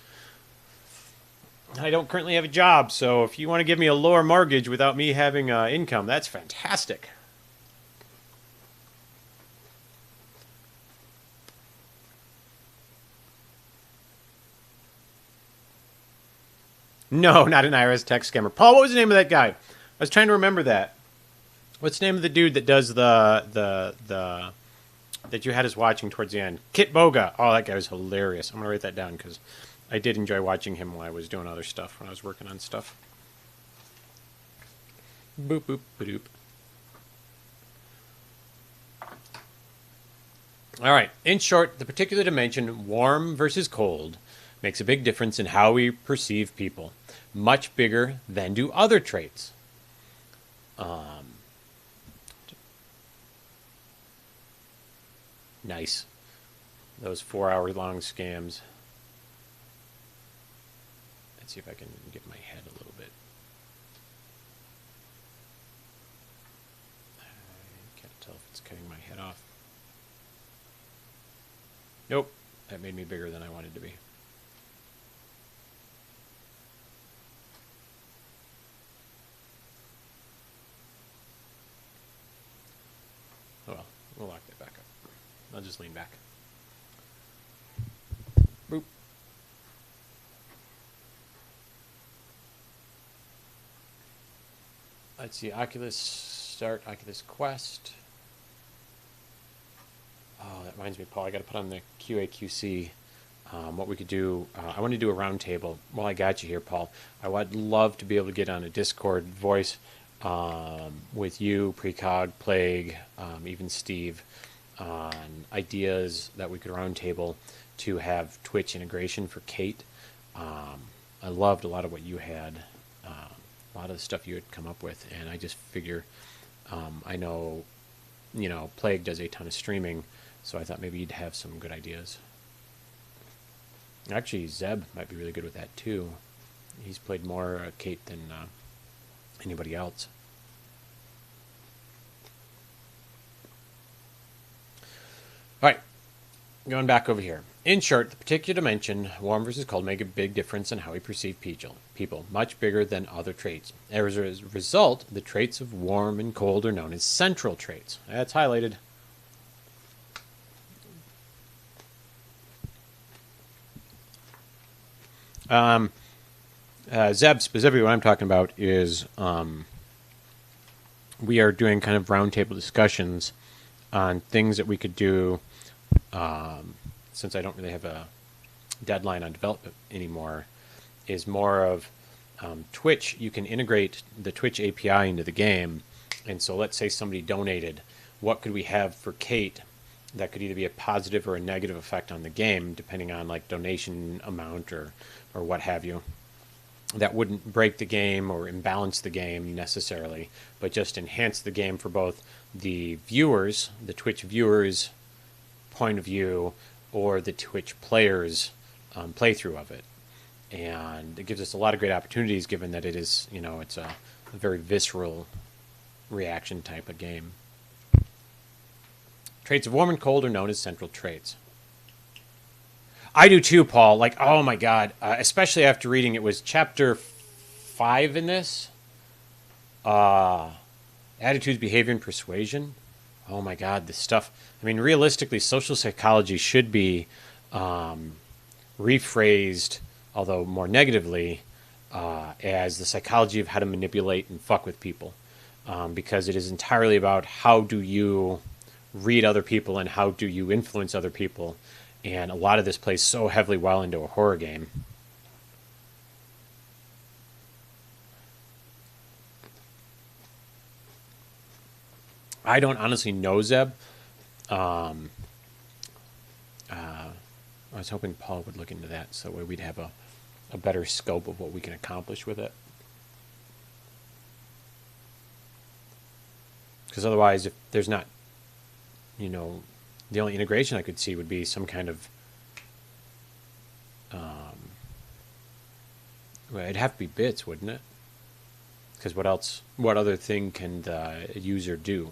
I don't currently have a job, so if you want to give me a lower mortgage without me having income, that's fantastic. No, not an IRS tax scammer. Paul, what was the name of that guy? I was trying to remember that. What's the name of the dude that does the that you had us watching towards the end? Kit Boga. Oh, that guy was hilarious. I'm gonna write that down because I did enjoy watching him while I was doing other stuff, when I was working on stuff. Boop boop badoop. All right. In short, the particular dimension, warm versus cold, makes a big difference in how we perceive people. Much bigger than do other traits. Nice. Those 4-hour-long scams. Let's see if I can get my head a little bit. I can't tell if it's cutting my head off. Nope. That made me bigger than I wanted to be. Oh well, we'll lock that back up. I'll just lean back. Boop. Let's see, Oculus Start, Oculus Quest. Oh, that reminds me, Paul, I got to put on the QA/QC. What we could do, I want to do a roundtable. Well, I got you here, Paul. I would love to be able to get on a Discord voice with you, Precog, Plague, even Steve, on ideas that we could roundtable to have Twitch integration for Kate. I loved a lot of what you had, a lot of the stuff you had come up with, and I just figure, I know, Plague does a ton of streaming, so I thought maybe you'd have some good ideas. Actually, Zeb might be really good with that too. He's played more Kate than anybody else. All right, going back over here. In short, the particular dimension, warm versus cold, make a big difference in how we perceive people, much bigger than other traits. As a result, the traits of warm and cold are known as central traits. That's highlighted. Zeb, specifically what I'm talking about is we are doing kind of roundtable discussions on things that we could do, since I don't really have a deadline on development anymore, is more of Twitch. You can integrate the Twitch API into the game, and so let's say somebody donated. What could we have for Kate that could either be a positive or a negative effect on the game, depending on like donation amount or what have you, that wouldn't break the game or imbalance the game necessarily, but just enhance the game for both the viewers, the Twitch viewers' point of view, or the Twitch players' playthrough of it. And it gives us a lot of great opportunities, given that it is, it's a very visceral reaction type of game. Traits of warm and cold are known as central traits. I do too, Paul. Like, oh my God. Especially after reading, it was chapter 5 in this. Attitudes, behavior, and persuasion. Oh my God, this stuff. I mean, realistically, social psychology should be rephrased, although more negatively, as the psychology of how to manipulate and fuck with people. Because it is entirely about how do you read other people and how do you influence other people. And a lot of this plays so heavily well into a horror game. I don't honestly know, Zeb. I was hoping Paul would look into that so that way we'd have a better scope of what we can accomplish with it. Because otherwise, if there's not, the only integration I could see would be some kind of, well, it'd have to be bits, wouldn't it? Because what other thing can the user do?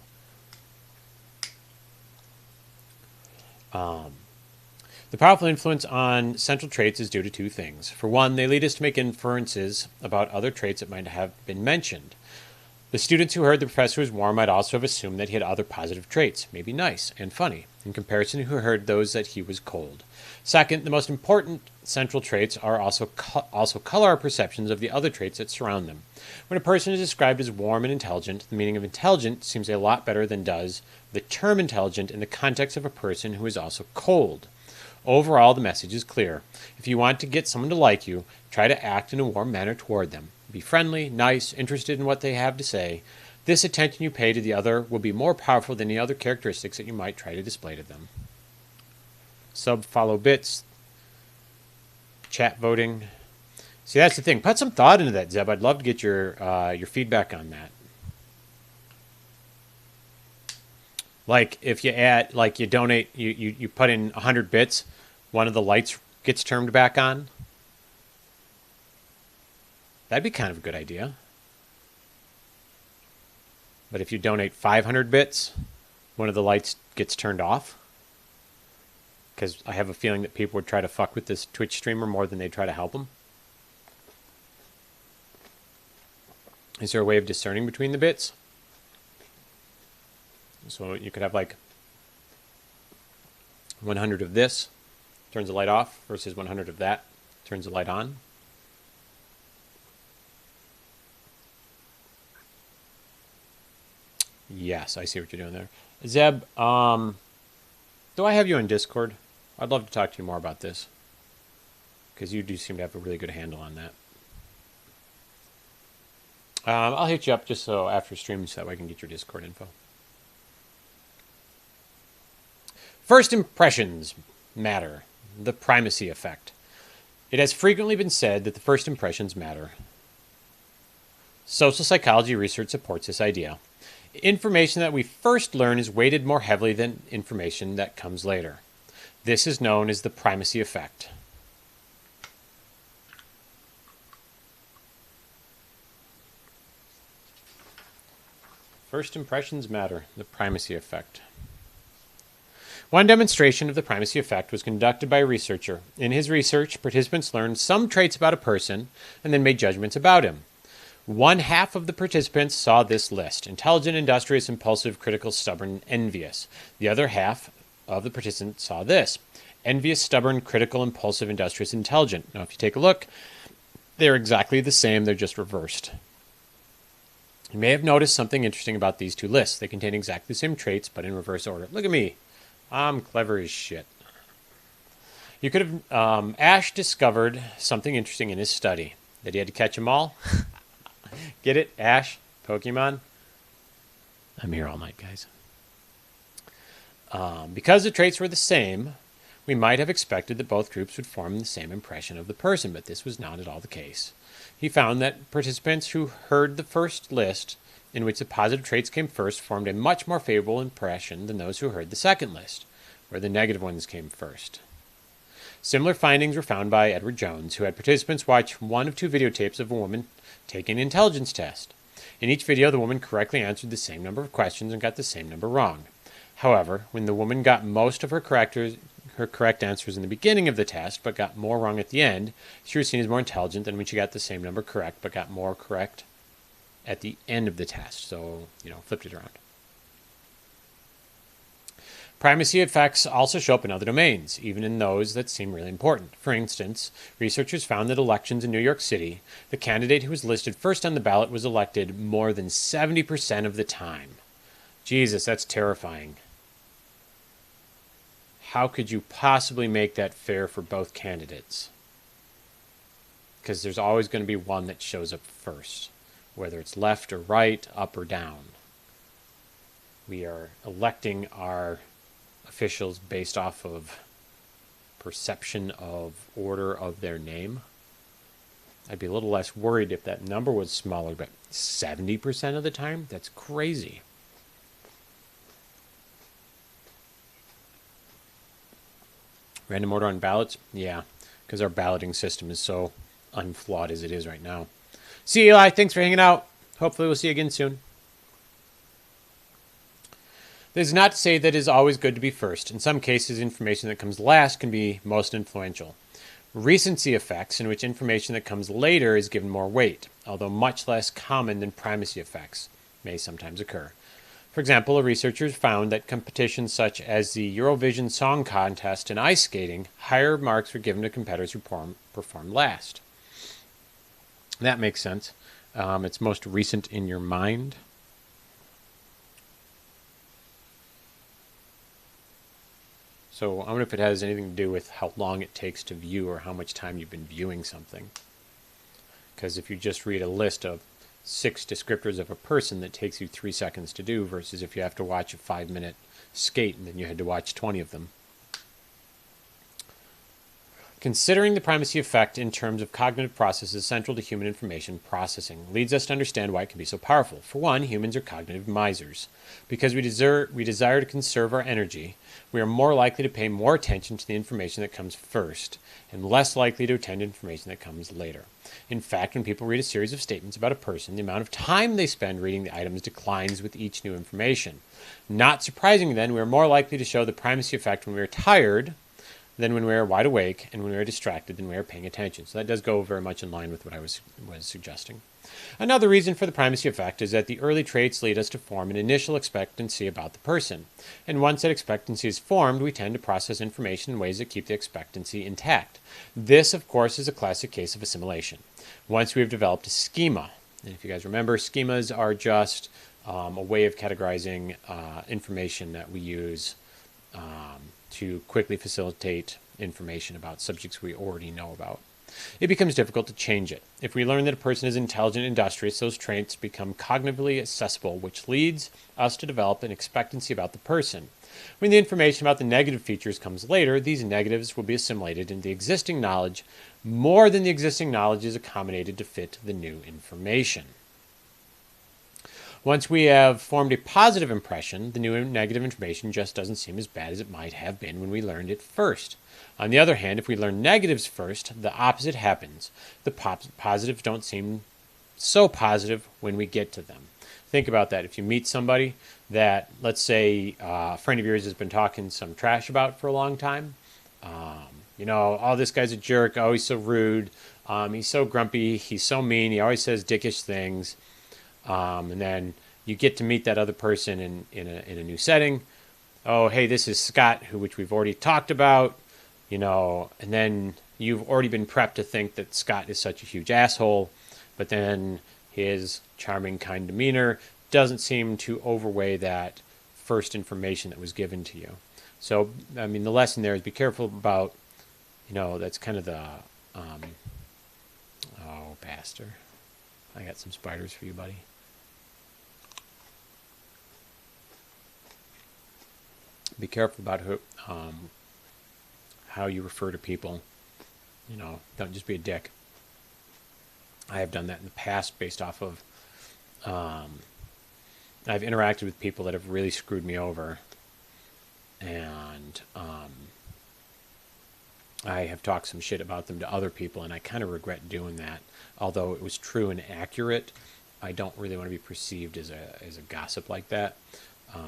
The powerful influence on central traits is due to two things. For one, they lead us to make inferences about other traits that might have been mentioned. The students who heard the professor was warm might also have assumed that he had other positive traits, maybe nice and funny, in comparison to who heard those that he was cold. Second, the most important central traits are also color our perceptions of the other traits that surround them. When a person is described as warm and intelligent, the meaning of intelligent seems a lot better than does the term intelligent in the context of a person who is also cold. Overall, the message is clear. If you want to get someone to like you, try to act in a warm manner toward them. Be friendly, nice, interested in what they have to say. This attention you pay to the other will be more powerful than any other characteristics that you might try to display to them. Sub, follow, bits, chat voting. See, that's the thing. Put some thought into that, Zeb. I'd love to get your feedback on that. Like if you add, like you donate, you put in 100 bits, one of the lights gets turned back on. That'd be kind of a good idea. But if you donate 500 bits, one of the lights gets turned off. Because I have a feeling that people would try to fuck with this Twitch streamer more than they try to help him. Is there a way of discerning between the bits? So you could have like 100 of this, turns the light off, versus 100 of that, turns the light on. Yes, I see what you're doing there. Zeb, do I have you on Discord? I'd love to talk to you more about this. Because you do seem to have a really good handle on that. I'll hit you up just so after stream so that way I can get your Discord info. First impressions matter. The primacy effect. It has frequently been said that the first impressions matter. Social psychology research supports this idea. Information that we first learn is weighted more heavily than information that comes later. This is known as the primacy effect. First impressions matter. The primacy effect. One demonstration of the primacy effect was conducted by a researcher. In his research, participants learned some traits about a person and then made judgments about him. One half of the participants saw this list: intelligent, industrious, impulsive, critical, stubborn, envious. The other half of the participants saw this: envious, stubborn, critical, impulsive, industrious, intelligent. Now, if you take a look, they're exactly the same, they're just reversed. You may have noticed something interesting about these two lists. They contain exactly the same traits, but in reverse order. Look at me. I'm clever as shit. You could have... Ash discovered something interesting in his study. That he had to catch them all. Get it? Ash? Pokemon? I'm here all night, guys. Because the traits were the same, we might have expected that both groups would form the same impression of the person, but this was not at all the case. He found that participants who heard the first list, in which the positive traits came first, formed a much more favorable impression than those who heard the second list, where the negative ones came first. Similar findings were found by Edward Jones, who had participants watch one of two videotapes of a woman taking an intelligence test. In each video, the woman correctly answered the same number of questions and got the same number wrong. However, when the woman got most of her correct answers in the beginning of the test, but got more wrong at the end, she was seen as more intelligent than when she got the same number correct, but got more correct at the end of the test. So, flipped it around. Primacy effects also show up in other domains, even in those that seem really important. For instance, researchers found that elections in New York City, the candidate who was listed first on the ballot was elected more than 70% of the time. Jesus, that's terrifying. How could you possibly make that fair for both candidates? Because there's always going to be one that shows up first, whether it's left or right, up or down. We are electing our officials based off of perception of order of their name. I'd be a little less worried if that number was smaller, but 70% of the time? That's crazy. Random order on ballots? Yeah, because our balloting system is so unflawed as it is right now. See you, Eli. Thanks for hanging out. Hopefully we'll see you again soon. This is not to say that it is always good to be first. In some cases, information that comes last can be most influential. Recency effects, in which information that comes later is given more weight, although much less common than primacy effects, may sometimes occur. For example, researchers found that competitions such as the Eurovision Song Contest and ice skating, higher marks were given to competitors who performed last. That makes sense. It's most recent in your mind. So I wonder if it has anything to do with how long it takes to view or how much time you've been viewing something. Because if you just read a list of 6 descriptors of a person that takes you 3 seconds to do versus if you have to watch a 5-minute skate and then you had to watch 20 of them. Considering the primacy effect in terms of cognitive processes central to human information processing leads us to understand why it can be so powerful. For one, humans are cognitive misers. Because we desire to conserve our energy, we are more likely to pay more attention to the information that comes first and less likely to attend to information that comes later. In fact, when people read a series of statements about a person, the amount of time they spend reading the items declines with each new information. Not surprisingly, then, we are more likely to show the primacy effect when we are tired than when we are wide awake, and when we are distracted than we are paying attention. So that does go very much in line with what I was suggesting. Another reason for the primacy effect is that the early traits lead us to form an initial expectancy about the person. And once that expectancy is formed, we tend to process information in ways that keep the expectancy intact. This, of course, is a classic case of assimilation. Once we have developed a schema, and if you guys remember, schemas are just a way of categorizing information that we use to quickly facilitate information about subjects we already know about. It becomes difficult to change it. If we learn that a person is intelligent and industrious, those traits become cognitively accessible, which leads us to develop an expectancy about the person. When the information about the negative features comes later, these negatives will be assimilated into the existing knowledge more than the existing knowledge is accommodated to fit the new information. Once we have formed a positive impression, the new and negative information just doesn't seem as bad as it might have been when we learned it first. On the other hand, if we learn negatives first, the opposite happens. The positives don't seem so positive when we get to them. Think about that. If you meet somebody that, let's say, a friend of yours has been talking some trash about for a long time, oh, this guy's a jerk, oh, he's so rude, he's so grumpy, he's so mean, he always says dickish things. And then you get to meet that other person in a new setting. Oh, hey, this is Scott, which we've already talked about, and then you've already been prepped to think that Scott is such a huge asshole, but then his charming, kind demeanor doesn't seem to overweigh that first information that was given to you. So, the lesson there is be careful about, that's kind of the, oh, bastard. I got some spiders for you, buddy. Be careful about how you refer to people. Don't just be a dick. I have done that in the past based off of I've interacted with people that have really screwed me over, and I have talked some shit about them to other people, and I kind of regret doing that. Although it was true and accurate, I don't really want to be perceived as a gossip like that.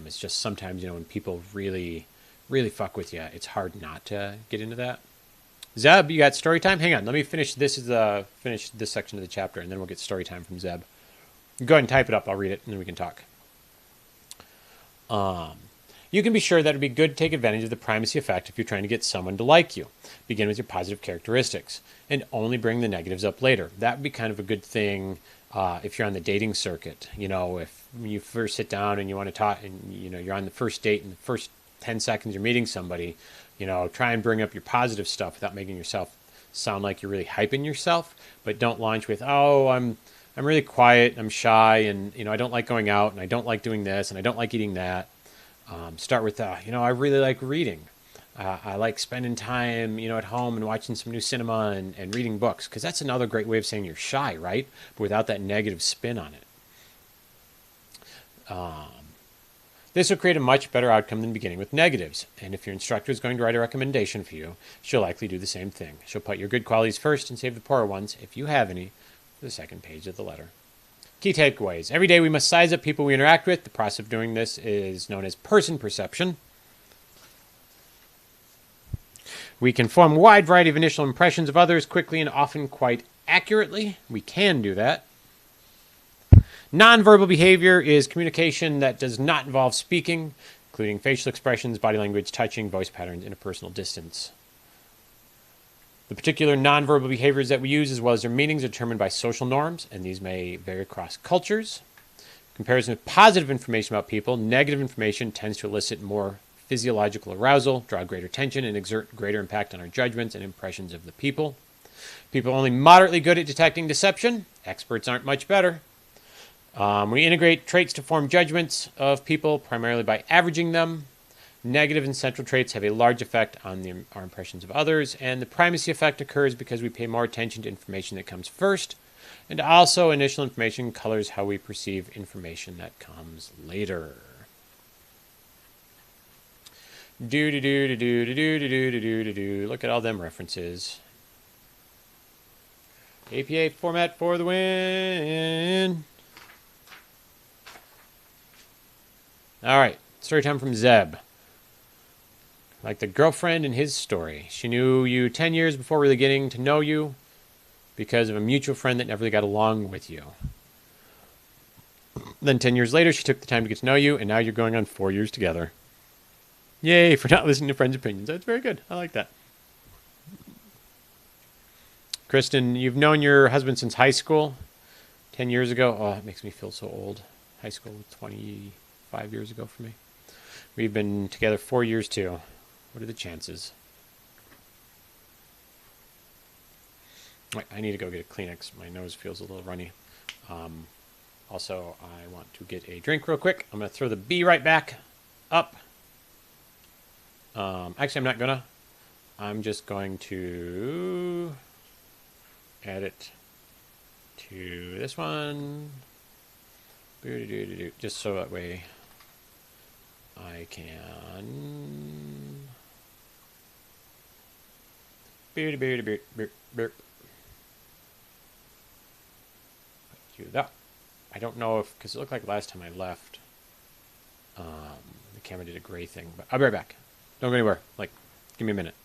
It's just sometimes, when people really, really fuck with you, it's hard not to get into that. Zeb, you got story time? Hang on, let me finish this section of the chapter, and then we'll get story time from Zeb. Go ahead and type it up. I'll read it, and then we can talk. You can be sure that it would be good to take advantage of the primacy effect if you're trying to get someone to like you. Begin with your positive characteristics, and only bring the negatives up later. That would be kind of a good thing if you're on the dating circuit. If you first sit down and you want to talk, and you're on the first date, and the first 10 seconds you're meeting somebody, try and bring up your positive stuff without making yourself sound like you're really hyping yourself. But don't launch with, oh, I'm really quiet, I'm shy, and I don't like going out, and I don't like doing this, and I don't like eating that. Start with, I really like reading. I like spending time, at home and watching some new cinema and reading books, because that's another great way of saying you're shy, right? But without that negative spin on it. This will create a much better outcome than beginning with negatives. And if your instructor is going to write a recommendation for you, she'll likely do the same thing. She'll put your good qualities first and save the poorer ones, if you have any, for the second page of the letter. Key takeaways. Every day we must size up people we interact with. The process of doing this is known as person perception. We can form a wide variety of initial impressions of others quickly and often quite accurately. We can do that. Nonverbal behavior is communication that does not involve speaking, including facial expressions, body language, touching, voice patterns, interpersonal distance. The particular nonverbal behaviors that we use, as well as their meanings, are determined by social norms, and these may vary across cultures. Comparison with positive information about people, negative information tends to elicit more physiological arousal, draw greater tension, and exert greater impact on our judgments and impressions of the people. People are only moderately good at detecting deception. Experts aren't much better. We integrate traits to form judgments of people primarily by averaging them. Negative and central traits have a large effect on our impressions of others, and the primacy effect occurs because we pay more attention to information that comes first, and also initial information colors how we perceive information that comes later. Look at all them references. APA format for the win. All right, story time from Zeb. Like the girlfriend in his story. She knew you 10 years before really getting to know you because of a mutual friend that never really got along with you. Then 10 years later, she took the time to get to know you, and now you're going on 4 years together. Yay for not listening to friends' opinions. That's very good. I like that. Kristen, you've known your husband since high school. 10 years ago. Oh, it makes me feel so old. High school, 25 years ago for me. We've been together 4 years too. What are the chances? Wait, I need to go get a Kleenex. My nose feels a little runny. Also, I want to get a drink real quick. I'm going to throw the B right back up. Actually, I'm not going to. I'm just going to add it to this one. Just so that way I can... Do that. I don't know if, because it looked like last time I left, the camera did a gray thing, but I'll be right back. Don't go anywhere. Like, give me a minute.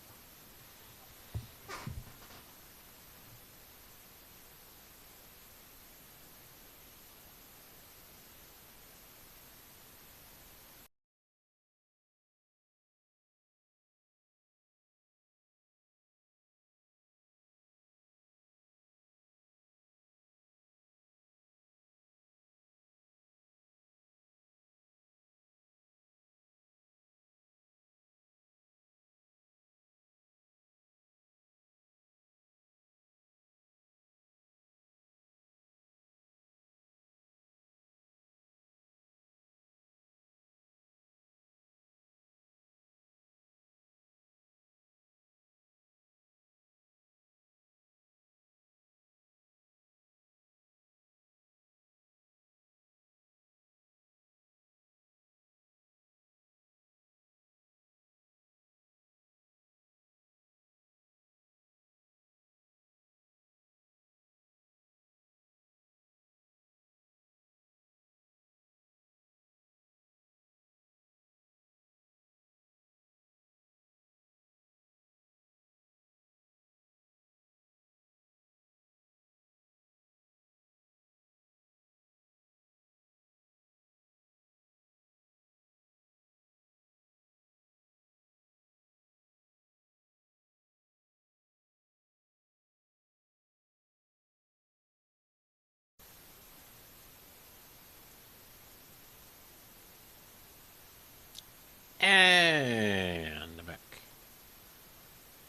And back.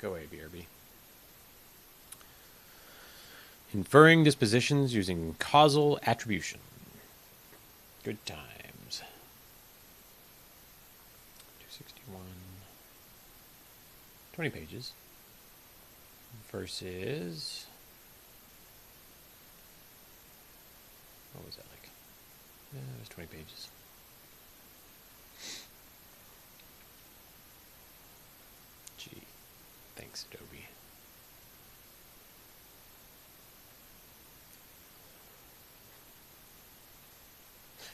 Go away, BRB. Inferring dispositions using causal attribution. Good times. 261. 20 pages. Versus... What was that like? Yeah, it was 20 pages. Gee. Thanks, Adobe.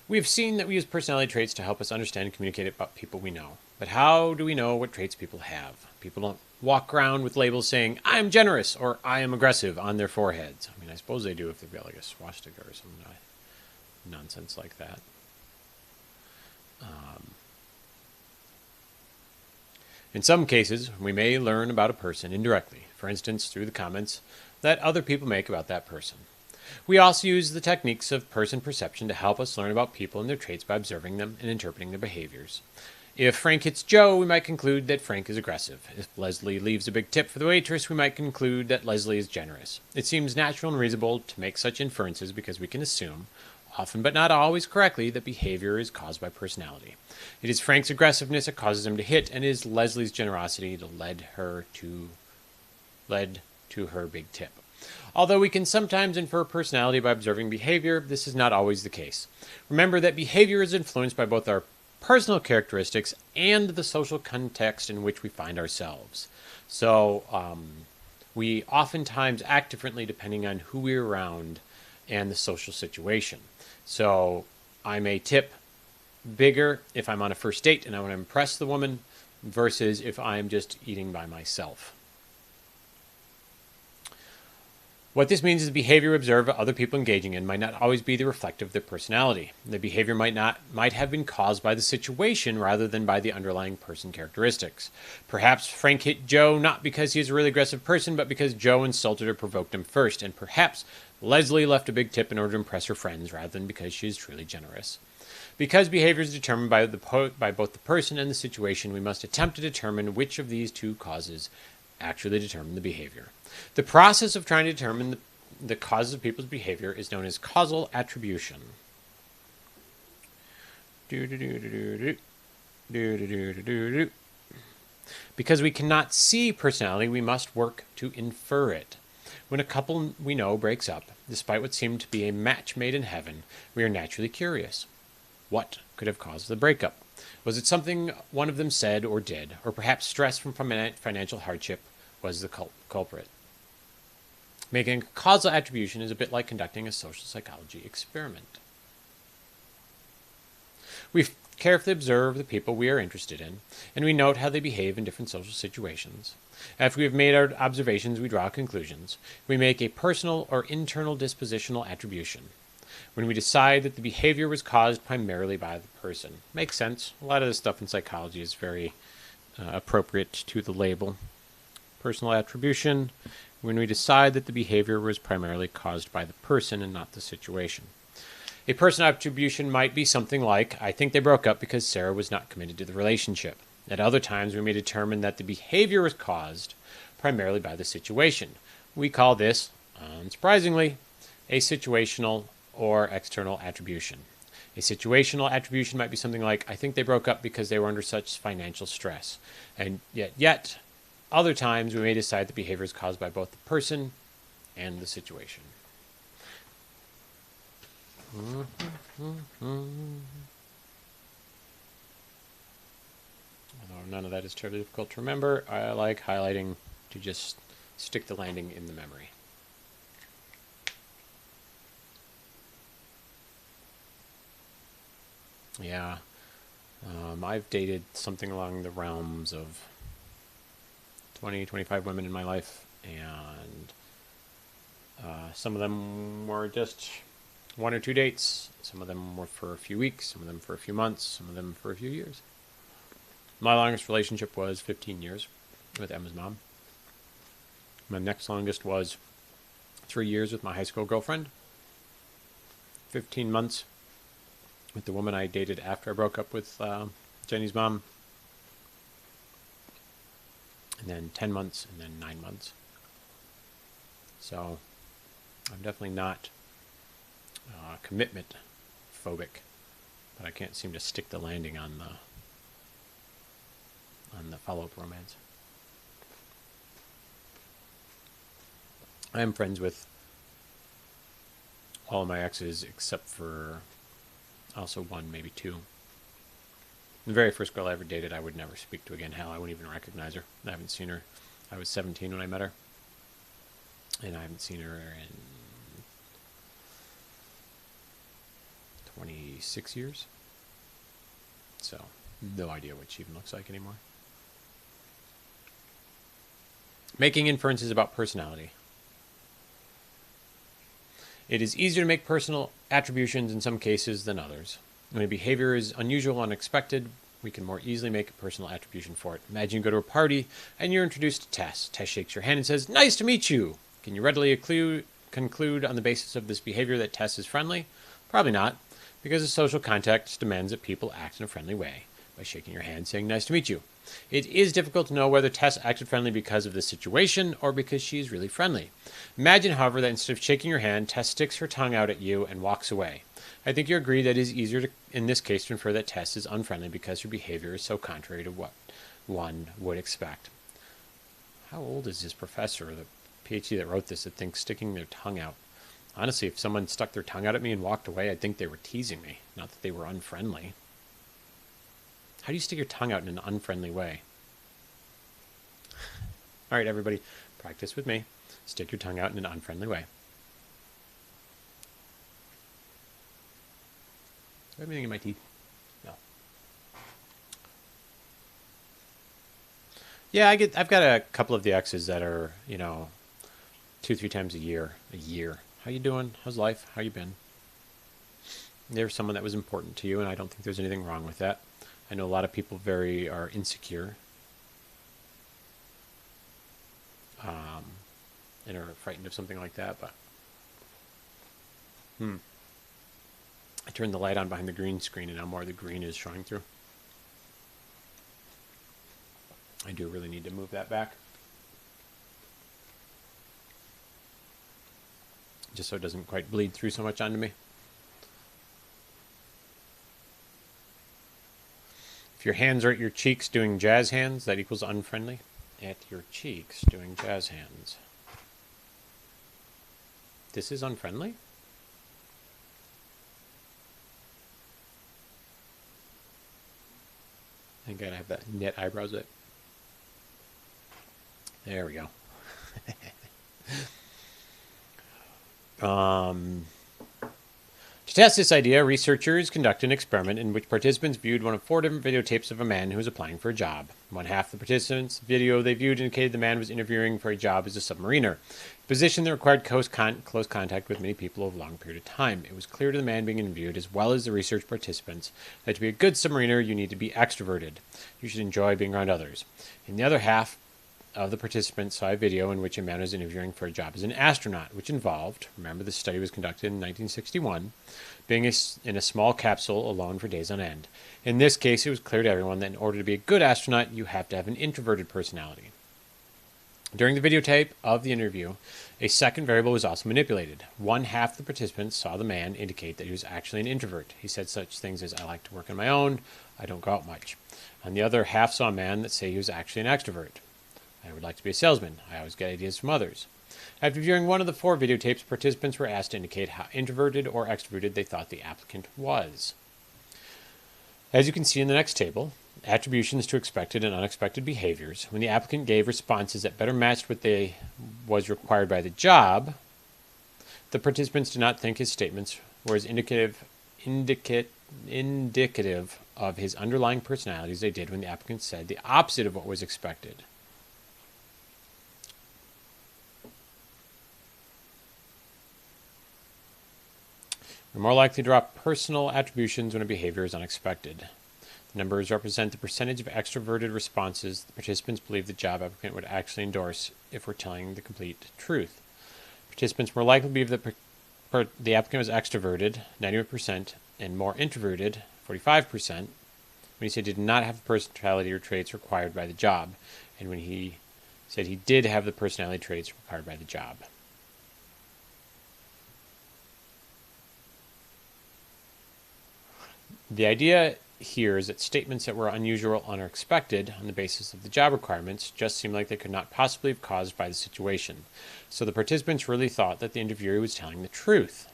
We have seen that we use personality traits to help us understand and communicate about people we know. But how do we know what traits people have? People don't walk around with labels saying, I'm generous or I am aggressive on their foreheads. I mean, I suppose they do if they've got like a swastika or some nonsense like that. In some cases, we may learn about a person indirectly, for instance, through the comments that other people make about that person. We also use the techniques of person perception to help us learn about people and their traits by observing them and interpreting their behaviors. If Frank hits Joe, we might conclude that Frank is aggressive. If Leslie leaves a big tip for the waitress, we might conclude that Leslie is generous. It seems natural and reasonable to make such inferences because we can assume, often but not always correctly, that behavior is caused by personality. It is Frank's aggressiveness that causes him to hit, and it is Leslie's generosity that led to her big tip. Although we can sometimes infer personality by observing behavior, this is not always the case. Remember that behavior is influenced by both our personal characteristics and the social context in which we find ourselves. So we oftentimes act differently depending on who we're around and the social situation. So I may tip bigger if I'm on a first date and I want to impress the woman versus if I'm just eating by myself. What this means is the behavior we observe other people engaging in might not always be the reflective of their personality. The behavior might have been caused by the situation rather than by the underlying person characteristics. Perhaps Frank hit Joe not because he is a really aggressive person, but because Joe insulted or provoked him first. And perhaps Leslie left a big tip in order to impress her friends rather than because she is truly generous. Because behavior is determined by both the person and the situation, we must attempt to determine which of these two causes actually determine the behavior. The process of trying to determine the causes of people's behavior is known as causal attribution. Because we cannot see personality, we must work to infer it. When a couple we know breaks up, despite what seemed to be a match made in heaven, we are naturally curious. What could have caused the breakup? Was it something one of them said or did, or perhaps stress from financial hardship was the culprit? Making a causal attribution is a bit like conducting a social psychology experiment. We carefully observe the people we are interested in, and we note how they behave in different social situations. After we have made our observations, we draw conclusions. We make a personal or internal dispositional attribution. When we decide that the behavior was caused primarily by the person. Makes sense. A lot of this stuff in psychology is very appropriate to the label. Personal attribution, when we decide that the behavior was primarily caused by the person and not the situation. A personal attribution might be something like, I think they broke up because Sarah was not committed to the relationship. At other times, we may determine that the behavior was caused primarily by the situation. We call this, unsurprisingly, a situational or external attribution. A situational attribution might be something like, I think they broke up because they were under such financial stress. And yet, other times we may decide the behavior is caused by both the person and the situation. Although none of that is terribly difficult to remember, I like highlighting to just stick the landing in the memory. Yeah, I've dated something along the realms of 20, 25 women in my life, and some of them were just 1 or 2 dates. Some of them were for a few weeks, some of them for a few months, some of them for a few years. My longest relationship was 15 years with Emma's mom. My next longest was 3 years with my high school girlfriend. 15 months with the woman I dated after I broke up with Jenny's mom. And then 10 months, and then 9 months. So I'm definitely not commitment phobic, but I can't seem to stick the landing on the follow-up romance. I am friends with all of my exes except for also 1, maybe 2. The very first girl I ever dated, I would never speak to again. Hell, I wouldn't even recognize her. I haven't seen her. I was 17 when I met her, and I haven't seen her in 26 years. So, no idea what she even looks like anymore. Making inferences about personality. It is easier to make personal attributions in some cases than others. When a behavior is unusual or unexpected, we can more easily make a personal attribution for it. Imagine you go to a party and you're introduced to Tess. Tess shakes your hand and says, "Nice to meet you." Can you readily conclude on the basis of this behavior that Tess is friendly? Probably not, because the social context demands that people act in a friendly way by shaking your hand saying, "Nice to meet you." It is difficult to know whether Tess acted friendly because of the situation or because she is really friendly. Imagine, however, that instead of shaking your hand, Tess sticks her tongue out at you and walks away. I think you agree that it is easier to, in this case, to infer that Tess is unfriendly because her behavior is so contrary to what one would expect. How old is this professor, the PhD that wrote this, that thinks sticking their tongue out? Honestly, if someone stuck their tongue out at me and walked away, I'd think they were teasing me, not that they were unfriendly. How do you stick your tongue out in an unfriendly way? All right, everybody, practice with me. Stick your tongue out in an unfriendly way. Do I have anything in my teeth? No. Yeah, I've got a couple of the exes that are, 2-3 times a year. How you doing? How's life? How you been? There's someone that was important to you, and I don't think there's anything wrong with that. I know a lot of people are insecure, and are frightened of something like that, but I turned the light on behind the green screen, and now more of the green is showing through. I do really need to move that back, just so it doesn't quite bleed through so much onto me. If your hands are at your cheeks doing jazz hands, that equals unfriendly. At your cheeks doing jazz hands. This is unfriendly? I think I have that knit eyebrows bit. There we go. To test this idea, researchers conducted an experiment in which participants viewed one of 4 different videotapes of a man who was applying for a job. One half of the participants' video they viewed indicated the man was interviewing for a job as a submariner, a position that required close contact with many people over a long period of time. It was clear to the man being interviewed, as well as the research participants, that to be a good submariner, you need to be extroverted. You should enjoy being around others. In the other half of the participants saw a video in which a man was interviewing for a job as an astronaut, which involved, remember this study was conducted in 1961, being in a small capsule alone for days on end. In this case, it was clear to everyone that in order to be a good astronaut, you have to have an introverted personality. During the videotape of the interview, a second variable was also manipulated. One half of the participants saw the man indicate that he was actually an introvert. He said such things as, "I like to work on my own, I don't go out much." And the other half saw a man that said he was actually an extrovert. "I would like to be a salesman. I always get ideas from others." After viewing one of the 4 videotapes, participants were asked to indicate how introverted or extroverted they thought the applicant was. As you can see in the next table, attributions to expected and unexpected behaviors, when the applicant gave responses that better matched what was required by the job, the participants did not think his statements were as indicative of his underlying personality as they did when the applicant said the opposite of what was expected. We're more likely to draw personal attributions when a behavior is unexpected. The numbers represent the percentage of extroverted responses the participants believe the job applicant would actually endorse if we're telling the complete truth. Participants more likely believe that the applicant was extroverted, 91%, and more introverted, 45%, when he said he did not have the personality or traits required by the job, and when he said he did have the personality traits required by the job. The idea here is that statements that were unusual or unexpected on the basis of the job requirements just seemed like they could not possibly have caused by the situation. So the participants really thought that the interviewer was telling the truth.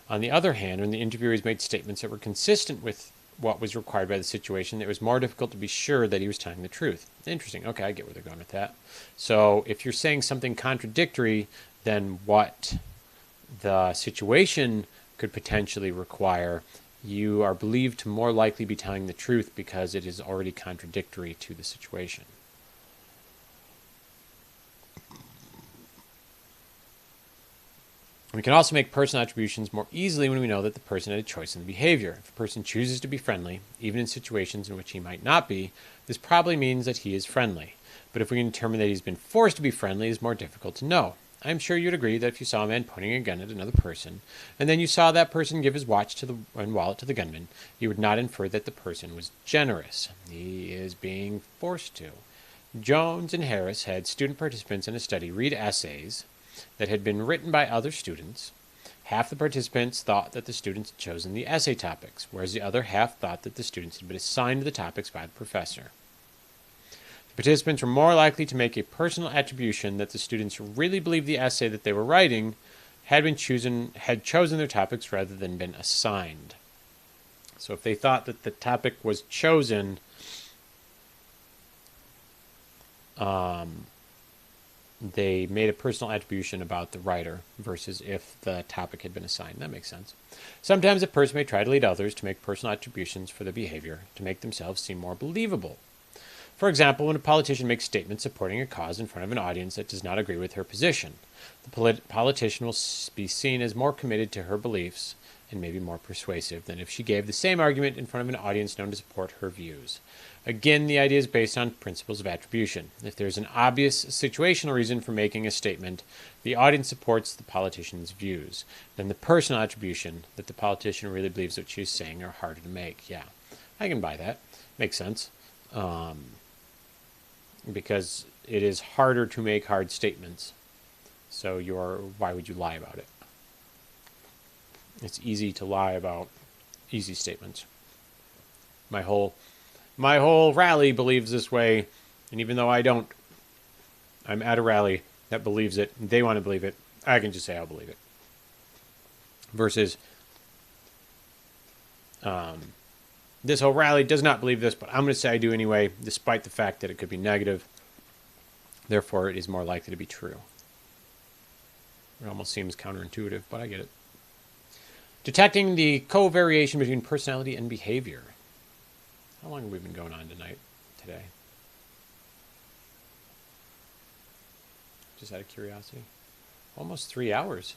On the other hand, when the interviewers made statements that were consistent with what was required by the situation, it was more difficult to be sure that he was telling the truth. Interesting. Okay, I get where they're going with that. So if you're saying something contradictory than what the situation could potentially require, you are believed to more likely be telling the truth because it is already contradictory to the situation. We can also make personal attributions more easily when we know that the person had a choice in the behavior. If a person chooses to be friendly, even in situations in which he might not be, this probably means that he is friendly. But if we can determine that he's been forced to be friendly, it is more difficult to know. I'm sure you'd agree that if you saw a man pointing a gun at another person, and then you saw that person give his watch and wallet to the gunman, you would not infer that the person was generous. He is being forced to. Jones and Harris had student participants in a study read essays that had been written by other students, Half the participants thought that the students had chosen the essay topics, whereas the other half thought that the students had been assigned the topics by the professor. The participants were more likely to make a personal attribution that the students really believed the essay that they were writing had chosen their topics rather than been assigned. So if they thought that the topic was chosen, they made a personal attribution about the writer versus if the topic had been assigned. That makes sense. Sometimes a person may try to lead others to make personal attributions for their behavior to make themselves seem more believable. For example, when a politician makes statements supporting a cause in front of an audience that does not agree with her position, the politician will be seen as more committed to her beliefs and maybe more persuasive than if she gave the same argument in front of an audience known to support her views. Again, the idea is based on principles of attribution. If there's an obvious situational reason for making a statement, the audience supports the politician's views. Then the personal attribution that the politician really believes what she's saying are harder to make. Yeah, I can buy that. Makes sense. Because it is harder to make hard statements. So why would you lie about it? It's easy to lie about easy statements. My whole rally believes this way, and even though I don't, I'm at a rally that believes it, and they want to believe it, I can just say I'll believe it. Versus, this whole rally does not believe this, but I'm going to say I do anyway, despite the fact that it could be negative. Therefore, it is more likely to be true. It almost seems counterintuitive, but I get it. Detecting the covariation between personality and behavior. How long have we been going on today? Just out of curiosity. Almost 3 hours.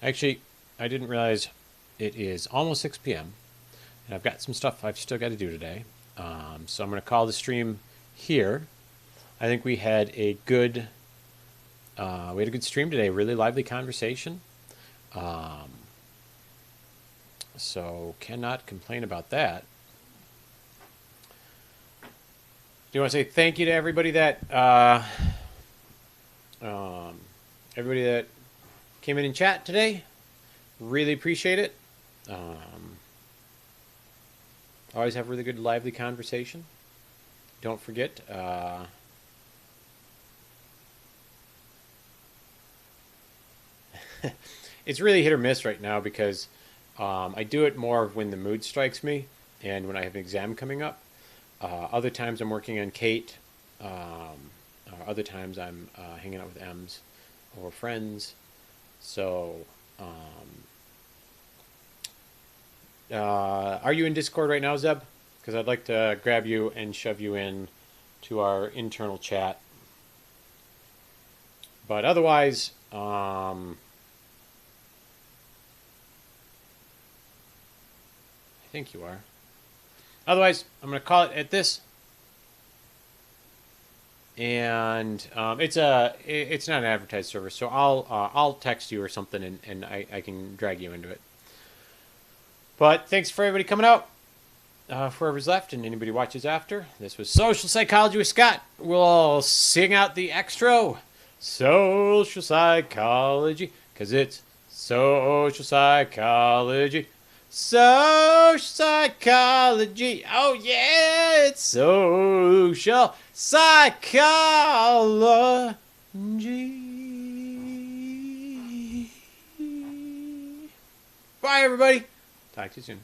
Actually, I didn't realize it is almost 6 p.m. and I've got some stuff I've still got to do today. So I'm going to call the stream here. I think we had a good stream today. Really lively conversation. So cannot complain about that. Do you want to say thank you to everybody that came in and chat today? Really appreciate it. Always have really good lively conversation. Don't forget. It's really hit or miss right now because I do it more when the mood strikes me and when I have an exam coming up. Other times I'm working on Kate. Other times I'm hanging out with Ems or friends. So, are you in Discord right now, Zeb? Because I'd like to grab you and shove you in to our internal chat. But otherwise, I think you are. Otherwise, I'm going to call it at this. And it's not an advertised service, so I'll text you or something, and I can drag you into it. But thanks for everybody coming out. For whoever's left and anybody watches after. This was Social Psychology with Scott. We'll all sing out the extra. Social Psychology, because it's Social Psychology. Social Psychology. Oh yeah, it's Social Psychology. Bye everybody. Talk to you soon.